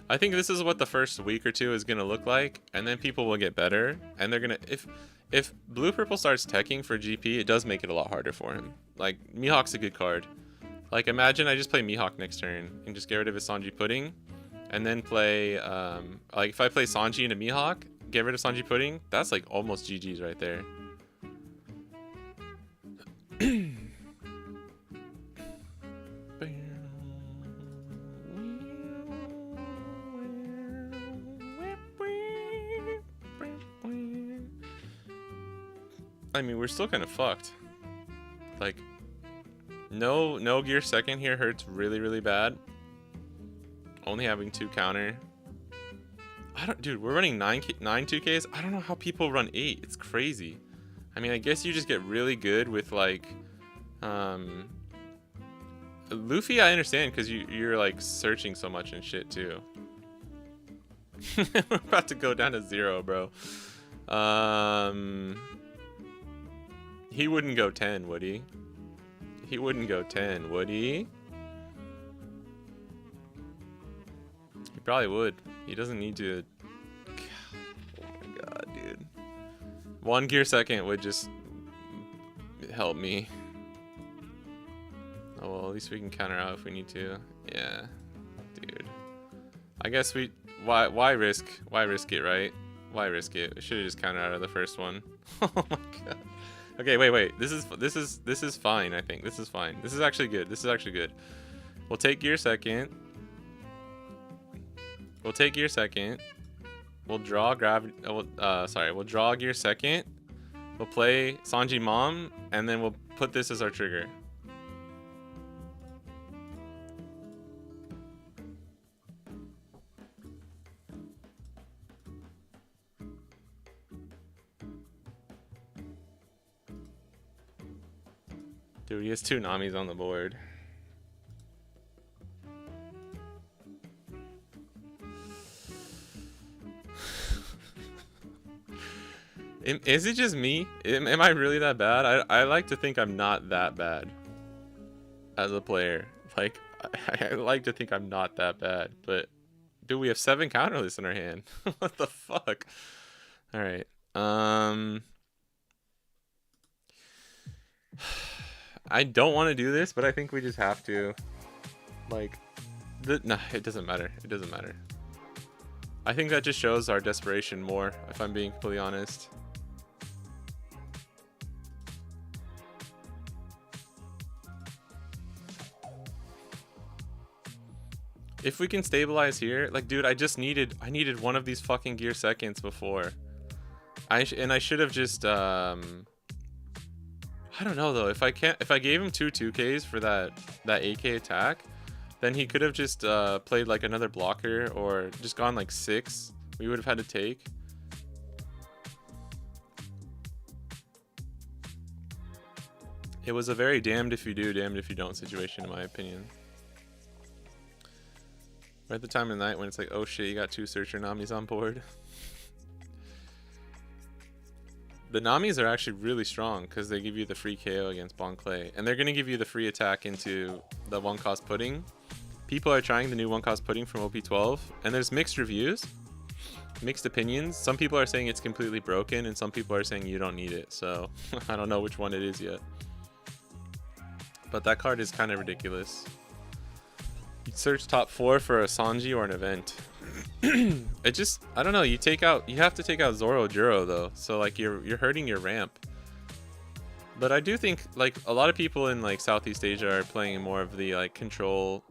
I think this is what the first week or two is gonna look like, and then people will get better, and they're gonna if blue purple starts teching for GP, it does make it a lot harder for him. Like, Mihawk's a good card. Like, imagine I just play Mihawk next turn and just get rid of his Sanji Pudding, and then play like if I play Sanji into Mihawk, get rid of Sanji Pudding, that's like almost GG's right there. I mean, we're still kind of fucked. Like, no gear second here hurts really, really bad. Only having 2 counter. Dude, we're running 9 2Ks. I don't know how people run 8. It's crazy. I mean, I guess you just get really good with like, Luffy. I understand because you're like searching so much and shit too. We're about to go down to 0, bro. He wouldn't go 10, would he? He wouldn't go 10, would he? He probably would. He doesn't need to. Oh my god, dude. 1 gear second would just help me. Oh well, at least we can counter out if we need to. Yeah, dude. I guess we why risk it, right? Why risk it? We should have just countered out of the first one. Oh my god. Okay, wait. This is fine. I think this is fine. This is actually good. This is actually good. We'll take gear second. We'll take gear second. We'll draw gravity. We'll draw gear second. We'll play Sanji Mom, and then we'll put this as our trigger. Dude, he has 2 Namis on the board. Is it just me? Am I really that bad? I like to think I'm not that bad as a player. Like, I like to think I'm not that bad. But, dude, we have 7 counterlists in our hand. What the fuck? Alright. I don't want to do this, but I think we just have to. Like, nah, it doesn't matter. It doesn't matter. I think that just shows our desperation more, if I'm being completely honest. If we can stabilize here, like, dude, I needed one of these fucking gear seconds before. I should have just, I don't know though. If I gave him 2-2Ks for that AK attack, then he could have just played like another blocker or just gone like 6. We would have had to take. It was a very damned if you do, damned if you don't situation, in my opinion. Right at the time of night when it's like, oh shit, you got 2 Searcher Namis on board. The Namis are actually really strong because they give you the free KO against Bon Clay. And they're going to give you the free attack into the 1-cost pudding. People are trying the new 1-cost pudding from OP12. And there's mixed reviews, mixed opinions. Some people are saying it's completely broken and some people are saying you don't need it. So I don't know which one it is yet. But that card is kind of ridiculous. You search top 4 for a Sanji or an event. It just, I don't know, you have to take out Zoro Juro though, so like you're hurting your ramp. But I do think like a lot of people in like Southeast Asia are playing more of the like control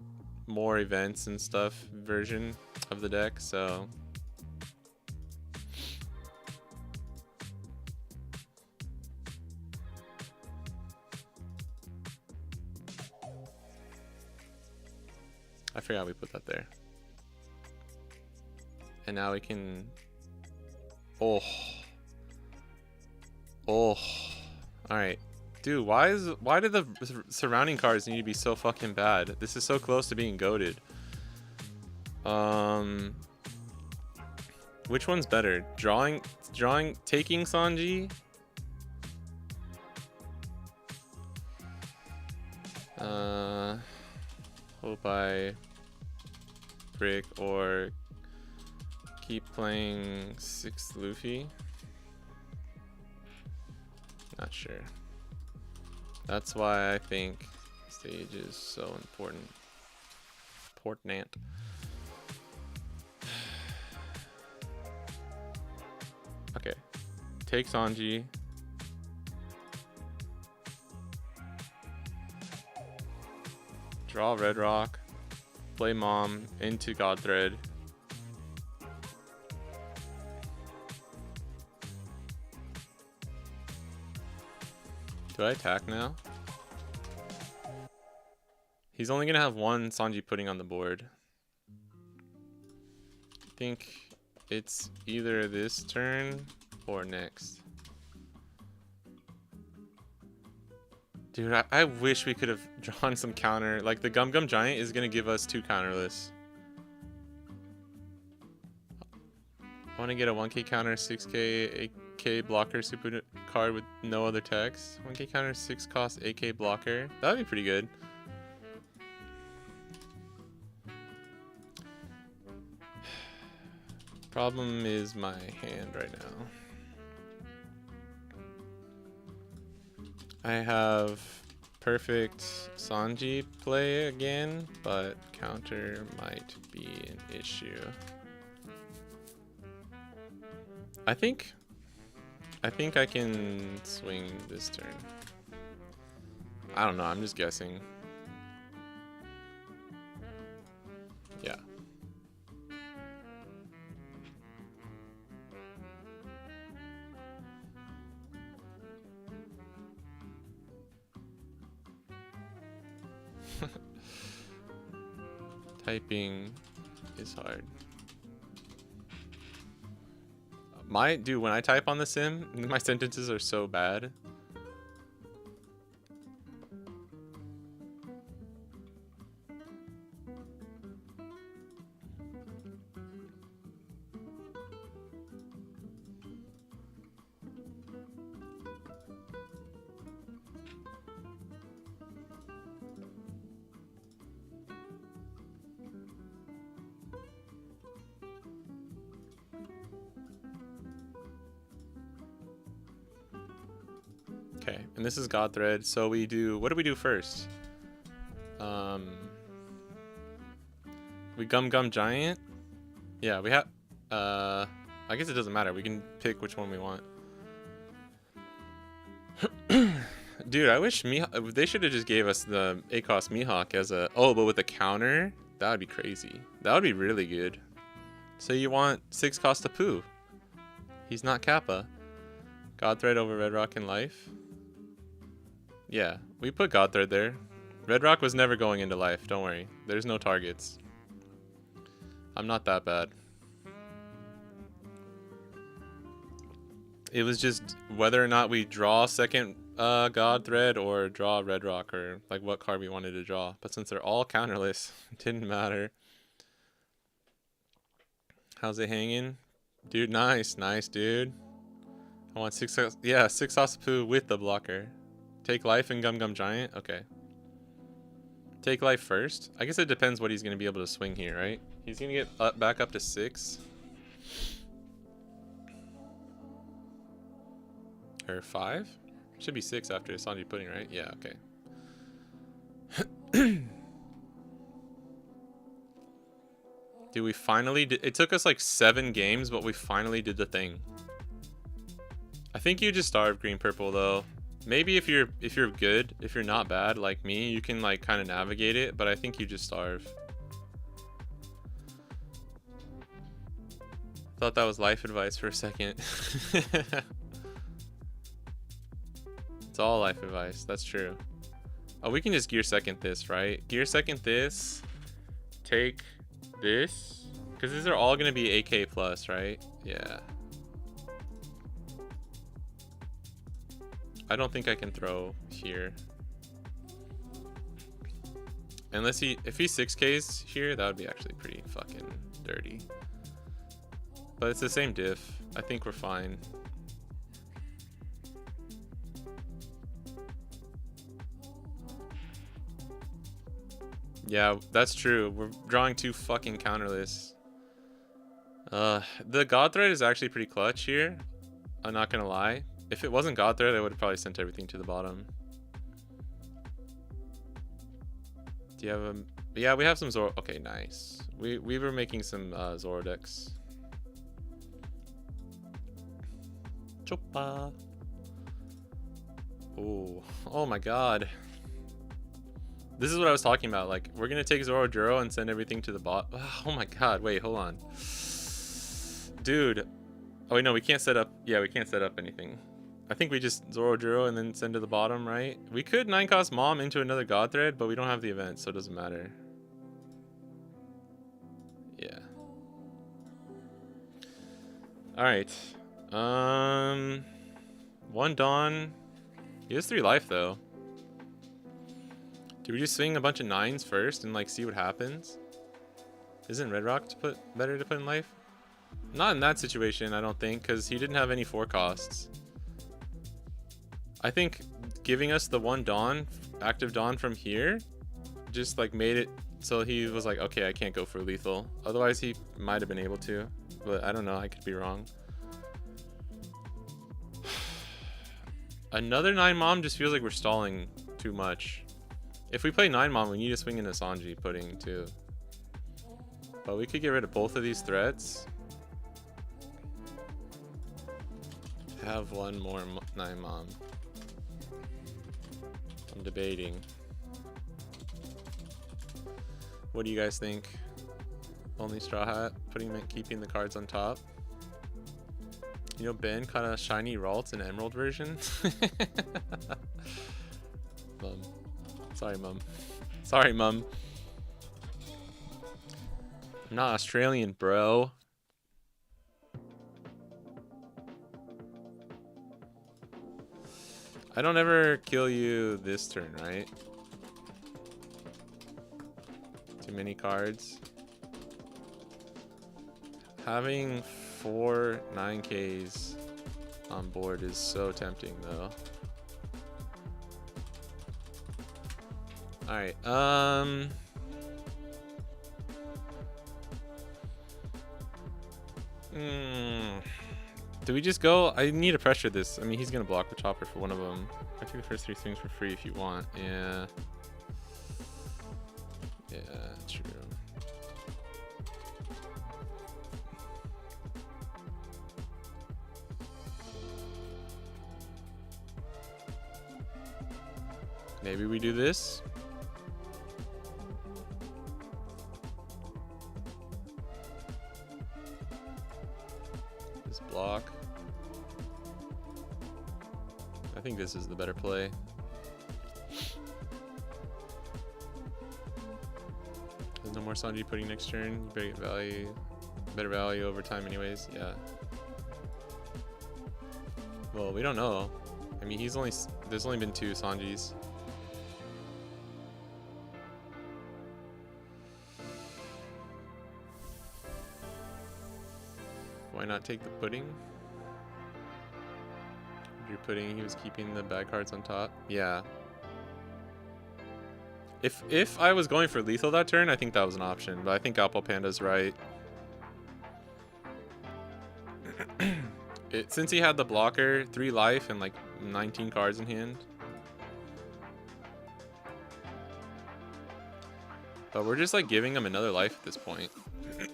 more events and stuff version of the deck, so I forgot we put that there. And now we can... Oh. Alright. Dude, why do the surrounding cards need to be so fucking bad? This is so close to being goated. Which one's better? Taking Sanji? Hope I brick or keep playing 6th Luffy. Not sure. That's why I think stage is so important. Okay. Take Sanji. Draw Red Rock. Play Mom into Godthread. Do I attack now? He's only gonna have 1 Sanji pudding on the board. I think it's either this turn or next. Dude, I wish we could have drawn some counter. Like the Gum Gum Giant is gonna give us 2 counterless. I want to get a 1k counter 6k AK blocker super card with no other text. 1k counter 6 cost AK blocker. That'd be pretty good. Problem is my hand right now. I have perfect Sanji play again, but counter might be an issue. I think I can swing this turn. I don't know, I'm just guessing. Yeah. Typing is hard. Dude, when I type on the sim, my sentences are so bad. Okay, and this is God Thread. So we do, what do we do first? We Gum Gum Giant. Yeah, we have, I guess it doesn't matter. We can pick which one we want. Dude, I wish they should have just gave us the ACOS Mihawk as a, oh, but with a counter? That would be crazy. That would be really good. So you want 6 cost of Pooh. He's not Kappa. God Thread over Red Rock in life. Yeah, we put God Thread there. Red Rock was never going into life, don't worry. There's no targets. I'm not that bad. It was just whether or not we draw second God Thread or draw Red Rock, or like what card we wanted to draw. But since they're all counterless, it didn't matter. How's it hanging? Dude, nice, dude. I want 6, yeah, 6 Osapu with the blocker. Take life and Gum Gum Giant? Okay. Take life first? I guess it depends what he's going to be able to swing here, right? He's going to get back up to 6. Or 5? Should be 6 after Sanji Pudding, right? Yeah, okay. Dude, we finally it took us like 7 games, but we finally did the thing. I think you just starve green purple though. Maybe if you're good, if you're not bad like me, you can like kind of navigate it, but I think you just starve. Thought that was life advice for a second. It's all life advice, that's true. Oh, we can just gear second this, right? Gear second this, take this, because these are all going to be AK plus, right? Yeah. I don't think I can throw here. Unless if he 6Ks here, that would be actually pretty fucking dirty. But it's the same diff. I think we're fine. Yeah, that's true. We're drawing 2 fucking counterless. The God Thread is actually pretty clutch here. I'm not gonna lie. If it wasn't God Thread, I would have probably sent everything to the bottom. Do you have a... Yeah, we have some Zoro... Okay, nice. We were making some Zoro decks. Choppa. Oh my god. This is what I was talking about. Like, we're gonna take Zoro Juro and send everything to the bot. Oh my god, wait, hold on. Dude. Oh wait, no, we can't set up... Yeah, we can't set up anything. I think we just Zoro Juro and then send to the bottom, right? We could 9-cost Mom into another God Thread, but we don't have the event, so it doesn't matter. Yeah. Alright. 1 Dawn. He has 3 life, though. Do we just swing a bunch of 9s first and, like, see what happens? Isn't Red Rock better to put in life? Not in that situation, I don't think, because he didn't have any 4 costs. I think giving us the 1 Dawn, active Dawn from here, just like made it so he was like, okay, I can't go for lethal. Otherwise he might have been able to, but I don't know, I could be wrong. Another 9 mom just feels like we're stalling too much. If we play 9 mom, we need to swing into Sanji pudding too. But we could get rid of both of these threats. Have one more 9 mom. I'm debating. What do you guys think? Only straw hat, keeping the cards on top. You know, Ben caught a shiny Ralts and Emerald version. Mom. Sorry, Mum. Sorry, Mum. I'm not Australian, bro. I don't ever kill you this turn, right? Too many cards. Having 4 9Ks on board is so tempting though. Alright, do we just go? I need to pressure this. I mean, he's gonna block the chopper for one of them. I think the first 3 swings for free if you want. Yeah. Yeah, true. Maybe we do this. This block. I think this is the better play. There's no more Sanji pudding next turn. You better get value. Better value over time anyways. Yeah. Well, we don't know. I mean, there's only been 2 Sanjis. Why not take the pudding? Your pudding, he was keeping the bad cards on top. Yeah. If I was going for lethal that turn, I think that was an option. But I think Apple Panda's right. Since he had the blocker, 3 life and like 19 cards in hand. But we're just like giving him another life at this point.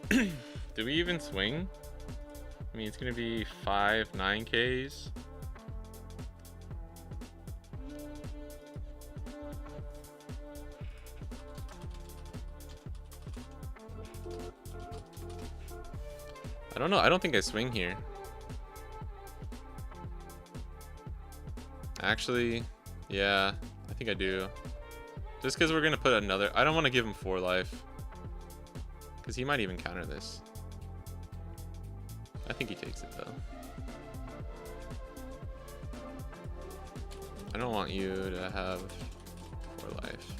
Do we even swing? I mean, it's gonna be 5 9Ks. I don't know. I don't think I swing here. Actually, yeah, I think I do. Just because we're gonna put another. I don't want to give him 4 life. Because he might even counter this. I think he takes it though. I don't want you to have 4 life.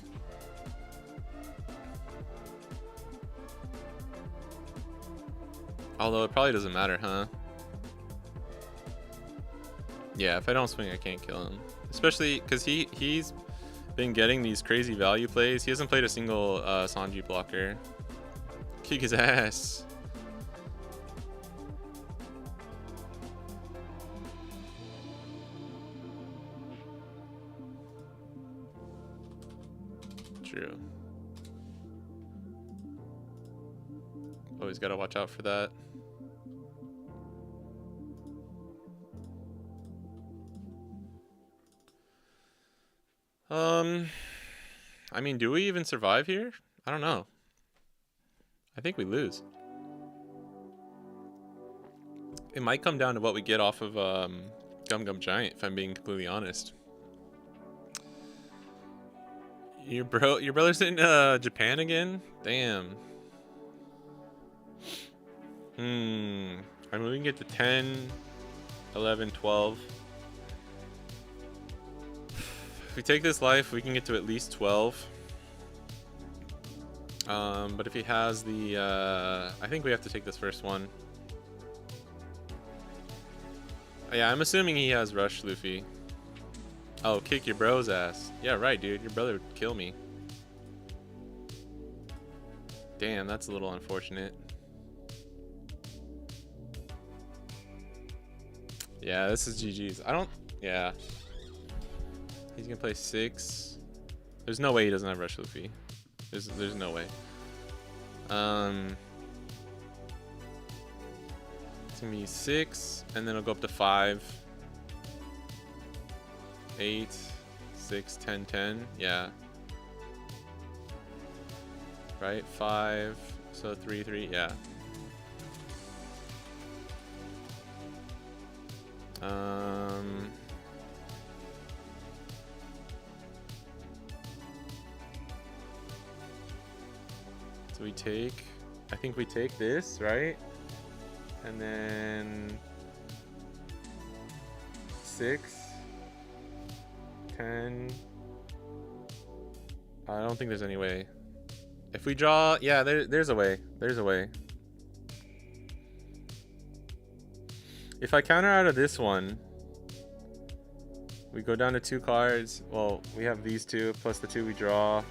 Although it probably doesn't matter, huh? Yeah, if I don't swing, I can't kill him. Especially because he's been getting these crazy value plays. He hasn't played a single Sanji blocker. Kick his ass. True. Always gotta watch out for that. I mean, do we even survive here? I don't know. I think we lose. It might come down to what we get off of Gum Gum Giant, if I'm being completely honest. Your brother's in Japan again? Damn. I mean, we can get to 10, 11, 12. If we take this life, we can get to at least 12. But if he has the, I think we have to take this first one. Yeah, I'm assuming he has Rush Luffy. Oh, kick your bro's ass. Yeah, right, dude. Your brother would kill me. Damn, that's a little unfortunate. Yeah, this is GG's. Yeah. He's gonna play 6. There's no way he doesn't have Rush Luffy. There's no way. It's gonna be 6, and then it'll go up to 5, 8, 6, 10, 10. Yeah. Right, 5. So 3, 3. Yeah. So we take, I think we take this, right? And then 6, 10. I don't think there's any way. If we draw, yeah, there's a way. There's a way. If I counter out of this one, we go down to 2 cards. Well, we have these 2 plus the 2 we draw,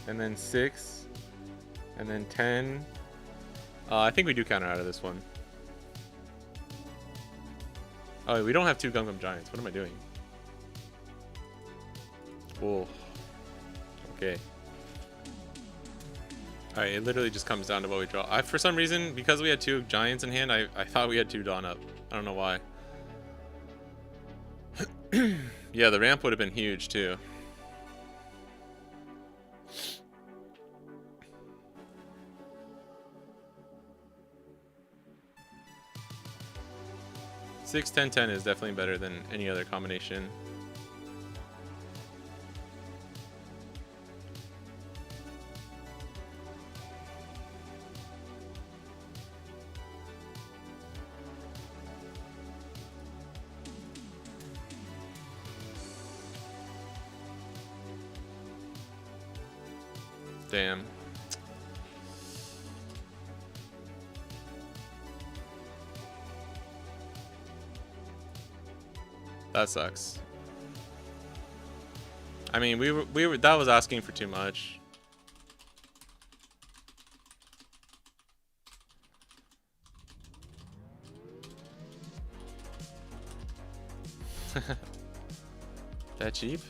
and then 6, and then 10. I think we do counter out of this one. Oh, we don't have 2 Gum Gum Giants. What am I doing? Oh. Okay. Alright, it literally just comes down to what we draw. For some reason, because we had 2 Giants in hand, I thought we had 2 Dawn Up. I don't know why. Yeah, the ramp would have been huge too. Six, 10, 10 is definitely better than any other combination. Damn. That sucks. I mean, we were that was asking for too much. That cheap?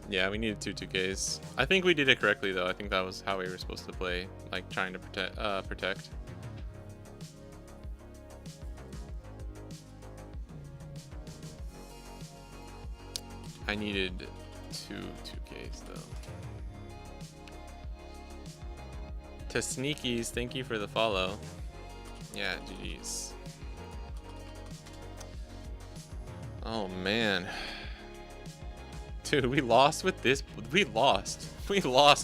Yeah, we needed 2 2Ks. I think we did it correctly though. I think that was how we were supposed to play, like trying to protect. I needed 2 2Ks though. To Sneakies, thank you for the follow. Yeah, GG's. Oh man. Dude, we lost with this. We lost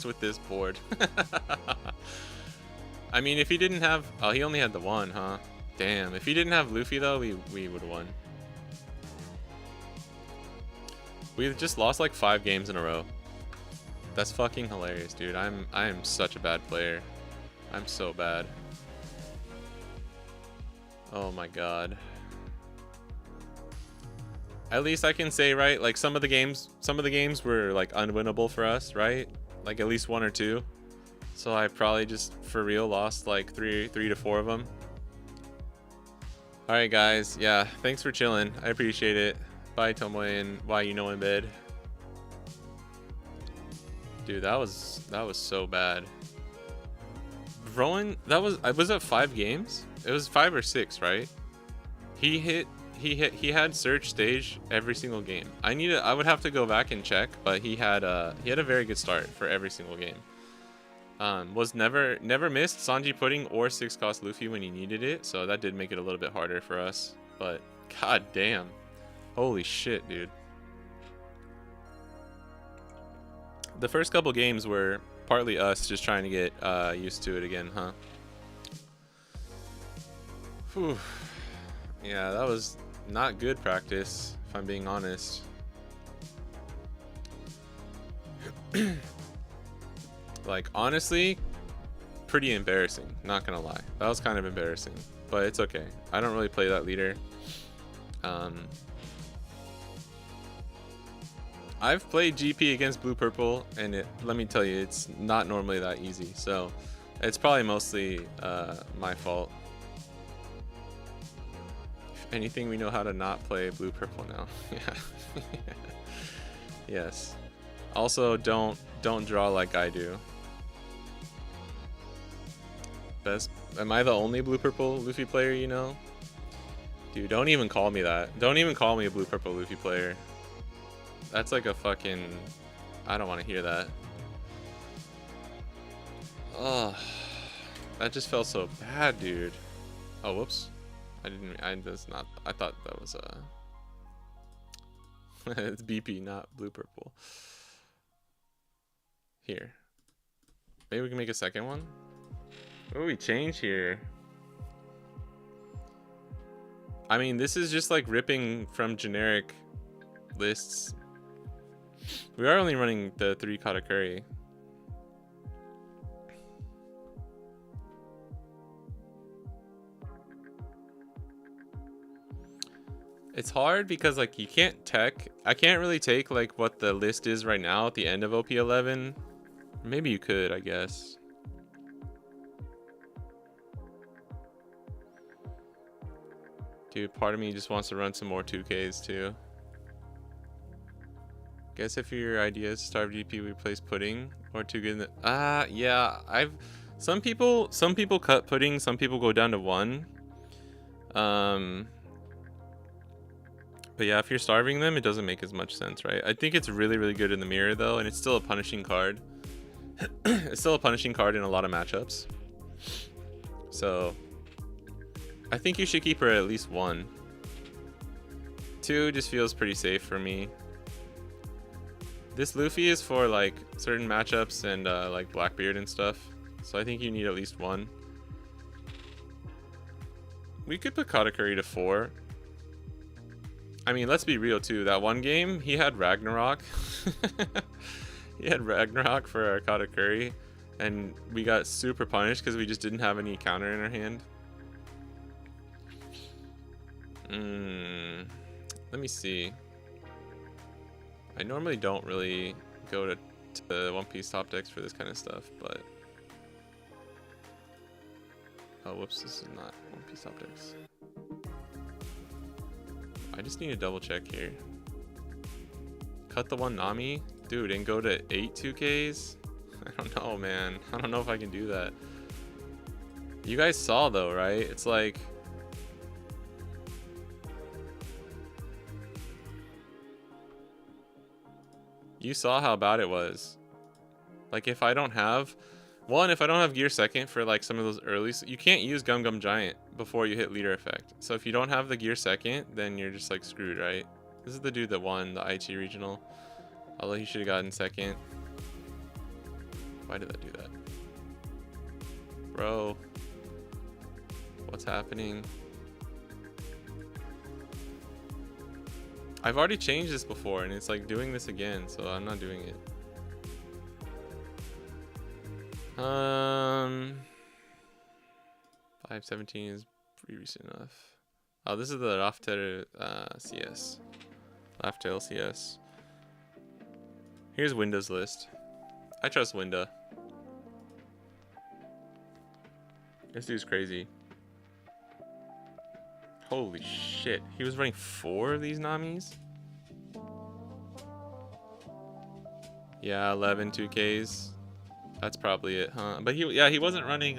with this board. I mean, if he didn't have, oh, he only had the 1, huh? Damn. If he didn't have Luffy though, we would have won. We just lost like 5 games in a row. That's fucking hilarious, dude. I am such a bad player. I'm so bad. Oh my god. At least I can say, right, like some of the games were like unwinnable for us, right? Like at least 1 or 2. So I probably just for real lost like 3 to 4 of them. All right, guys. Yeah, thanks for chilling. I appreciate it. Bye, Tomoe, and why you know in bed. Dude, that was so bad. Rowan, was it 5 games? It was 5 or 6, right? He had Surge Stage every single game. I would have to go back and check, but he had a very good start for every single game. Was never missed Sanji Pudding or 6-cost Luffy when he needed it, so that did make it a little bit harder for us. But god damn. Holy shit, dude. The first couple games were partly us just trying to get used to it again, huh? Whew. Yeah, that was not good practice, if I'm being honest. Like, honestly, pretty embarrassing, not gonna lie. That was kind of embarrassing, but it's okay. I don't really play that leader. I've played GP against Blue Purple, and let me tell you, it's not normally that easy. So it's probably mostly my fault. Anything we know how to not play blue purple now. Yeah. Yes. Also, don't draw like I do. Best. Am I the only blue purple Luffy player you know? Dude, don't even call me that. Don't even call me a blue purple Luffy player. That's like a fucking. I don't want to hear that. Oh, that just felt so bad, dude. Oh, whoops. That's not. I thought that was it's BP, not blue purple. Here. Maybe we can make a second one. What do we change here? I mean, this is just like ripping from generic lists. We are only running the 3 Katakuri. It's hard because like you can't tech. I can't really take like what the list is right now at the end of OP11. Maybe you could, I guess. Dude, part of me just wants to run some more 2Ks too. Guess if your idea is to starve GP, we replace pudding or too good. Yeah, some people cut pudding, some people go down to 1. But yeah, if you're starving them, it doesn't make as much sense, right? I think it's really, really good in the mirror though, and it's still a punishing card. It's still a punishing card in a lot of matchups. So I think you should keep her at least 1. 2 just feels pretty safe for me. This Luffy is for like certain matchups and like Blackbeard and stuff. So I think you need at least 1. We could put Katakuri to 4. I mean, let's be real too. That one game, he had Ragnarok. He had Ragnarok for our Katakuri. And we got super punished because we just didn't have any counter in our hand. Let me see. I normally don't really go to One Piece top decks for this kind of stuff, but... Oh, whoops, this is not One Piece top decks. I just need to double check here. Cut the 1 Nami? Dude, and go to 8 2Ks? I don't know, man. I don't know if I can do that. You guys saw though, right? It's like... You saw how bad it was. Like if I don't have... if I don't have gear second for like some of those early... You can't use Gum Gum Giant before you hit leader effect. So if you don't have the gear second, then you're just like screwed, right? This is the dude that won the Aichi regional. Although he should have gotten second. Why did I do that? Bro. What's happening? I've already changed this before and it's like doing this again, so I'm not doing it. 517 is pretty recent enough. Oh, this is the Rafter CS. Raftel CS. Here's Windows list. I trust Winda. This dude's crazy. Holy shit. He was running 4 of these Namis? Yeah, 11 2Ks. That's probably it, huh? But he wasn't running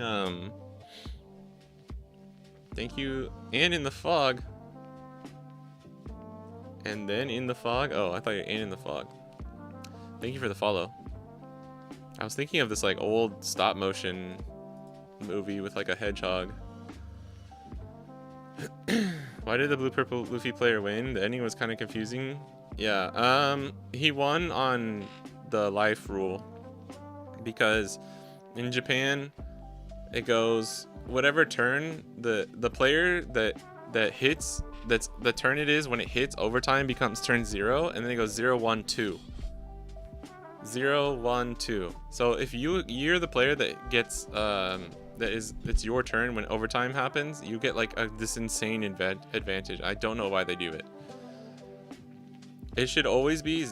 thank you. And in the fog. And then in the fog. Oh, I thought you were in the fog. Thank you for the follow. I was thinking of this like old stop motion movie with like a hedgehog. Why did the blue purple Luffy player win? The ending was kind of confusing. Yeah, he won on the life rule because in Japan it goes whatever turn the player that hits, that's the turn it is when it hits overtime becomes turn 0, and then it goes 0 1 2 0 1 2. So if you're the player that gets it's your turn when overtime happens, you get like this insane advantage. I don't know why they do it. It should always be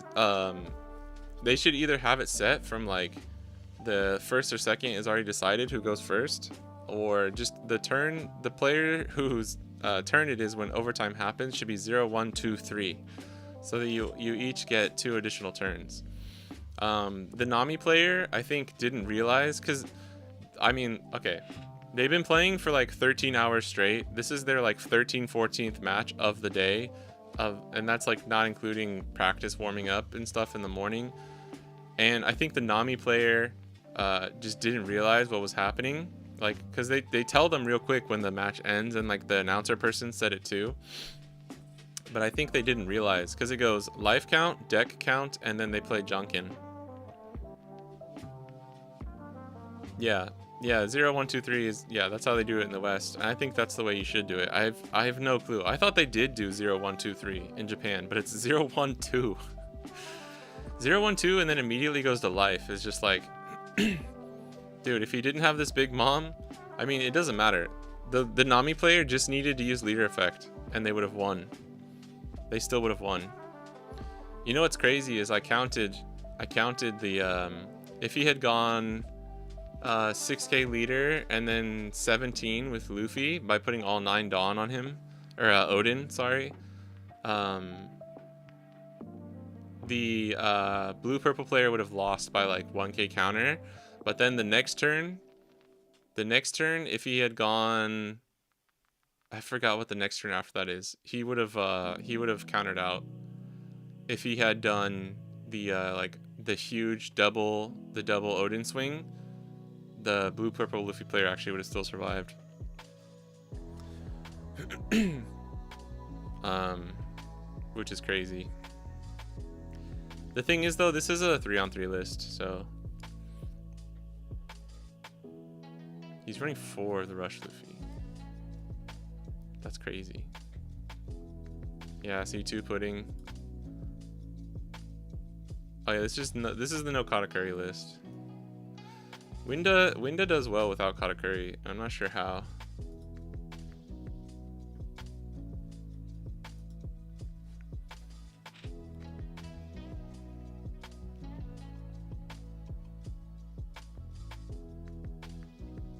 they should either have it set from like the first or second is already decided who goes first, or just the turn the player who's turn it is when overtime happens should be 0, 1, 2, 3, so that you each get 2 additional turns. The Nami player, I think, didn't realize, because I mean, okay, they've been playing for like 13 hours straight. This is their like 14th match of the day, and that's like not including practice, warming up and stuff in the morning. And I think the Nami player just didn't realize what was happening, like, because they tell them real quick when the match ends, and like the announcer person said it too. But I think they didn't realize, because it goes life count, deck count, and then they play Junkin. Yeah, 0, 1, 2, 3 is, yeah, that's how they do it in the West. And I think that's the way you should do it. I have no clue. I thought they did do 0, 1, 2, 3 in Japan, but it's 0, 1, 2. 0, 1, 2, and then immediately goes to life. It's just like, dude, if he didn't have this big mom, I mean, it doesn't matter. The Nami player just needed to use leader effect, and they would have won. They still would have won. You know what's crazy is I counted the if he had gone 6k leader and then 17 with Luffy by putting all 9 Dawn on him, or Odin, sorry. The blue purple player would have lost by like 1k counter, but then the next turn if he had gone, I forgot what the next turn after that is, he would have countered out. If he had done the like the huge double Odin swing, the blue purple Luffy player actually would have still survived. Which is crazy. The thing is though, this is a 3-on-3 list, so he's running 4 of the rush Luffy. That's crazy. Yeah, C2 pudding. Oh yeah, this is the no Katakuri list. Winda does well without Katakuri. I'm not sure how.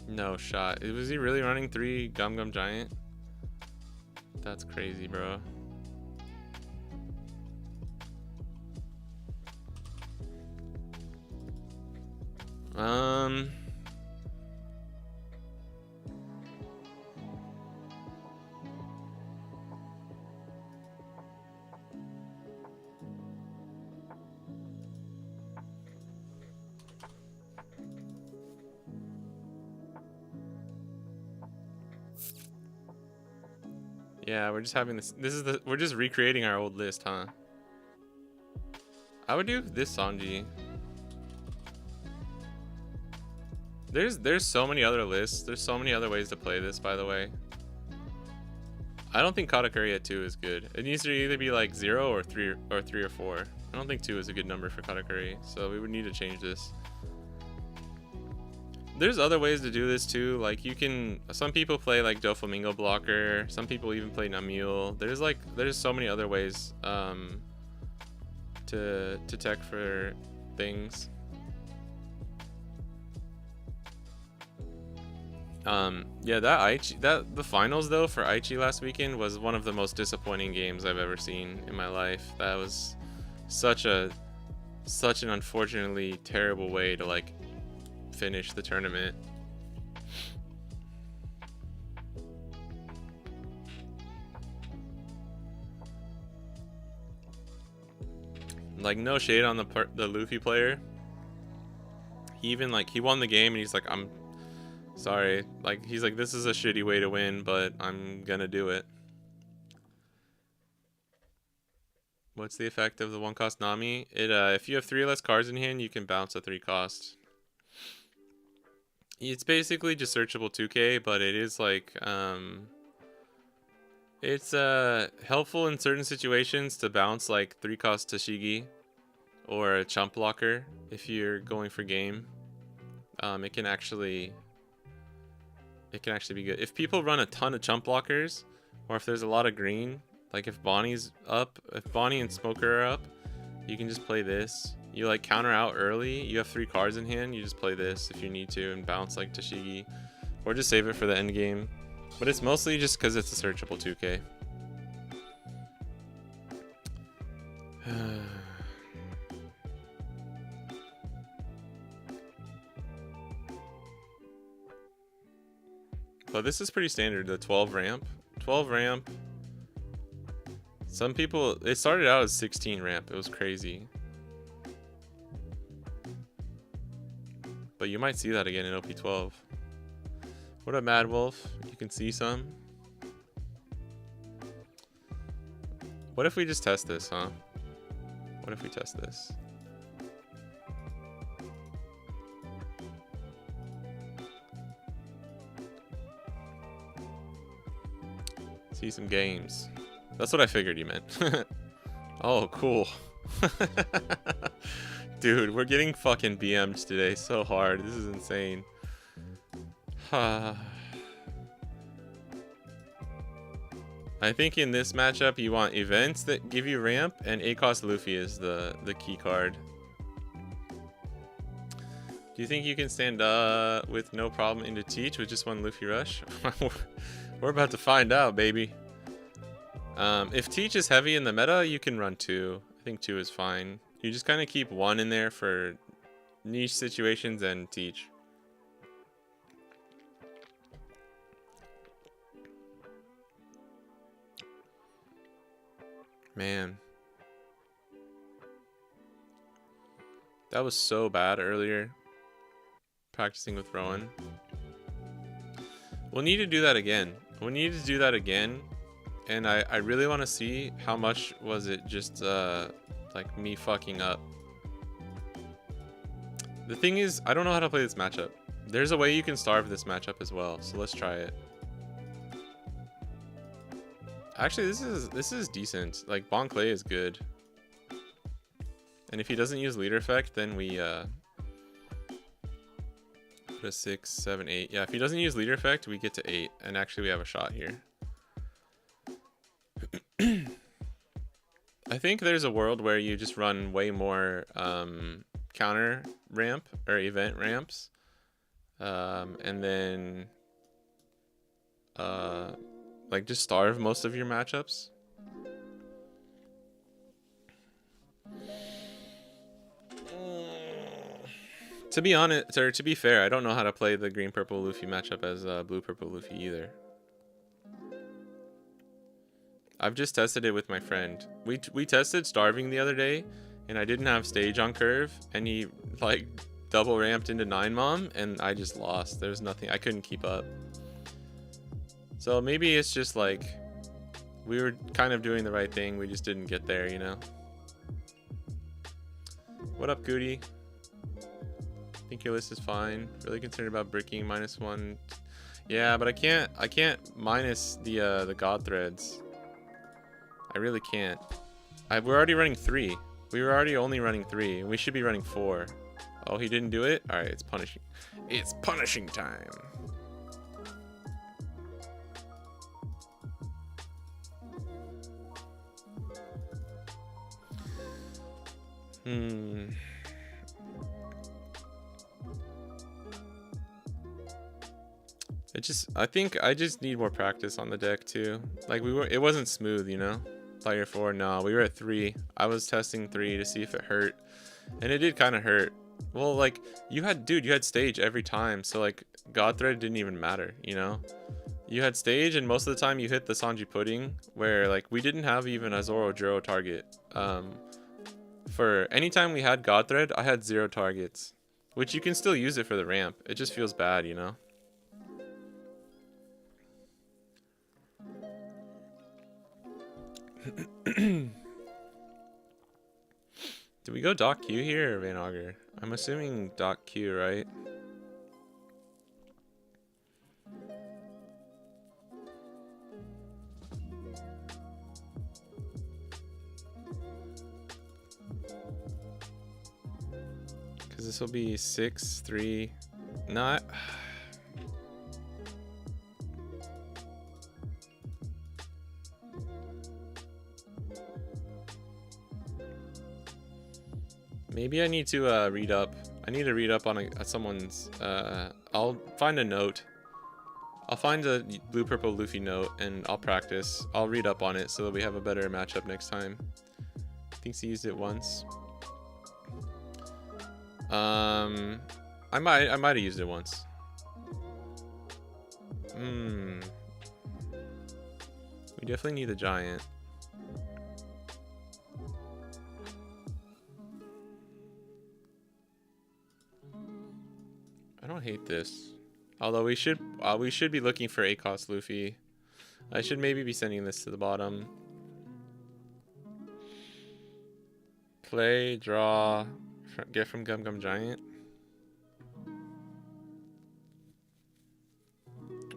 No shot. Was he really running 3 Gum Gum Giant? That's crazy, bro. Yeah, we're just having this. We're just recreating our old list, huh? I would do this Sanji. There's so many other lists. There's so many other ways to play this, by the way. I don't think Katakuri at 2 is good. It needs to either be like 0 or 3 or 4. I don't think 2 is a good number for Katakuri, so we would need to change this. There's other ways to do this too. Like you can, some people play like Doflamingo blocker. Some people even play Namule. There's so many other ways to tech for things. Yeah, the finals though for Aichi last weekend was one of the most disappointing games I've ever seen in my life. That was such an unfortunately terrible way to like finish the tournament. Like no shade on the Luffy player. He won the game and he's like, I'm sorry. Like he's like, this is a shitty way to win, but I'm gonna do it. What's the effect of the 1-cost Nami? If you have 3 less cards in hand, you can bounce a 3-cost. It's basically just searchable 2k, but it is like it's helpful in certain situations to bounce like 3-cost Tashigi or a chump blocker if you're going for game. It can actually be good if people run a ton of chump blockers, or if there's a lot of green. Like if Bonnie's up, if Bonnie and Smoker are up, you can just play this. You like counter out early, you have 3 cards in hand, you just play this if you need to and bounce like Tashigi, or just save it for the end game. But it's mostly just because it's a searchable 2K. But this is pretty standard, the 12 ramp. 12 ramp. Some people, it started out as 16 ramp. It was crazy. But you might see that again in OP12. What up, Mad Wolf? You can see some. What if we just test this, huh? What if we test this? See some games. That's what I figured you meant. Oh, cool. Dude, we're getting fucking BM'd today so hard. This is insane. I think in this matchup you want events that give you ramp, and ACOS Luffy is the key card. Do you think you can stand with no problem into Teach with just one Luffy rush? We're about to find out, baby. If Teach is heavy in the meta, you can run 2. I think 2 is fine. You just kind of keep 1 in there for niche situations and Teach. Man. That was so bad earlier. Practicing with Rowan. We'll need to do that again. We'll need to do that again. And I really want to see how much was it just like me fucking up. The thing is, I don't know how to play this matchup. There's a way you can starve this matchup as well, so let's try it. Actually, this is decent. Like, Bon Clay is good. And if he doesn't use leader effect, then we put a 6, 7, 8. Yeah, if he doesn't use leader effect, we get to 8. And actually we have a shot here. I think there's a world where you just run way more counter ramp or event ramps. And then like just starve most of your matchups. To be honest, or to be fair, I don't know how to play the green purple Luffy matchup as blue purple Luffy either. I've just tested it with my friend. We tested starving the other day, and I didn't have stage on curve, and he like double ramped into 9 mom, and I just lost. There's nothing, I couldn't keep up. So maybe it's just like we were kind of doing the right thing, we just didn't get there, you know. What up, Goody? Think your list is fine. Really concerned about bricking -1. Yeah, but I can't minus the god threads. I really can't. We're already running 3. We were already only running 3, and we should be running 4. Oh, he didn't do it? Alright, it's punishing. It's punishing time. I think I just need more practice on the deck too. Like it wasn't smooth, you know? Player 4, no, we were at 3. I was testing 3 to see if it hurt, and it did kind of hurt. Well, like you had stage every time, so like god thread didn't even matter, you know? You had stage, and most of the time you hit the Sanji pudding, where like we didn't have even a Zoro Juro target. For any time we had god thread, I had 0 targets, which you can still use it for the ramp. It just feels bad, you know? Do we go Doc Q here or Van Auger? I'm assuming Doc Q, right? Because this will be 6, 3, not. Maybe I need to read up. I need to read up on someone's. I'll find a note I'll find a blue purple Luffy note and I'll practice. I'll read up on it so that we have a better matchup next time. Thinks he used it once. I might have used it once. We definitely need the giant. I don't hate this. Although we should be looking for ACOS Luffy. I should maybe be sending this to the bottom. Play, draw, get from Gum Gum Giant.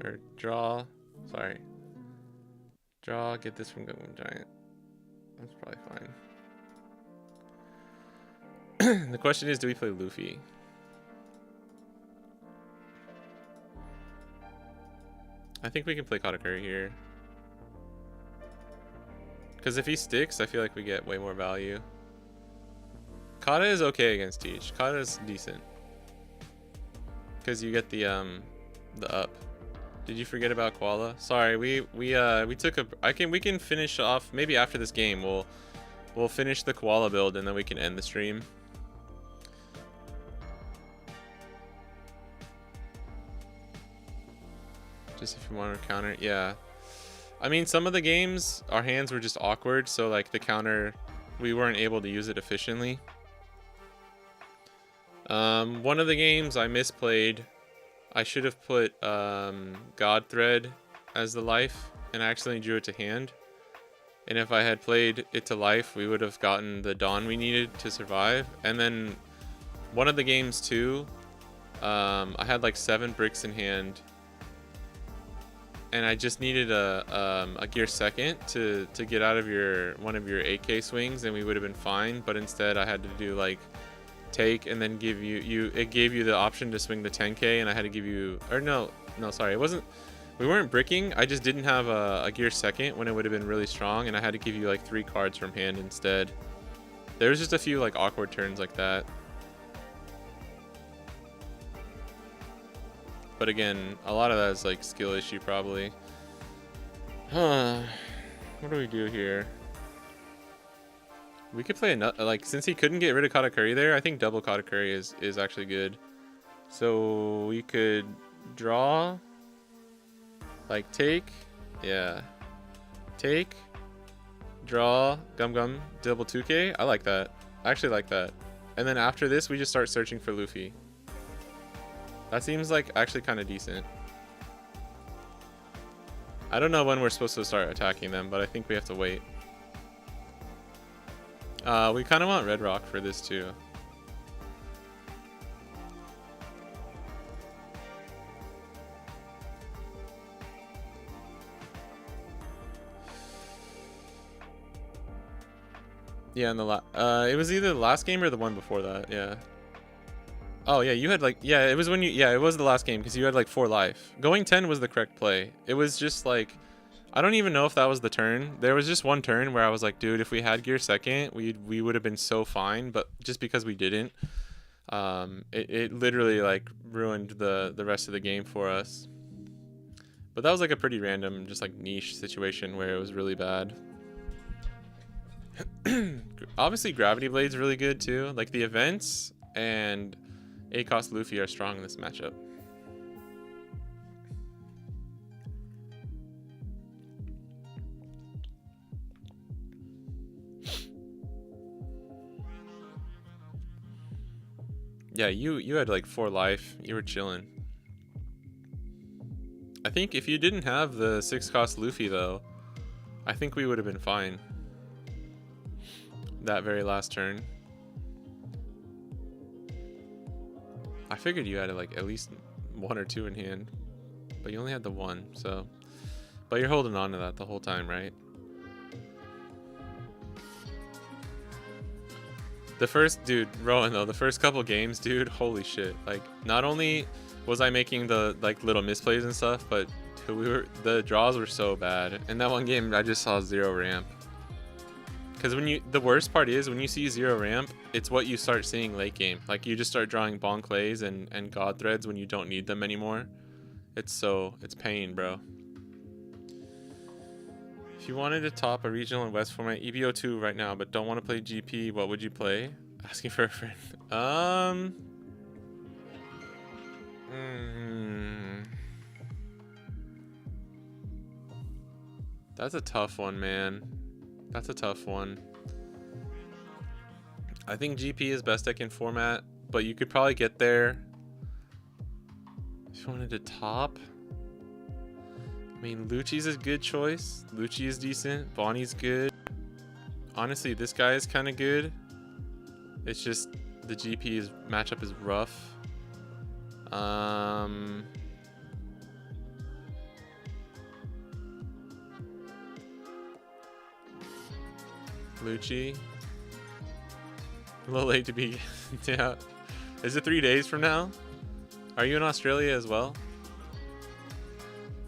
Or draw, sorry. Draw, get this from Gum Gum Giant. That's probably fine. The question is, do we play Luffy? I think we can play Katakuri here. Because if he sticks, I feel like we get way more value. Kata is okay against Teach. Kata is decent. Because you get the up. Did you forget about Koala? Sorry, we took a we can finish off maybe after this game. We'll finish the Koala build and then we can end the stream. Just if you want to counter, yeah. I mean, some of the games, our hands were just awkward, so like the counter, we weren't able to use it efficiently. One of the games I misplayed. I should have put God Thread as the life, and I accidentally drew it to hand. And if I had played it to life, we would have gotten the Dawn we needed to survive. And then one of the games too, I had like 7 bricks in hand, and I just needed a gear second to get out of one of your AK swings, and we would have been fine. But instead, I had to do like take and then give it gave you the option to swing the 10k, and I had to give you, or no, sorry, it wasn't. We weren't bricking. I just didn't have a gear second when it would have been really strong, and I had to give you like 3 cards from hand instead. There was just a few like awkward turns like that. But again, a lot of that is like skill issue probably. What do we do here? We could play another, like, since he couldn't get rid of Katakuri there, I think double Katakuri is actually good. So we could draw, like take, yeah. Take, draw, Gum Gum, double 2k. I like that. I actually like that. And then after this, we just start searching for Luffy. That seems like actually kind of decent. I don't know when we're supposed to start attacking them, but I think we have to wait. We kind of want Red Rock for this too. Yeah, in the it was either the last game or the one before that. Yeah. Oh yeah, you had like, yeah, it was when you, yeah, it was the last game because you had like 4 life. Going 10 was the correct play. It was just like, I don't even know if that was the turn. There was just one turn where I was like, dude, if we had gear second, we would have been so fine. But just because we didn't, it literally like ruined the rest of the game for us. But that was like a pretty random, just like niche situation where it was really bad. Obviously, Gravity Blade's really good too. Like the events and ACOS Luffy are strong in this matchup. Yeah, you had like 4 life. You were chilling. I think if you didn't have the 6 cost Luffy though, I think we would have been fine. That very last turn. I figured you had like at least 1 or 2 in hand, but you only had the 1, so. But you're holding on to that the whole time, right? The first, dude, Rowan though, the first couple games, dude, holy shit. Like, not only was I making the like little misplays and stuff, but the draws were so bad. In that one game, I just saw 0 ramp. Because the worst part is when you see 0 ramp, it's what you start seeing late game. Like you just start drawing Bon Clays and God Threads when you don't need them anymore. It's pain, bro. If you wanted to top a regional and West format, EVO2 right now, but don't want to play GP, what would you play? Asking for a friend. That's a tough one, man. That's a tough one. I think GP is best deck in format, but you could probably get there if you wanted to top. I mean, Lucci's a good choice. Lucci is decent. Bonnie's good. Honestly, this guy is kind of good. It's just the GP matchup is rough. Lucci. A little late to be. Yeah. Is it 3 days from now? Are you in Australia as well?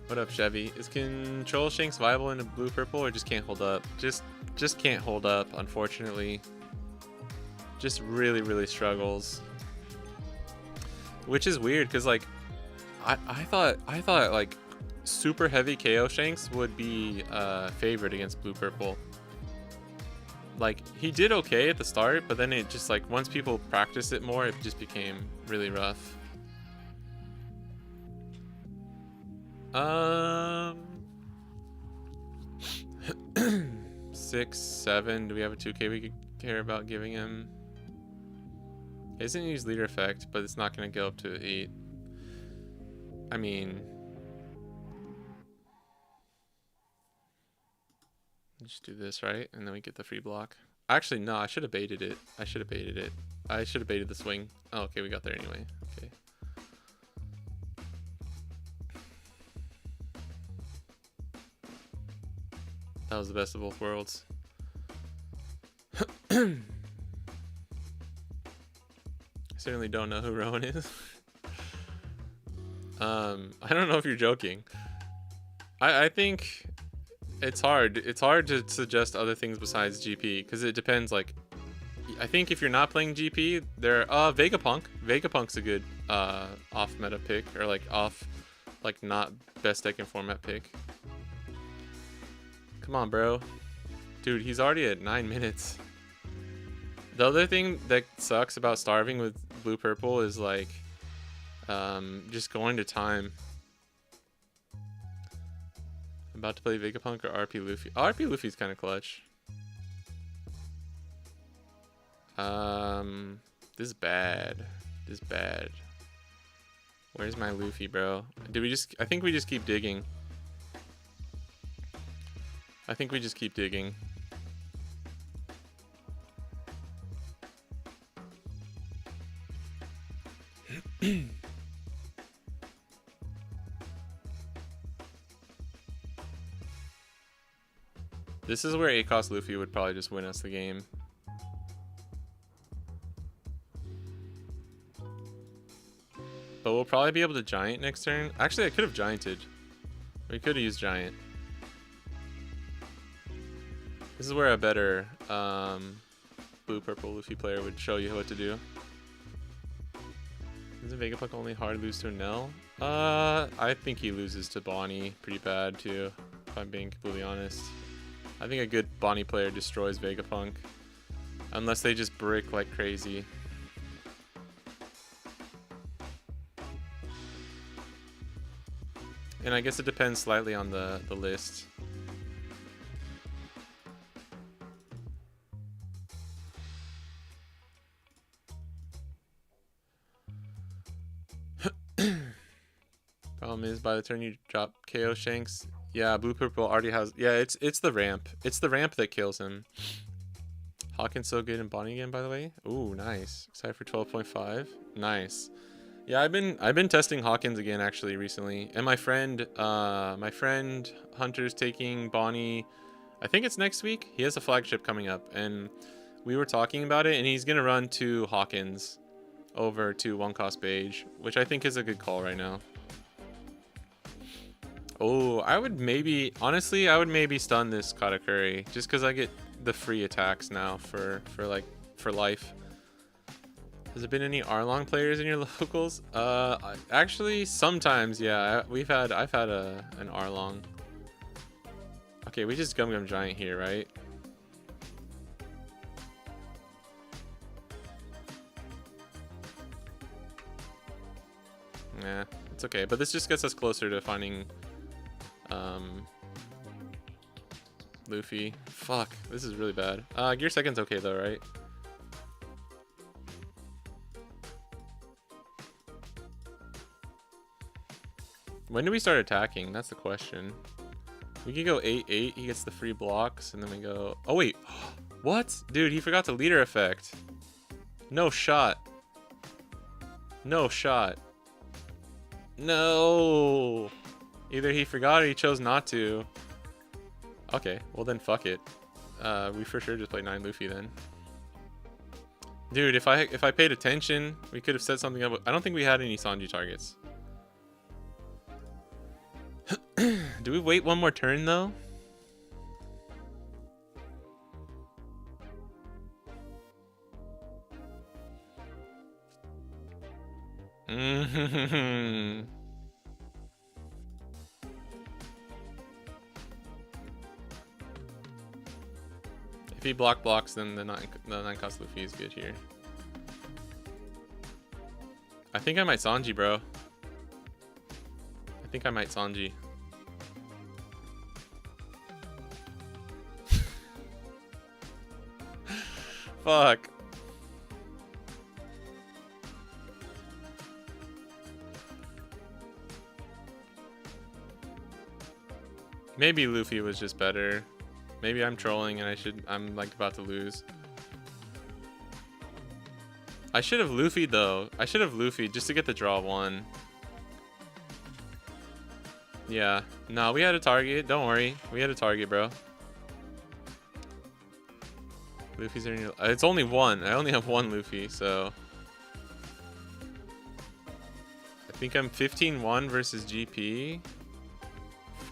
What up, Chevy? Is Control Shanks viable in a blue purple or just can't hold up? Just can't hold up, unfortunately. Just really struggles. Which is weird because like I thought like super heavy KO Shanks would be favored against blue purple. Like he did okay at the start, but then it just like once people practiced it more, it just became really rough. 6, 7. Do we have a 2K we could care about giving him? It doesn't use leader effect, but it's not going to go up to 8. I mean, just do this, right? And then we get the free block. Actually, no, I should have baited it. I should have baited the swing. Oh, okay, we got there anyway. Okay. That was the best of both worlds. I certainly don't know who Rowan is. I don't know if you're joking. I think it's hard. It's hard to suggest other things besides GP because it depends. Like, I think if you're not playing GP, Vegapunk. Vegapunk's a good off meta pick or like not best deck in format pick. Come on, bro. Dude, he's already at 9 minutes. The other thing that sucks about starving with blue purple is like just going to time. I'm about to play Vegapunk or RP Luffy. Oh, RP Luffy's kind of clutch. This is bad. This is bad. Where's my Luffy, bro? I think we just keep digging. I think we just keep digging. This is where ACOS Luffy would probably just win us the game. But we'll probably be able to giant next turn. Actually, I could have gianted. We could have used giant. This is where a better blue-purple Luffy player would show you what to do. Isn't Vegapunk only hard lose to a Nell? I think he loses to Bonnie pretty bad too, if I'm being completely honest. I think a good Bonnie player destroys Vegapunk. Unless they just brick like crazy. And I guess it depends slightly on the list. Problem is, by the turn you drop KO Shanks. Yeah, blue purple already has. Yeah, it's the ramp. It's the ramp that kills him. Hawkins so good in Bonnie again, by the way. Ooh, nice. Excited for 12.5. Nice. Yeah, I've been testing Hawkins again actually recently, and my friend Hunter's taking Bonnie. I think it's next week. He has a flagship coming up, and we were talking about it, and he's gonna run to Hawkins over to one cost Beige, which I think is a good call right now. Oh, I would maybe stun this Katakuri just because I get the free attacks now for life. Has there been any Arlong players in your locals? Actually, sometimes, yeah. I've had an Arlong. Okay, we just Gum Gum Giant here, right? Nah, it's okay. But this just gets us closer to finding Luffy. Fuck, this is really bad. Gear Second's okay though, right? When do we start attacking? That's the question. We can go 8-8. He gets the free blocks, and then we go... Oh, wait. What? Dude, he forgot the leader effect. No shot. No shot. No. Either he forgot or he chose not to. Okay, well then fuck it. We for sure just play 9 Luffy then. Dude, if I paid attention, we could have set something up. I don't think we had any Sanji targets. Do we wait one more turn though? If he blocks, then the 9 cost Luffy is good here. I think I might Sanji, bro. I think I might Sanji. Fuck. Maybe Luffy was just better. Maybe I'm trolling and I'm like about to lose. I should have Luffy'd though. I should have Luffy'd just to get the draw 1. Yeah. No, we had a target. Don't worry. We had a target, bro. Luffy's in your... It's only 1. I only have 1 Luffy, so... I think I'm 15-1 versus GP.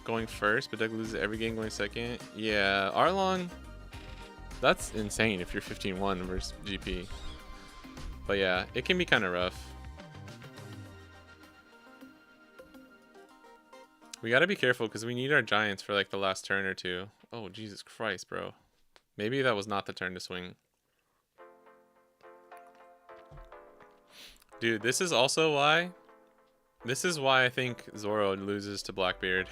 Going first, but Doug loses every game going second. Yeah, Arlong... That's insane if you're 15-1 versus GP. But yeah, it can be kind of rough. We gotta be careful because we need our giants for like the last turn or two. Oh, Jesus Christ, bro. Maybe that was not the turn to swing. Dude, this is also why... This is why I think Zoro loses to Blackbeard.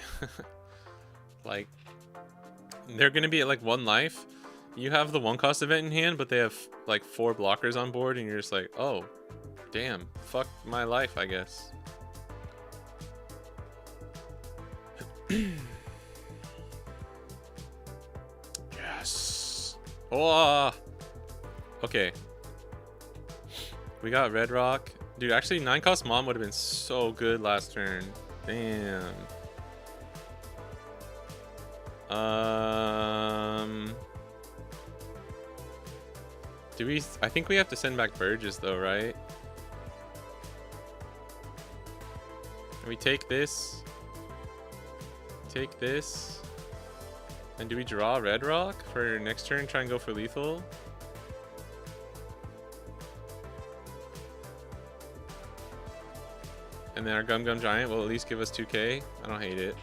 Like, they're gonna be at like 1 life. You have the 1 cost event in hand, but they have like 4 blockers on board, and you're just like, oh, damn, fuck my life, I guess. Yes. Oh. Okay. We got Red Rock. Dude, actually, 9 cost Mom would have been so good last turn. Damn. Do we... I think we have to send back Burgess, though, right? We take this. Take this. And do we draw Red Rock for next turn? Try and go for lethal? And then our Gum Gum Giant will at least give us 2k. I don't hate it.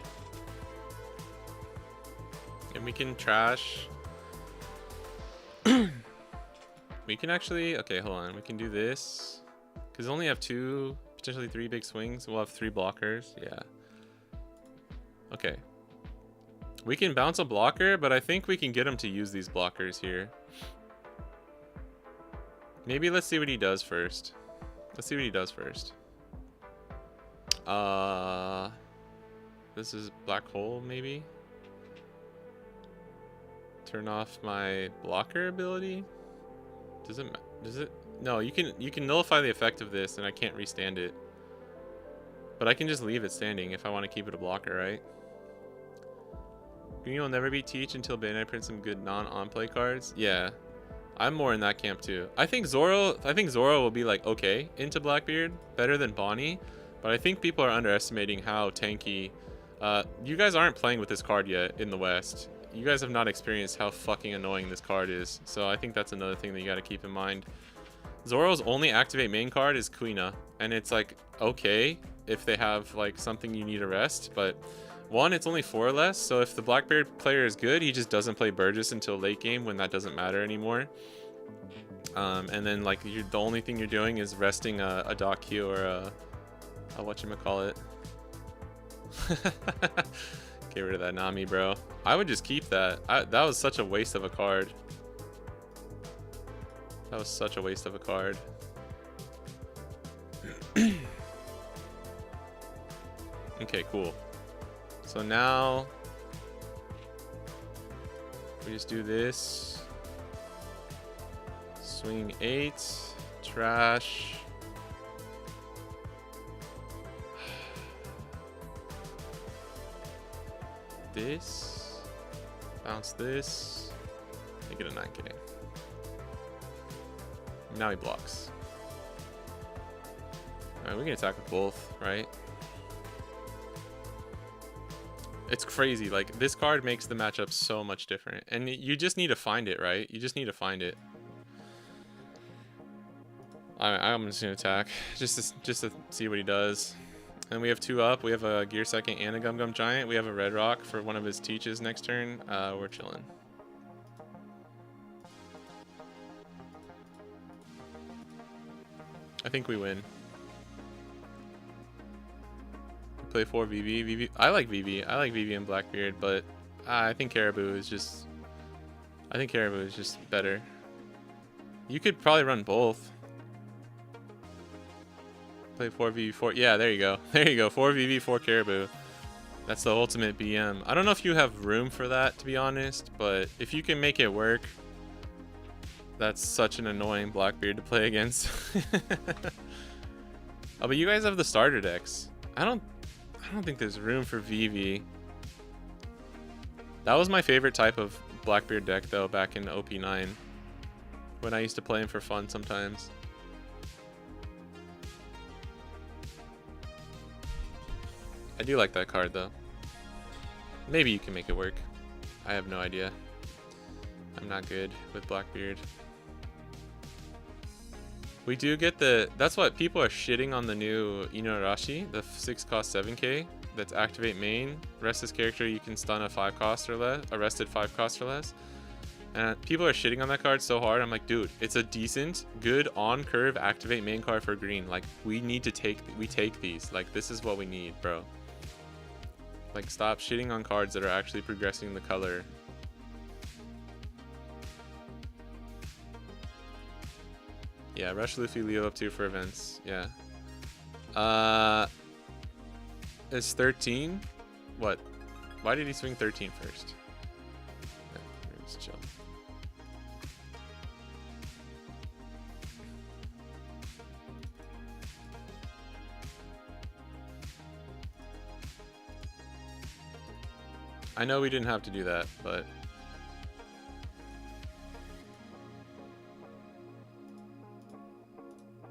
And we can trash. We can actually... Okay, hold on. We can do this. Because we only have 2, potentially 3 big swings. We'll have 3 blockers. Yeah. Okay. We can bounce a blocker, but I think we can get him to use these blockers here. Maybe let's see what he does first. Let's see what he does first. This is Black Hole, maybe? Turn off my blocker ability? Does it? No, you can nullify the effect of this, and I can't restand it. But I can just leave it standing if I want to keep it a blocker, right? Green will never be Teach until Bandai prints some good non-on-play cards. Yeah, I'm more in that camp too. I think Zoro will be like okay into Blackbeard, better than Bonnie, but I think people are underestimating how tanky. You guys aren't playing with this card yet in the West. You guys have not experienced how fucking annoying this card is. So I think that's another thing that you got to keep in mind. Zoro's only activate main card is Quina, and it's like okay if they have like something you need to rest, but one, it's only 4 or less, so if the Blackbeard player is good, he just doesn't play Burgess until late game when that doesn't matter anymore. And then like the only thing you're doing is resting a Doc Q or a whatchamacallit. Get rid of that Nami, bro. I would just keep that. That was such a waste of a card. That was such a waste of a card. Okay, cool. So now we just do this. Swing 8, trash. This, bounce this, make it a 9, kidding. Now he blocks. Alright, we can attack with both, right? It's crazy, like this card makes the matchup so much different, and you just need to find it, right? You just need to find it. I'm just gonna attack just to see what he does. And we have 2 up. We have a Gear Second and a Gum Gum Giant. We have a Red Rock for one of his teaches next turn. We're chilling. I think we win. Play 4 VV. VV. I like VV. I like VV and Blackbeard, but I think Caribou is just. I think Caribou is just better. You could probably run both. Play 4 VV4. Yeah, there you go. There you go. 4 VV4 Caribou. That's the ultimate BM. I don't know if you have room for that, to be honest, but if you can make it work, that's such an annoying Blackbeard to play against. Oh, but you guys have the starter decks. I don't think there's room for VV. That was my favorite type of Blackbeard deck, though, back in OP9, when I used to play him for fun sometimes. I do like that card, though. Maybe you can make it work. I have no idea. I'm not good with Blackbeard. We do get the... That's what people are shitting on the new Inuarashi, the 6 cost 7k. That's activate main. Rest this character, you can stun a 5 cost or less. Arrested 5 cost or less. And people are shitting on that card so hard. I'm like, dude, it's a decent, good on curve activate main card for green. Like, we need to take... We take these. Like, this is what we need, bro. Like, stop shitting on cards that are actually progressing the color. Yeah, rush Luffy Leo up 2 for events. Yeah. It's 13? What? Why did he swing 13 first? Yeah, just chill. I know we didn't have to do that, but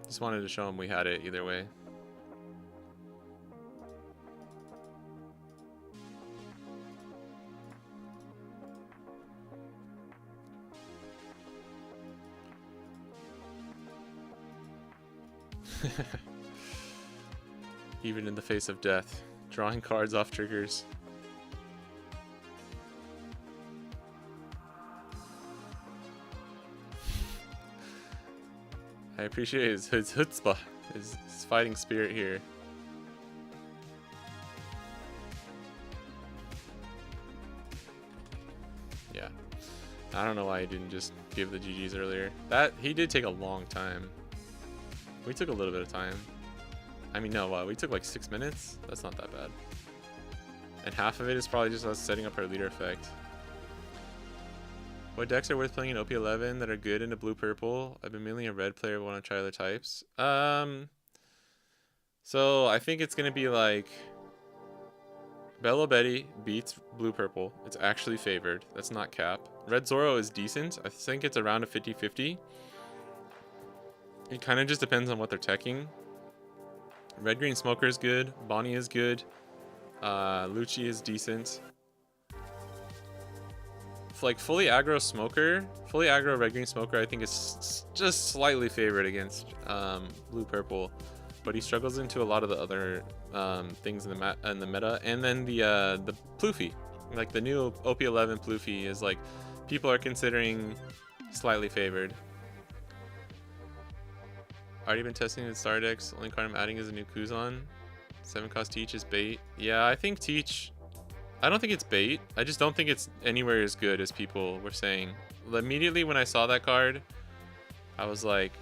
just wanted to show him we had it either way. Even in the face of death, drawing cards off triggers. I appreciate his chutzpah, his fighting spirit here. Yeah. I don't know why he didn't just give the GGs earlier. That, he did take a long time. We took a little bit of time. I mean, no, wow, we took like 6 minutes? That's not that bad. And half of it is probably just us setting up our leader effect. What decks are worth playing in OP11 that are good into blue-purple? I've been mainly a red player, but want to try other types. So I think it's going to be like... Bello Betty beats blue-purple. It's actually favored. That's not cap. Red Zoro is decent. I think it's around a 50-50. It kind of just depends on what they're teching. Red Green Smoker is good. Bonnie is good. Lucci is decent. like fully aggro smoker, fully aggro red green smoker, I think is just slightly favored against blue purple, but he struggles into a lot of the other things in the meta. And then the Ploofy, like the new OP11 Ploofy is like people are considering slightly favored. Already been testing the star decks. Only card I'm adding is a new Kuzan. 7-cost Teach is bait. Yeah, I think Teach. I don't think it's bait. I just don't think it's anywhere as good as people were saying. Immediately when I saw that card, I was like,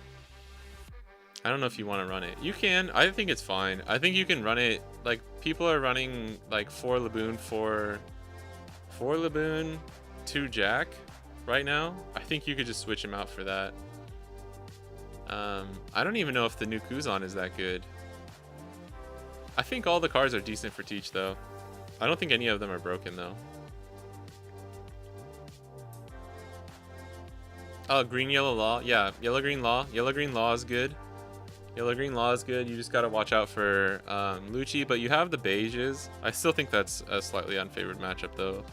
I don't know if you want to run it. You can. I think it's fine. I think you can run it. Like, people are running like 4 Laboon, 4 Laboon, 2 Jack right now. I think you could just switch him out for that. I don't even know if the new Kuzan is that good. I think all the cards are decent for Teach, though. I don't think any of them are broken, though. Oh, green, yellow, law. Yeah, yellow, green, law. Yellow, green, law is good. Yellow, green, law is good. You just got to watch out for Lucci, but you have the beiges. I still think that's a slightly unfavored matchup, though.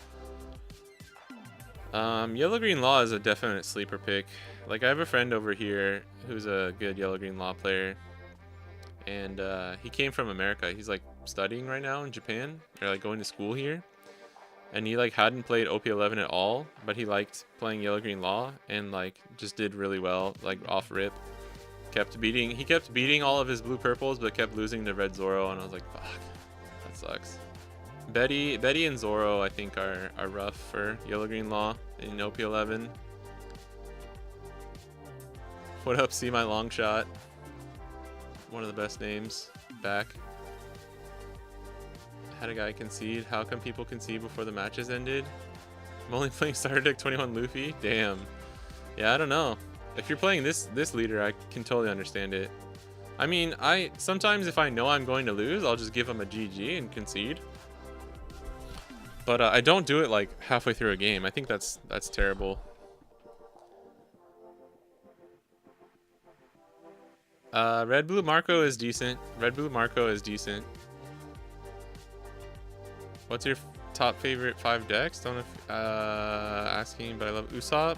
Yellow, green, law is a definite sleeper pick. Like, I have a friend over here who's a good yellow, green, law player. And he came from America. He's like studying right now in Japan, or like going to school here. And he like hadn't played OP11 at all, but he liked playing yellow, green, law, and like just did really well, like off rip. He kept beating all of his blue purples, but kept losing to red Zoro, and I was like, fuck, that sucks. Betty and Zoro I think are rough for yellow, green, law in OP11. What up, see my long shot? One of the best names back. Had a guy concede. How come people concede before the matches ended? I'm only playing starter deck 21 Luffy. Damn. Yeah, I don't know. If you're playing this leader, I can totally understand it. I mean, sometimes if I know I'm going to lose, I'll just give him a GG and concede. But I don't do it like halfway through a game. I think that's terrible. Red Blue Marco is decent. Red Blue Marco is decent. What's your top favorite 5 decks? Don't know if asking, but I love Usopp,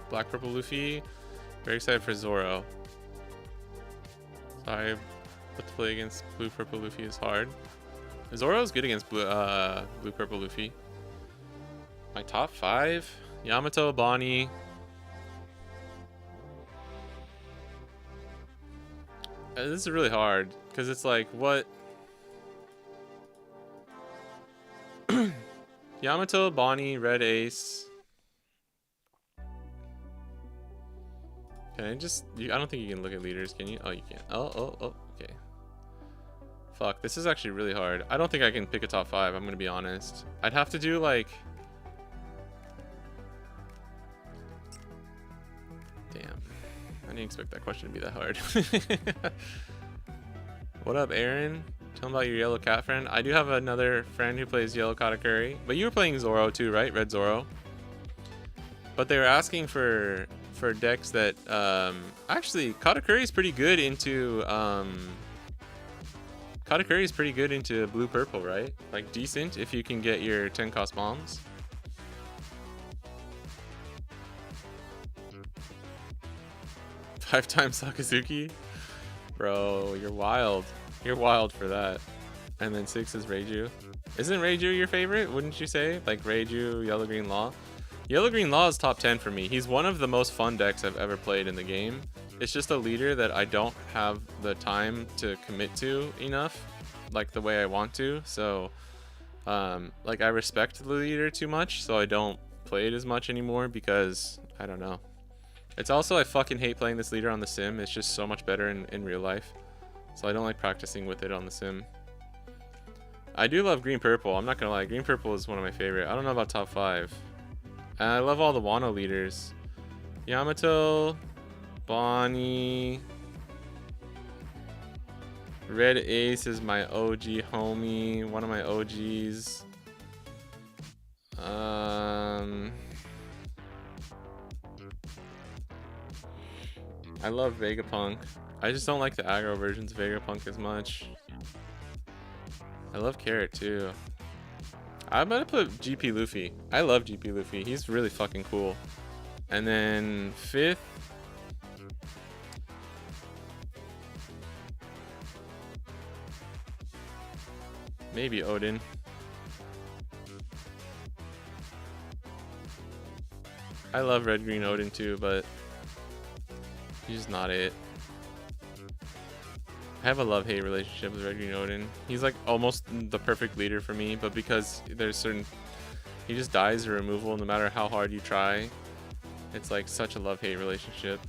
Black Purple Luffy. Very excited for Zoro. Sorry, but to play against Blue Purple Luffy is hard. Zoro is good against Blue Purple Luffy. My top 5: Yamato, Bonnie. This is really hard because it's like what Yamato, Bonnie, Red Ace. Can I just? I don't think you can look at leaders, can you? Oh, you can. Oh, okay. Fuck, this is actually really hard. I don't think I can pick a top 5. I'm gonna be honest. I'd have to do like. Damn. I didn't expect that question to be that hard. What up, Aaron? Tell me about your yellow cat friend. I do have another friend who plays yellow Katakuri. But you were playing Zoro too, right? Red Zoro. But they were asking for decks that actually Katakuri is pretty good into Katakuri is pretty good into blue purple, right? Like decent if you can get your 10 cost bombs. Five times Sakazuki? Bro, you're wild. You're wild for that. And then 6 is Reiju. Isn't Reiju your favorite? Wouldn't you say? Like Reiju, Yellow Green Law? Yellow Green Law is top 10 for me. He's one of the most fun decks I've ever played in the game. It's just a leader that I don't have the time to commit to enough, like the way I want to. So, like I respect the leader too much, so I don't play it as much anymore because, I don't know. It's also, I fucking hate playing this leader on the sim. It's just so much better in real life. So I don't like practicing with it on the sim. I do love green purple. I'm not gonna lie. Green purple is one of my favorite. I don't know about top 5. And I love all the Wano leaders. Yamato, Bonnie. Red Ace is my OG homie. One of my OGs. I love Vegapunk. I just don't like the aggro versions of Vegapunk as much. I love Carrot too. I'm gonna put GP Luffy. I love GP Luffy. He's really fucking cool. And then 5th, maybe Odin. I love Red Green Odin too, but he's not it. I have a love-hate relationship with Red Green Odin. He's like almost the perfect leader for me, but because there's certain, he just dies to removal no matter how hard you try. It's like such a love-hate relationship.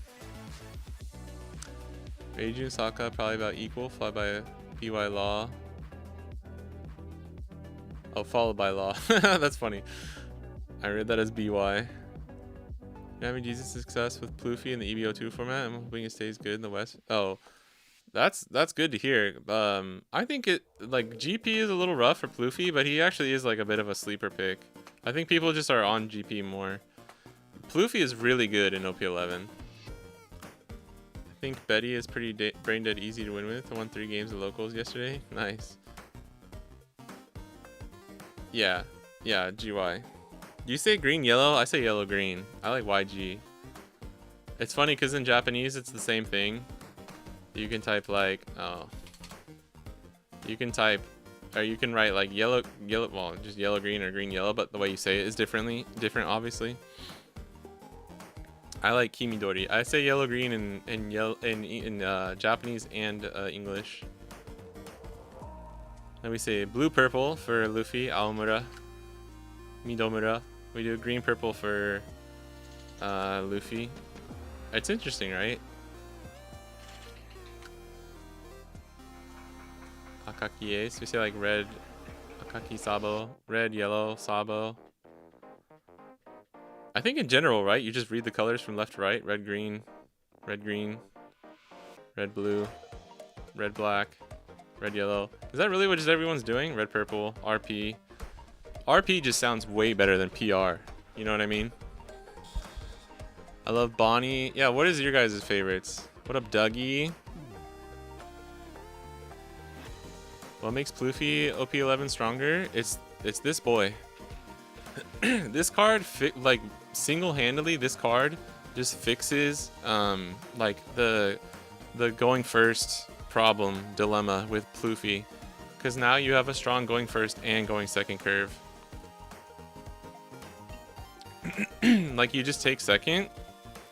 Reiju and Sokka probably about equal, followed by BY Law. Oh, followed by Law. That's funny. I read that as BY. You're having decent success with Pluffy in the EBO2 format. I'm hoping it stays good in the West. Oh, that's good to hear. I think it, like, GP is a little rough for Pluffy, but he actually is like a bit of a sleeper pick. I think people just are on GP more. Pluffy is really good in OP11. I think Betty is pretty brain dead easy to win with. I won 3 games of locals yesterday. Nice. Yeah, GY. Do you say green yellow? I say yellow green. I like YG. It's funny because in Japanese it's the same thing. You can type like, oh, you can type, or you can write like yellow, well, just yellow green or green yellow, but the way you say it is different obviously. I like Kimidori. I say yellow green in Japanese and English. Then we say blue purple for Luffy, Aomura, Midomura. We do green purple for Luffy. It's interesting, right? Akaki Ace. We say like red Akaki Sabo, red, yellow, Sabo. I think in general, right? You just read the colors from left to right. Red, green, red, green, red, blue, red, black, red, yellow. Is that really what just everyone's doing? Red, purple, RP. RP just sounds way better than PR. You know what I mean? I love Bonnie. Yeah, what is your guys' favorites? What up, Dougie? What makes Pluffy OP11 stronger? It's this boy. This card like single-handedly, this card just fixes like the going first dilemma with Pluffy, because now you have a strong going first and going second curve. Like you just take second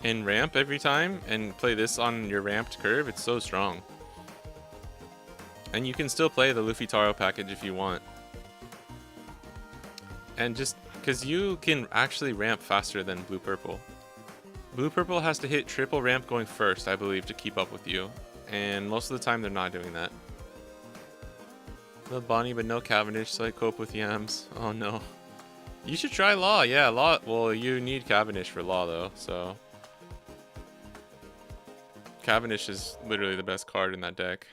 and ramp every time and play this on your ramped curve. It's so strong. And you can still play the Luffy Taro package if you want. And just because you can actually ramp faster than blue purple. Blue purple has to hit triple ramp going first, I believe, to keep up with you. And most of the time they're not doing that. Love Bonnie, but no Cavendish, so I cope with yams. Oh no. You should try Law. Yeah, Law. Well, you need Cavendish for Law though, so. Cavendish is literally the best card in that deck.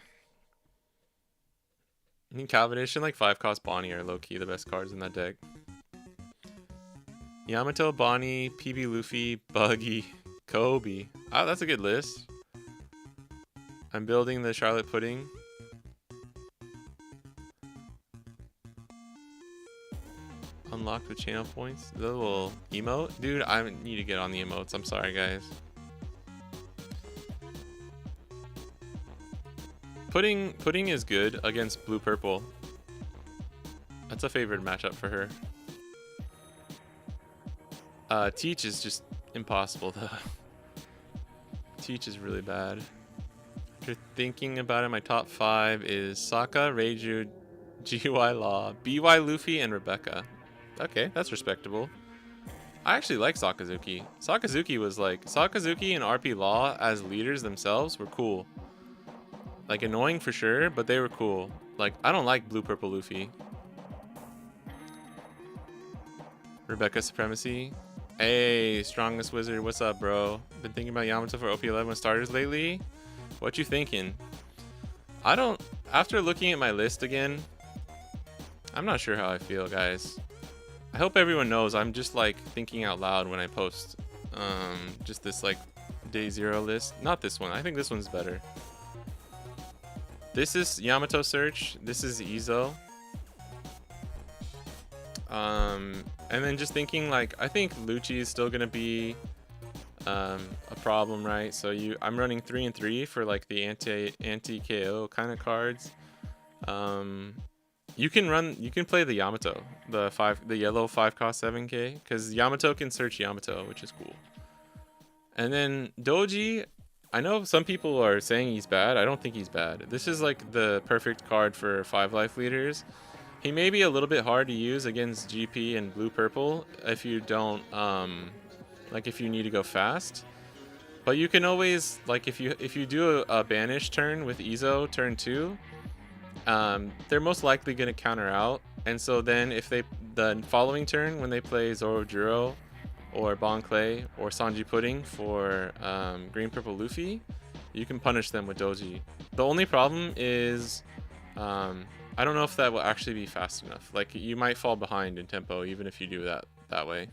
I think Cavendish and like 5-cost Bonnie are low-key the best cards in that deck. Yamato, Bonnie, PB Luffy, Buggy, Kobe. Oh, that's a good list. I'm building the Charlotte Pudding. Unlocked with channel points. The little emote. Dude, I need to get on the emotes. I'm sorry, guys. Pudding is good against blue purple. That's a favorite matchup for her. Teach is just impossible though. Teach is really bad. After thinking about it, my top 5 is Sokka, Reiju, GY Law, BY Luffy, and Rebecca. Okay, that's respectable. I actually like Sakazuki. Sakazuki and RP Law as leaders themselves were cool. Like annoying for sure, but they were cool. Like I don't like blue purple Luffy. Rebecca Supremacy. Hey, strongest wizard, what's up, bro? Been thinking about Yamato for OP11 starters lately? What you thinking? After looking at my list again, I'm not sure how I feel, guys. I hope everyone knows I'm just like thinking out loud when I post just this like day 0 list. Not this one. I think this one's better. This is Yamato Search. This is Izo. And then just thinking like, I think Lucci is still gonna be a problem, right? So I'm running 3 and 3 for like the anti KO kind of cards. You can play the Yamato, the yellow 5 cost 7k, because Yamato can search Yamato, which is cool. And then Doji, I know some people are saying he's bad. I don't think he's bad. This is like the perfect card for 5 life leaders. He may be a little bit hard to use against GP and blue purple if you don't like if you need to go fast. But you can always, like, if you do a banish turn with Izo turn 2, they're most likely going to counter out. And so then if the following turn when they play Zoro or Bon Clay or Sanji Pudding for green purple Luffy, you can punish them with Doji. The only problem is I don't know if that will actually be fast enough. Like, you might fall behind in tempo even if you do that way.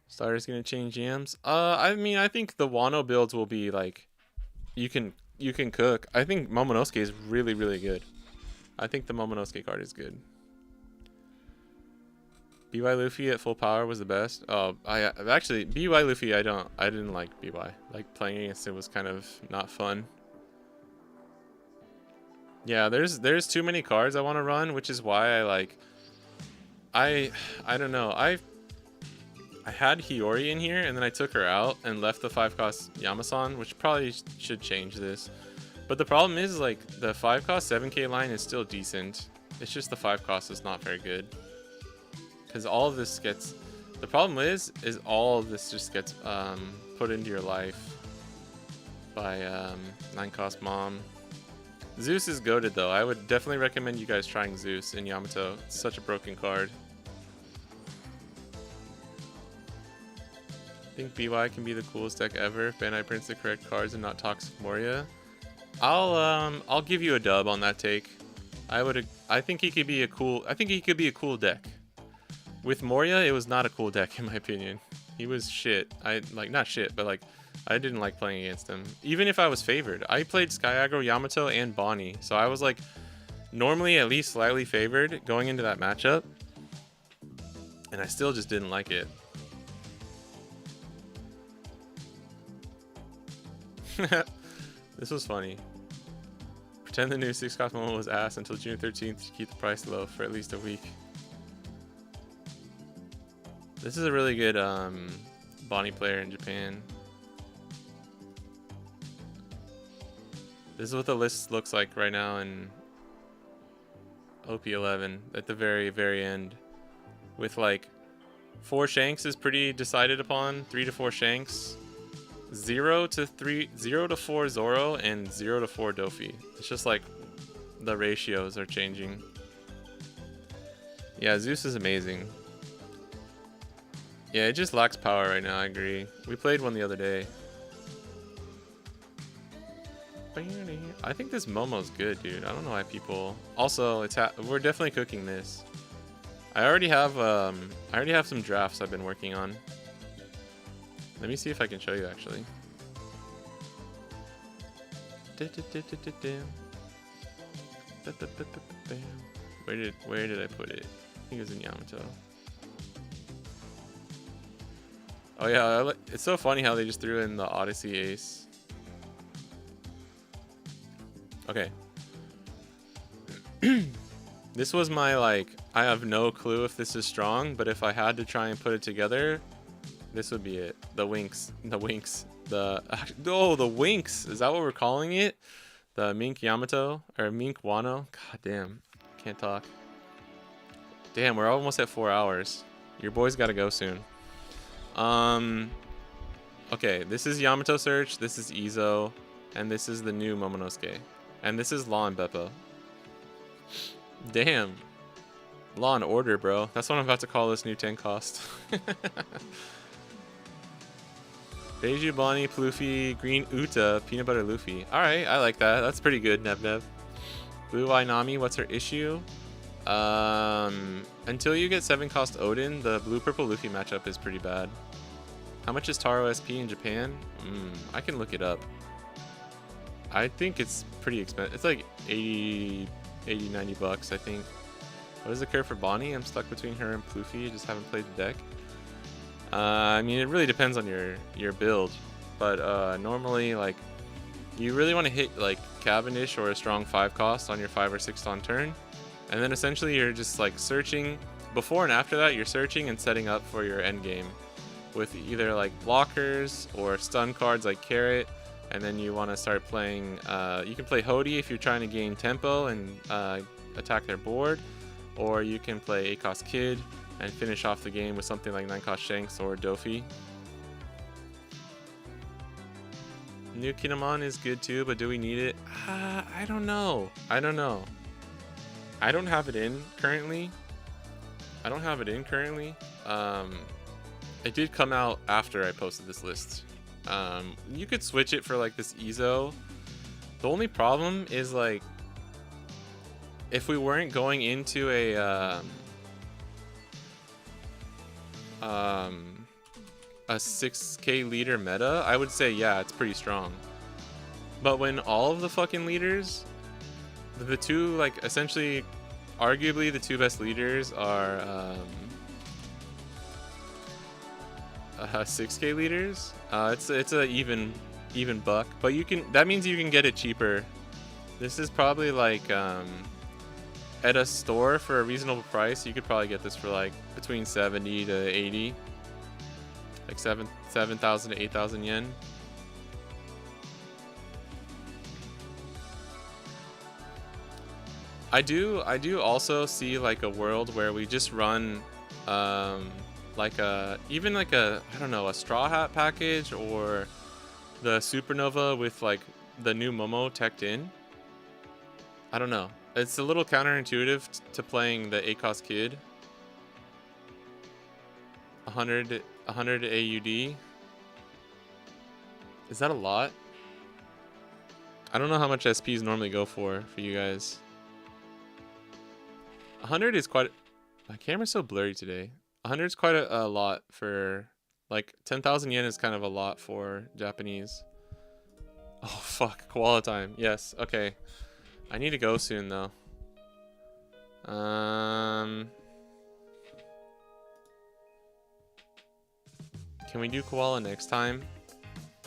Starter's gonna change GMs. I mean, I think the Wano builds will be like, you can cook. I think Momonosuke is really, really good. I think the Momonosuke card is good. BY Luffy at full power was the best. Oh, I actually, BY Luffy, I didn't like BY. Like, playing against it was kind of not fun. Yeah, there's too many cards I want to run, which is why I don't know. I had Hiyori in here, and then I took her out and left the 5 cost Yamasan, which probably should change this. But the problem is, like, the 5 cost 7k line is still decent. It's just the 5 cost is not very good. Because all of this gets... The problem is all of this just gets put into your life by 9 cost Mom. Zeus is goated though. I would definitely recommend you guys trying Zeus in Yamato. It's such a broken card. I think BY can be the coolest deck ever if Bandai prints the correct cards and not Toxic Moria. I'll give you a dub on that take. I think he could be a cool deck. With Moria, it was not a cool deck in my opinion. He was shit. Not shit, but like, I didn't like playing against him. Even if I was favored. I played Sky Aggro, Yamato, and Bonnie. So I was like, normally at least slightly favored going into that matchup. And I still just didn't like it. This was funny. Pretend the new 6 cost Momo was ass until June 13th to keep the price low for at least a week. This is a really good Bonnie player in Japan. This is what the list looks like right now in OP11 at the very, very end. With like 4 Shanks is pretty decided upon, 3 to 4 Shanks, 0 to 4 Zoro, and 0 to 4 Dofi. It's just like the ratios are changing. Yeah, Zeus is amazing. Yeah, it just lacks power right now, I agree. We played one the other day. I think this Momo's good, dude. I don't know why people... Also, we're definitely cooking this. I already have some drafts I've been working on. Let me see if I can show you, actually. Where did I put it? I think it was in Yamato. Oh yeah, it's so funny how they just threw in the Odyssey Ace. Okay. This was my, like, I have no clue if this is strong, but if I had to try and put it together, this would be it. The Winx. The Winx. Is that what we're calling it? The Mink Yamato or Mink Wano? God damn. Can't talk. Damn, we're almost at 4 hours. Your boy's got to go soon. Okay, this is Yamato Search, this is Izo, and this is the new Momonosuke. And this is Law and Beppo. Damn. Law and Order, bro. That's what I'm about to call this new 10 cost. Beiju, Bonnie, Pluffy, Green Uta, Peanut Butter Luffy. Alright, I like that. That's pretty good, Nev. Blue Eye Nami, what's her issue? Until you get 7 cost Odin, the blue-purple Luffy matchup is pretty bad. How much is Taro SP in Japan? I can look it up. I think it's pretty expensive. It's like 80, 90 bucks, I think. What is the curve for Bonnie? I'm stuck between her and Ploofy. I just haven't played the deck. I mean, it really depends on your build, but normally, like, you really want to hit like Cavendish or a strong 5 cost on your 5 or 6 on turn, and then essentially you're just like searching. Before and after that, you're searching and setting up for your end game with either like blockers or stun cards like Carrot, and then you want to start playing. You can play Hody if you're trying to gain tempo and attack their board, or you can play 8-cost Kid and finish off the game with something like 9-cost Shanks or Dofi. New Kinemon is good too, but do we need it? I don't know. I don't have it in currently. It did come out after I posted this list. You could switch it for like this Ezo. The only problem is like if we weren't going into a 6k leader meta, I would say yeah, it's pretty strong. But when all of the fucking leaders, the two like essentially arguably the two best leaders are 6k leaders, it's a even buck, but that means you can get it cheaper. This is probably like at a store for a reasonable price. You could probably get this for like between 70 to 80, like 7,000 to 8,000 yen. I do also see like a world where we just run like even like a, I don't know, a Straw Hat package or the Supernova with like the new Momo teched in. I don't know. It's a little counterintuitive to playing the 8-cost Kid. 100 AUD. Is that a lot? I don't know how much SPs normally go for you guys. 100 is quite... My camera's so blurry today. 100 is quite a lot for... Like, 10,000 yen is kind of a lot for Japanese. Oh, fuck. Koala time. Yes. Okay. I need to go soon, though. Can we do Koala next time?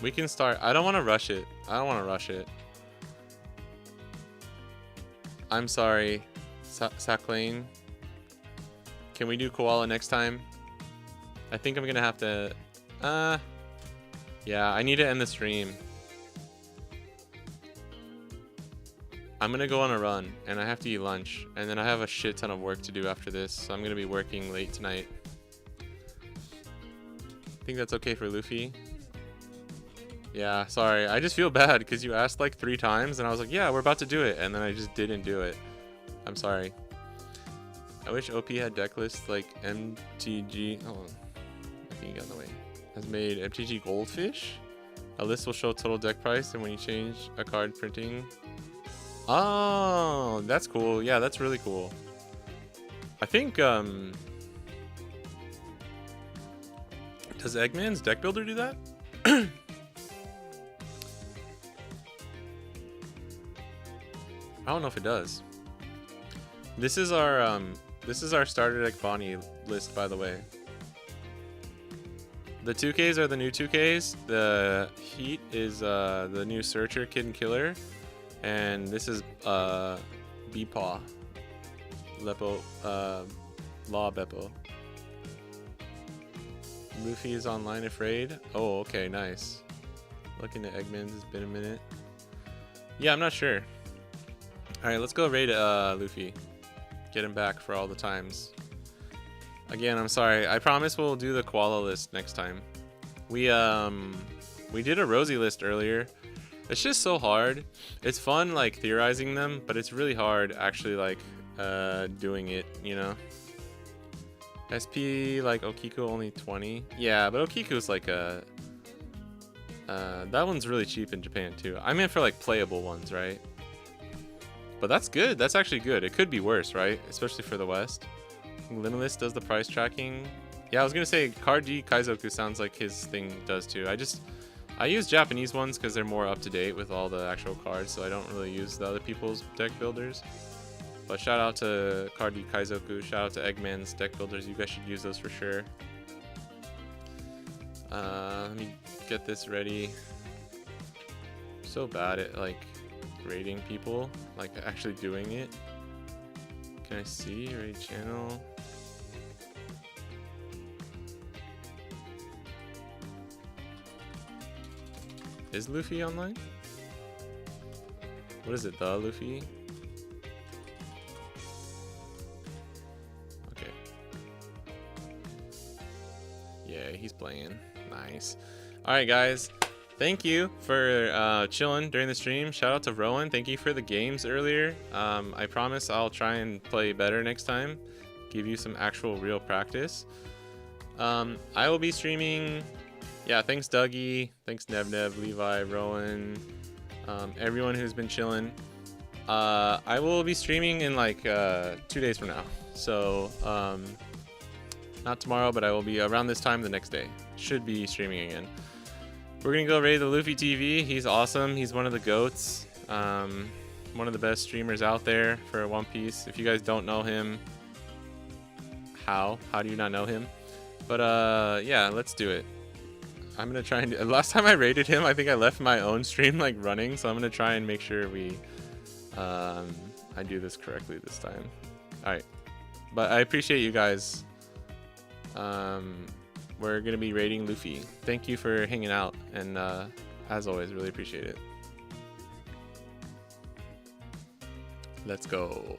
We can start... I don't want to rush it. I'm sorry, Saklane. Can we do Koala next time? I think I'm gonna have to... yeah, I need to end the stream. I'm gonna go on a run, and I have to eat lunch, and then I have a shit ton of work to do after this, so I'm gonna be working late tonight. I think that's okay for Luffy. Yeah, sorry. I just feel bad because you asked like 3 times, and I was like, yeah, we're about to do it, and then I just didn't do it. I'm sorry. I wish OP had deck lists like MTG. Hold on. I think you got in the way. Has made MTG Goldfish. A list will show total deck price, and when you change a card printing. Oh, that's cool. Yeah, that's really cool. I think does Eggman's Deck Builder do that? I don't know if it does. This is our starter deck Bonnie list, by the way. The 2Ks are the new 2Ks. The Heat is the new Searcher, Kid and Killer, and this is Beepaw, Lepo, Law Beppo. Luffy is online afraid. Oh, okay, nice. Looking at Eggman's, it's been a minute. Yeah, I'm not sure. Alright, let's go raid Luffy. Get him back for all the times. Again, I'm sorry. I promise we'll do the Koala list next time. We did a Rosie list earlier. It's just so hard. It's fun like theorizing them, but it's really hard actually like doing it, you know? SP like Okiku only 20. Yeah, but Okiku's like a that one's really cheap in Japan too. I meant for like playable ones, right? But that's good. That's actually good. It could be worse, right? Especially for the West. Limitless does the price tracking. Yeah, I was gonna say Card G Kaizoku sounds like his thing does too. I use Japanese ones because they're more up to date with all the actual cards, so I don't really use the other people's deck builders. But shout out to Cardi Kaizoku, shout out to Eggman's deck builders. You guys should use those for sure. Let me get this ready. So bad at like rating people, like actually doing it. Can I see raid channel? Is Luffy online? What is it, the Luffy? Okay. Yeah, he's playing. Nice. Alright guys, thank you for chilling during the stream. Shout out to Rowan, thank you for the games earlier. I promise I'll try and play better next time. Give you some actual real practice. I will be streaming. Yeah, thanks Dougie, thanks Nev, Levi, Rowan, everyone who's been chilling. I will be streaming in like 2 days from now. So not tomorrow, but I will be around this time the next day. Should be streaming again. We're gonna go raid the Luffy TV. He's awesome. He's one of the GOATs. One of the best streamers out there for One Piece. If you guys don't know him, how do you not know him? But yeah, let's do it. I'm gonna try and do, last time I raided him, I think I left my own stream like running, so I'm gonna try and make sure we I do this correctly this time. Alright, but I appreciate you guys. We're gonna be raiding Luffy. Thank you for hanging out, and as always, really appreciate it. Let's go.